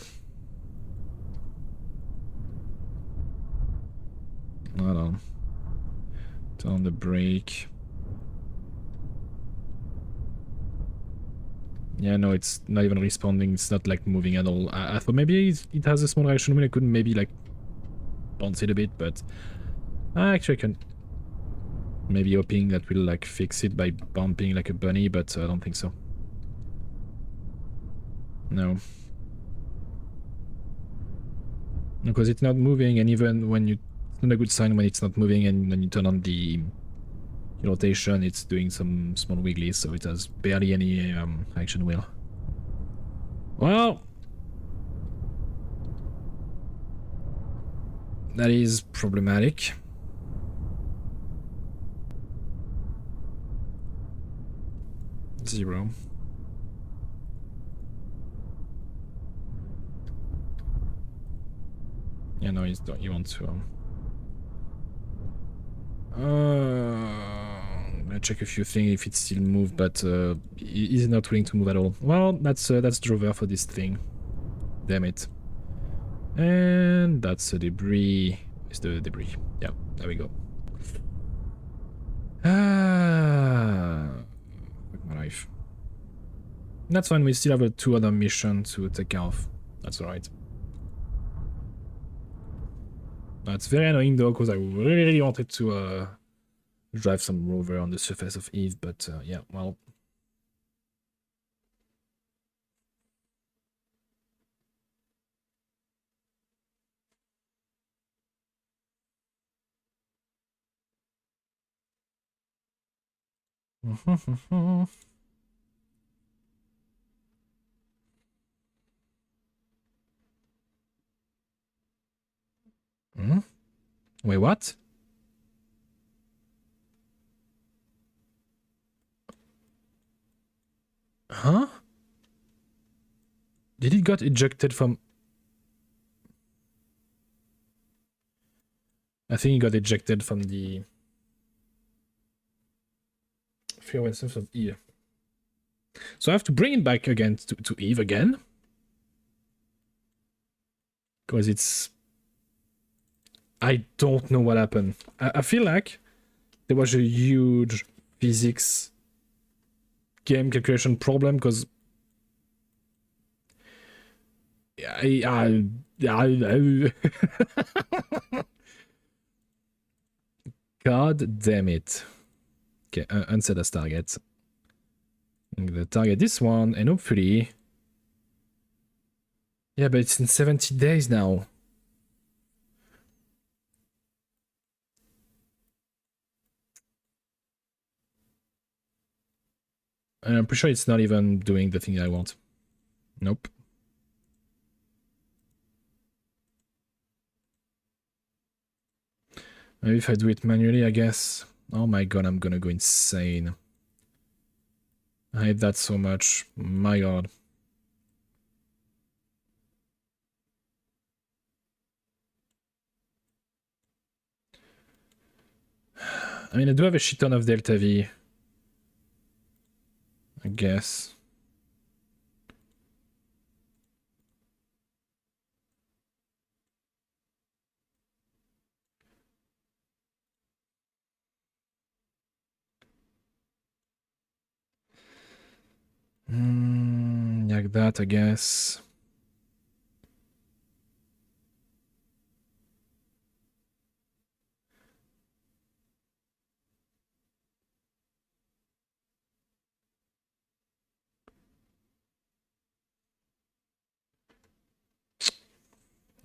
Hold on. Turn the brake. Yeah, no, it's not even responding. It's not like moving at all. I thought maybe it has a small reaction wheel. I could maybe like bounce it a bit, but actually I can. Maybe hoping that we'll like fix it by bumping like a bunny, but I don't think so. No. Because it's not moving, and even when you... It's not a good sign when it's not moving, and when you turn on the rotation, it's doing some small wigglies, so it has barely any action wheel. Well... that is problematic. Zero. Yeah, no, you want to... I'm gonna check a few things if it still moves, but he's not willing to move at all. Well, that's Drover for this thing. Damn it. And that's a debris. It's the debris. Yeah, there we go. Fuck my life. That's fine, we still have two other missions to take care of. That's alright. That's very annoying though, because I really wanted to drive some rover on the surface of Eve, but yeah, well. Wait, what? Huh? Did it got ejected from... I think he got ejected from the... frequencies of Eve. So I have to bring it back again to Eve again? Because it's... I don't know what happened. I feel like there was a huge physics game calculation problem, because God damn it. Okay, unset as target. I'm gonna target this one, and hopefully... Yeah, but it's in 70 days now. And I'm pretty sure it's not even doing the thing I want. Nope. Maybe if I do it manually, I guess. Oh my god, I'm gonna go insane. I hate that so much. My god. I mean, I do have a shit ton of Delta V. I guess. Like that, I guess.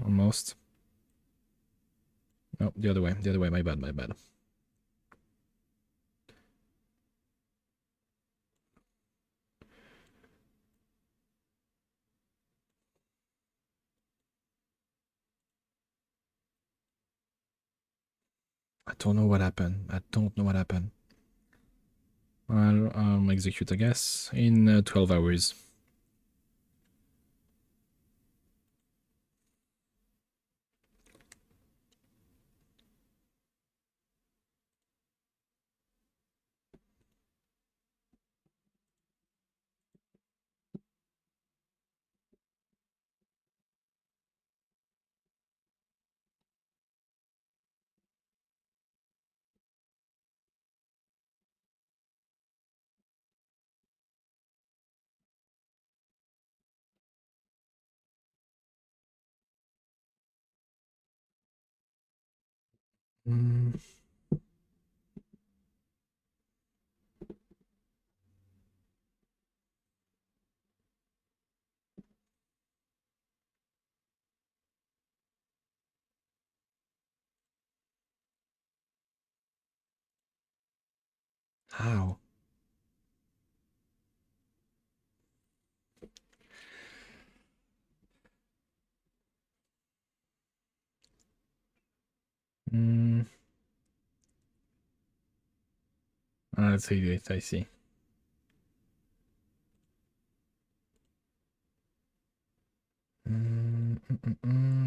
Almost. No, the other way, my bad, my bad. I don't know what happened. I don't know what happened. I'll execute, I guess, in 12 hours. Mm. How? Mm. I see it, I see.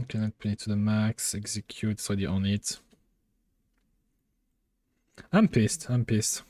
Cannot play to the max, execute, so they on it. I'm pissed, I'm pissed.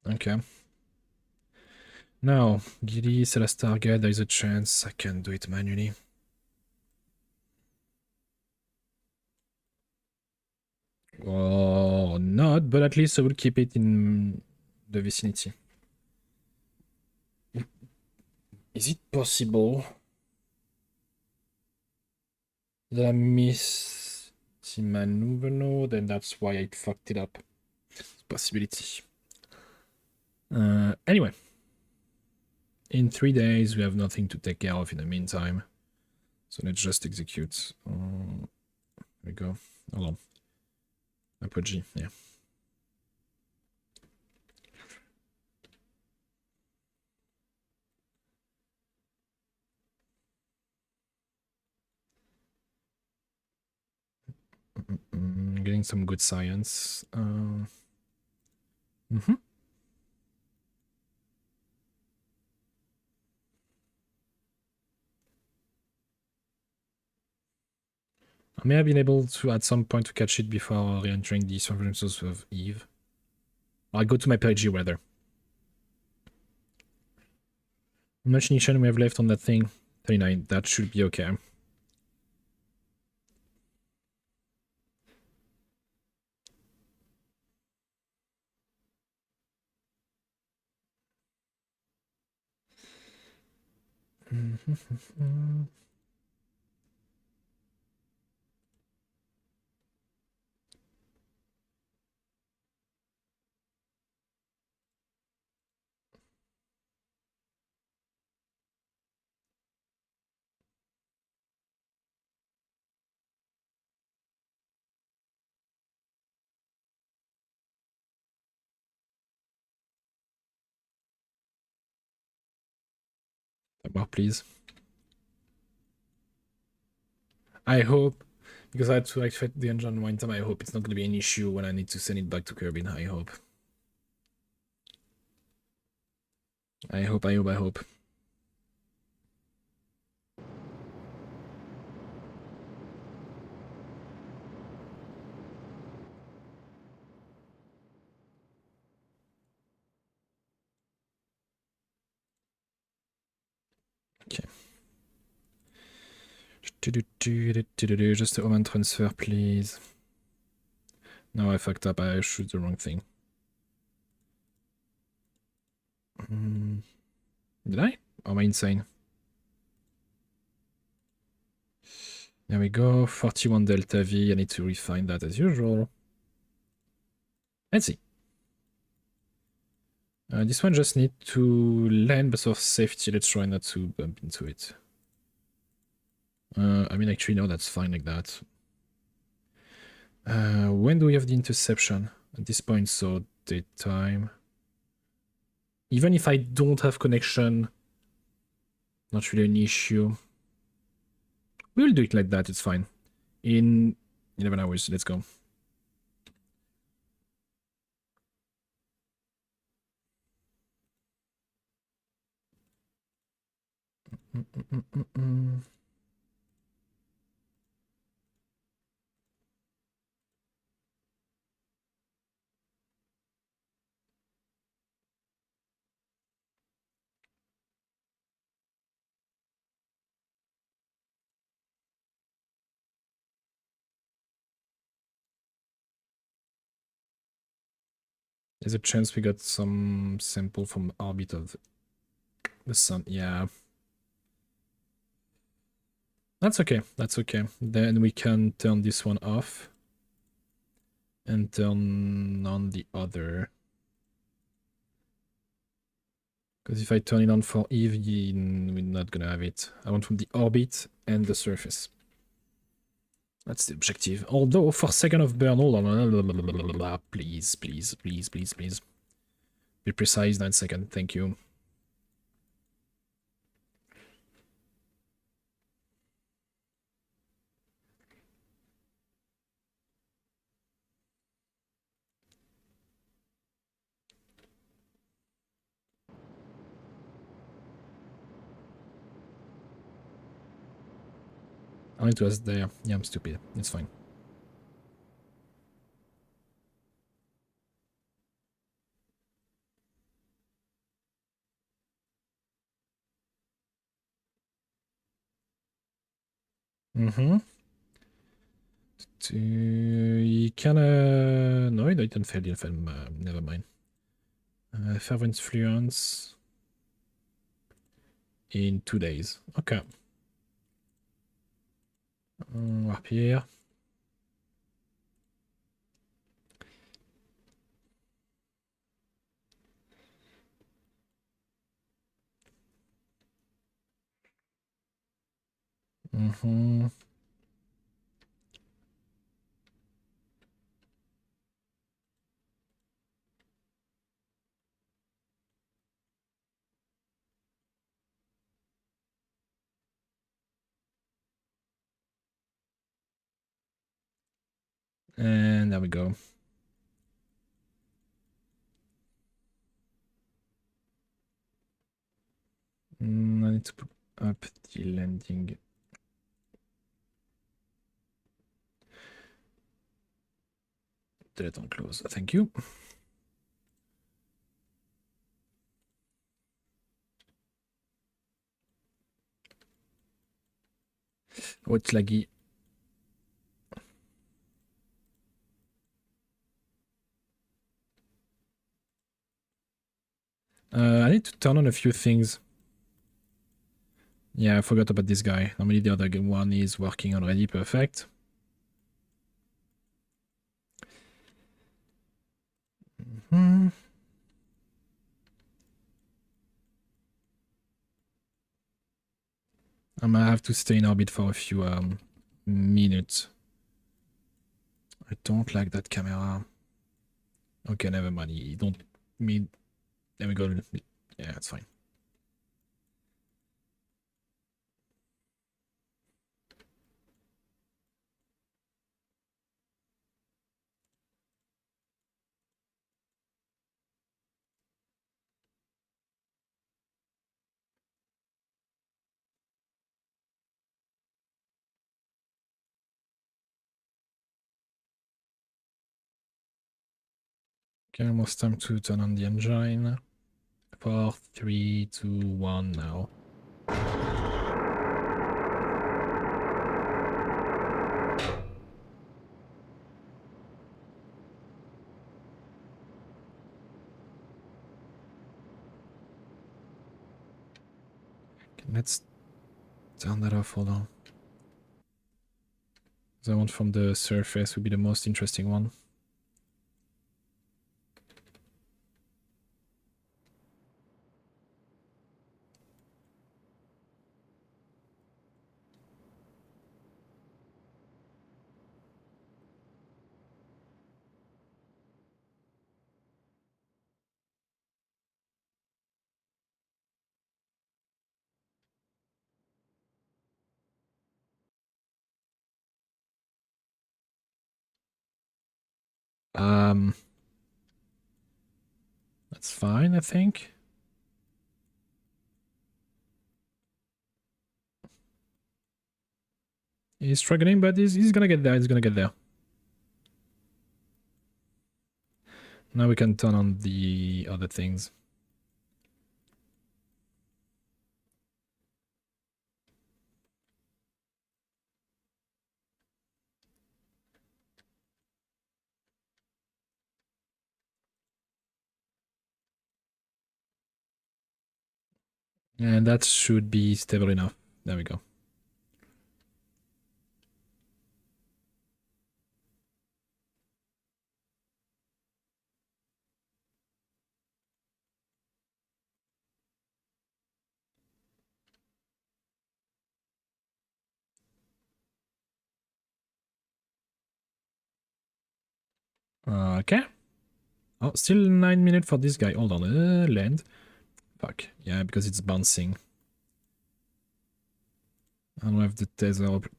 Okay. Now, Giddy, Celeste target, there is a chance I can do it manually. Oh, not, but at least I will keep it in the vicinity. Is it possible that I missed the maneuver node and that's why I fucked it up? Possibility. Anyway. In 3 days, we have nothing to take care of in the meantime. So let's just execute. There we go. Hold on. Apogee, yeah. Getting some good science. I may have been able to at some point to catch it before re-entering the surveillances of Eve. I'll go to my PG rather. How much nation we have left on that thing? 39. That should be okay. More, please. I hope, because I had to activate the engine one time, I hope it's not going to be an issue when I need to send it back to Kerbin. I hope. I hope. Okay. Just a Oman transfer, please. No, I fucked up. I shoot the wrong thing. Did I? Or am I insane? There we go. 41 Delta V. I need to refine that as usual. Let's see. This one just need to land, but of safety, let's try not to bump into it. I mean, actually, no, that's fine like that. When do we have the interception? At this point, so daytime. Even if I don't have connection, not really an issue. We'll do it like that, it's fine. In 11 hours, let's go. There's a chance we got some sample from orbit of the sun. Yeah. That's okay. That's okay. Then we can turn this one off and turn on the other. Because if I turn it on for Eve, we're not gonna have it. I want from the orbit and the surface. That's the objective. Although, for second of burn, hold on. Please. Be precise, 9 seconds. Thank you. I need to ask there. Yeah, I'm stupid. It's fine. He kinda... No, he didn't fail the film. Never mind. Fervent influence in 2 days. Okay. Up here. And there we go. I need to put up the landing. delete and close. Thank you. Oh, it's laggy. I need to turn on a few things. Yeah, I forgot about this guy. Normally the other one is working already. Perfect. Hmm. I might have to stay in orbit for a few minutes. I don't like that camera. Okay, never mind. You don't mean. There we go. Yeah, it's fine. Okay, almost time to turn on the engine. 4, 3, 2, 1 now. Okay, let's turn that off. Hold on. The one from the surface would be the most interesting one. That's fine, I think. He's struggling, but he's gonna get there. He's gonna get there. Now we can turn on the other things. And that should be stable enough. There we go. Okay. Oh, still 9 minutes for this guy. Hold on. Land. Fuck. Yeah, because it's bouncing. I don't have the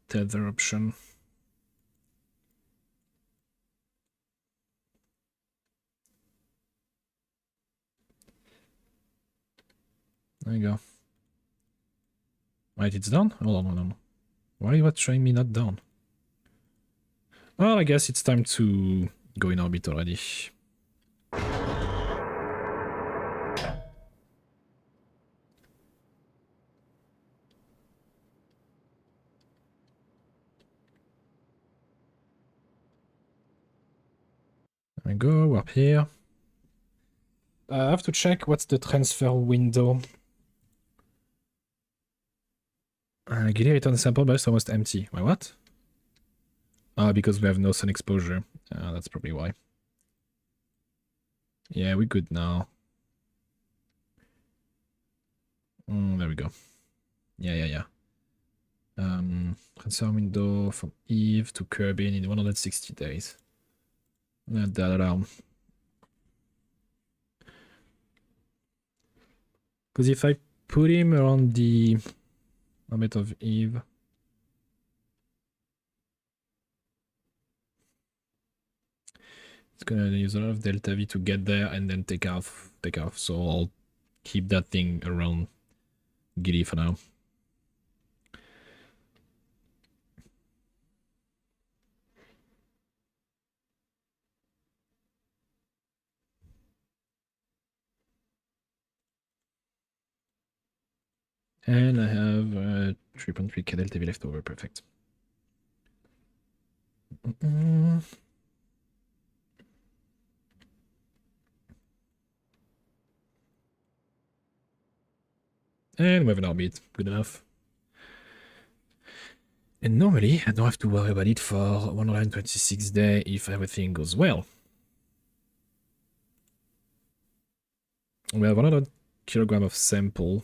tether option. There you go. Right, it's done? Hold on, hold on. Why are you showing me not done? Well, I guess it's time to go in orbit already. There we go, we're up here. I have to check what's the transfer window. Gilly return sample, but it's almost empty. Wait, what? Because we have no sun exposure. That's probably why. Yeah, we're good now. There we go. Yeah. Transfer window from Eve to Kirby in 160 days. Because if I put him around the orbit of Eve, it's gonna use a lot of delta V to get there and then take off. So I'll keep that thing around Giddy for now. And I have 3.3k delta V left over. Perfect. And we have an orbit. Good enough. And normally, I don't have to worry about it for 126 days if everything goes well. We have another kilogram of sample,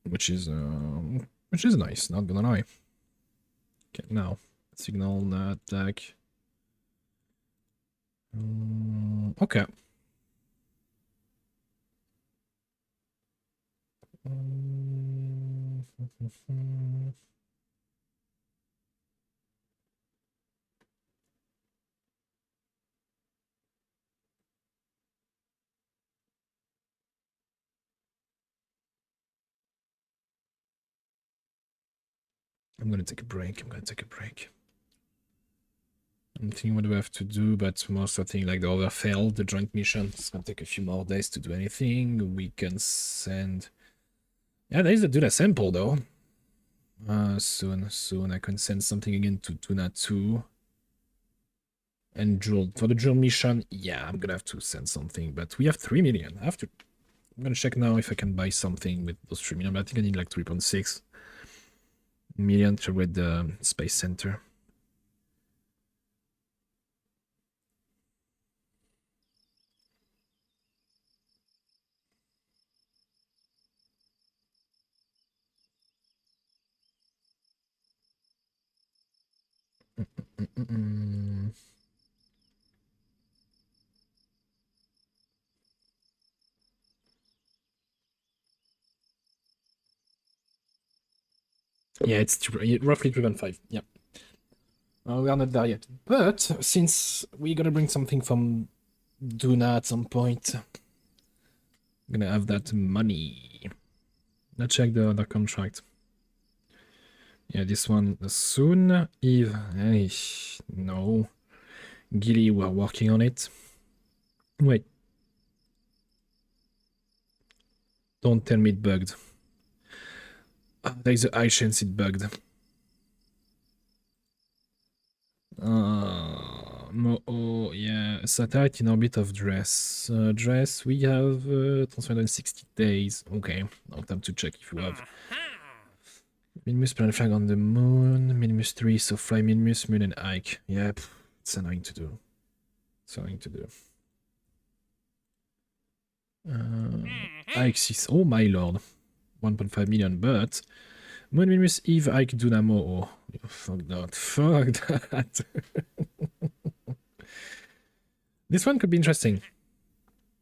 which is nice, not gonna lie. Okay, now, signal, attack. Okay. I'm gonna take a break. I'm thinking what do I have to do, but most of the things like the other failed, the joint mission. It's gonna take a few more days to do anything. We can send... Yeah, there is a Duna sample though. Soon I can send something again to Tuna 2. And Jewel. For the Jewel mission, yeah, I'm gonna have to send something, but we have 3 million. I'm gonna check now if I can buy something with those 3 million, but I think I need like 3.6 million to read the Space Center. Yeah, it's roughly 3.5. Yeah. We are not there yet. But since we're gonna bring something from Duna at some point, I'm gonna have that money. Let's check the other contract. Yeah, this one soon. Eve. Hey, no. Gilly, we're working on it. Wait. Don't tell me it bugged. There's a high chance it bugged. Oh, yeah. Satellite in orbit of Dress. Dress, we have 360 days. Okay, I'll have to check if you have. Minimus planet flag on the moon. Minimus 3, so fly Minimus, Moon, and Ike. Yep, it's annoying to do. Ike 6. Oh my lord. 1.5 million, but Moon, Minimus, Eve, Ike, Dynamo. Oh, fuck that. Fuck that. This one could be interesting.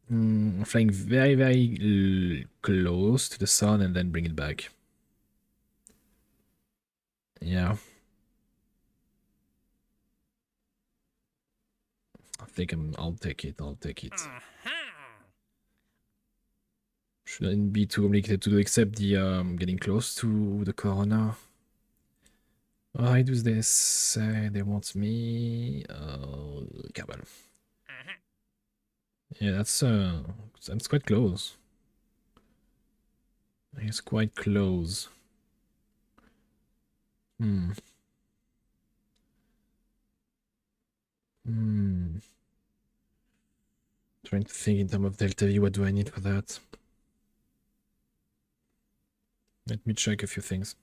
Flying very, very close to the sun and then bring it back. Yeah. I think I'll take it. Shouldn't be too complicated to do except the getting close to the corona. Why do they say they want me? Kerbal. Yeah, that's quite close. It's quite close. Trying to think in terms of Delta V, what do I need for that? Let me check a few things.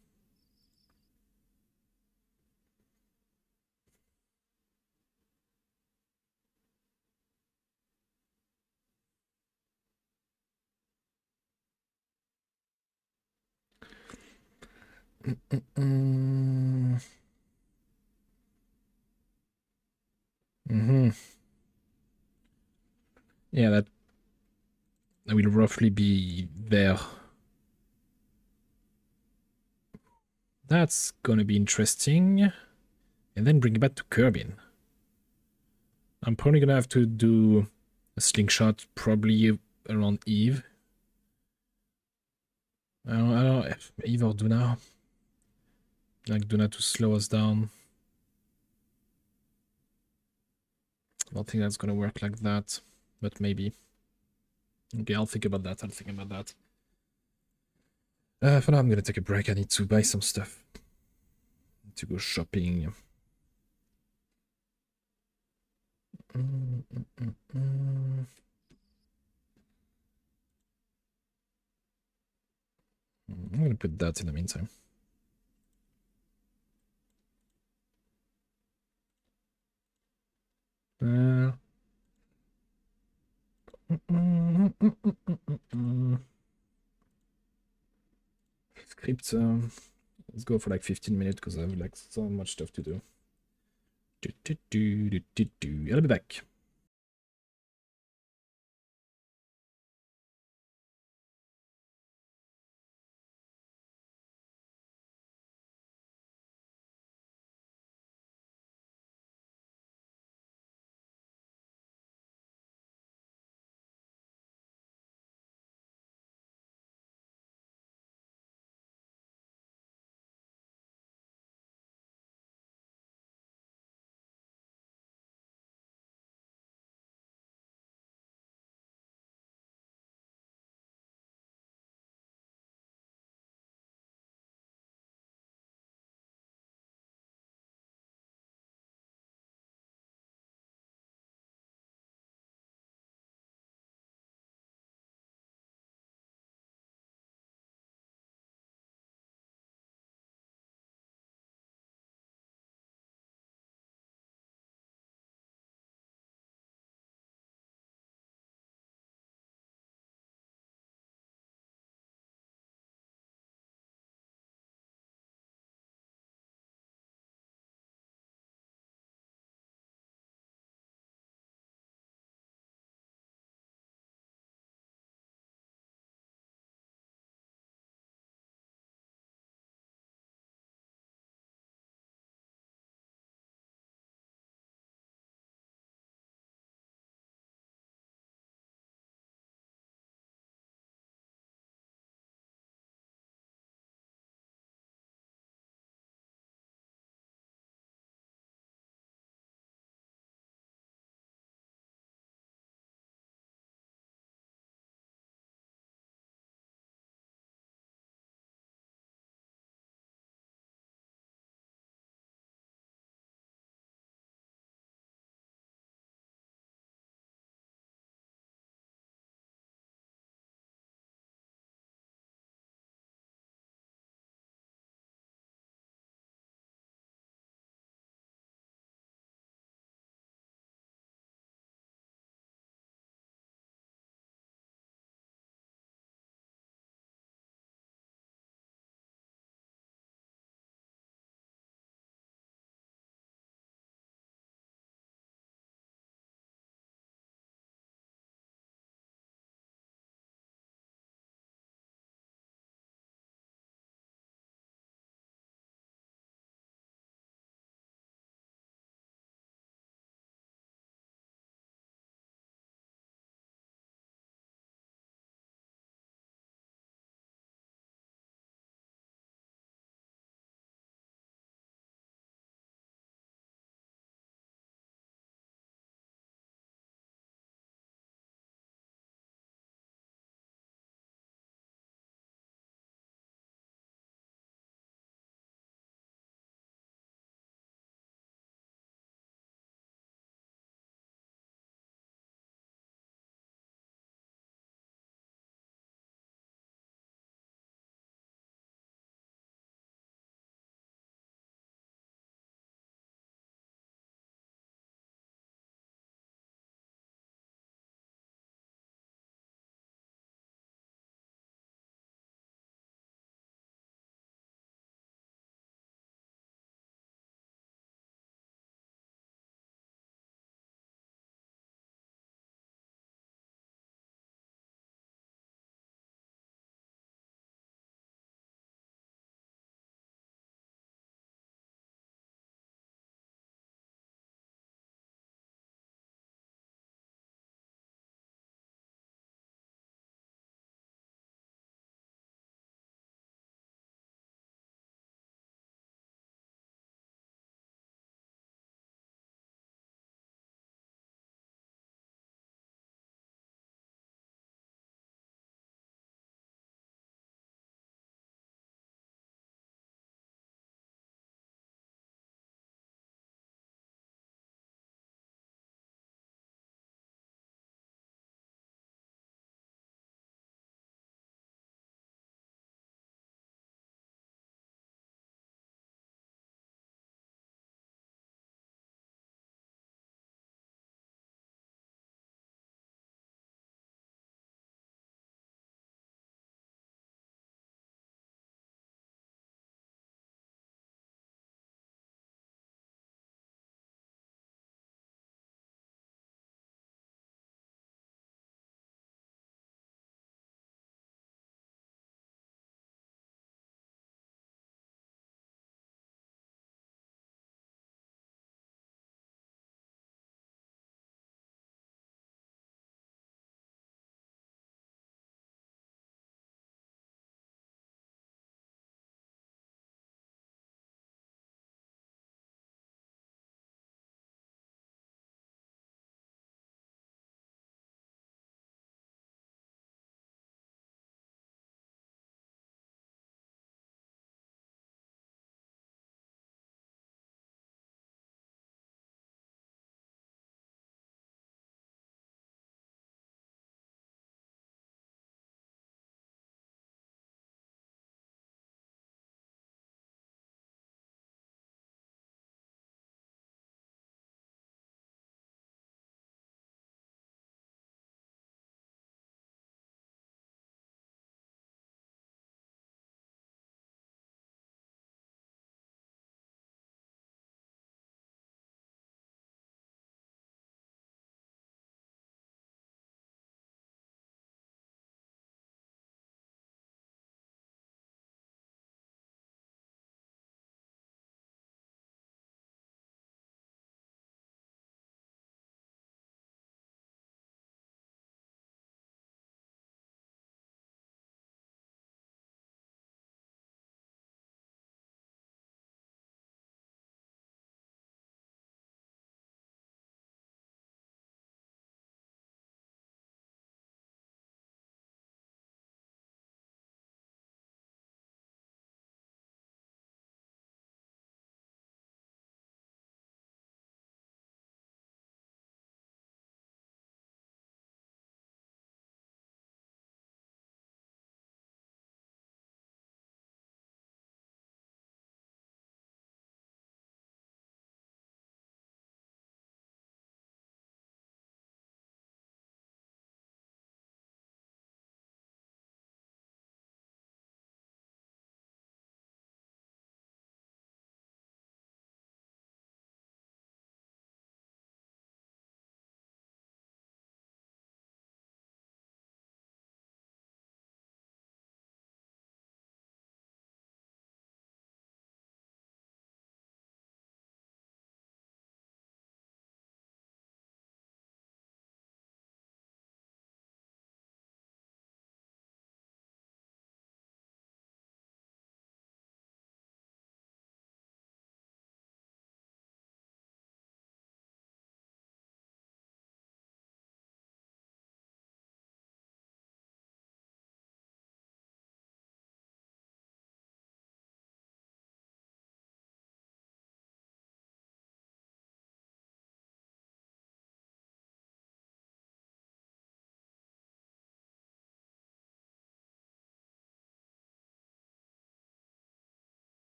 Yeah, that will roughly be there. That's gonna be interesting. And then bring it back to Kerbin. I'm probably gonna have to do a slingshot probably around Eve. I don't know if Eve or Duna. Like Duna to slow us down. I don't think that's gonna work like that, but maybe. Okay, I'll think about that. For now, I'm gonna take a break. I need to buy some stuff. To go shopping. I'm gonna put that in the meantime. Script. Let's go for like 15 minutes because I have like so much stuff to do. I'll be back.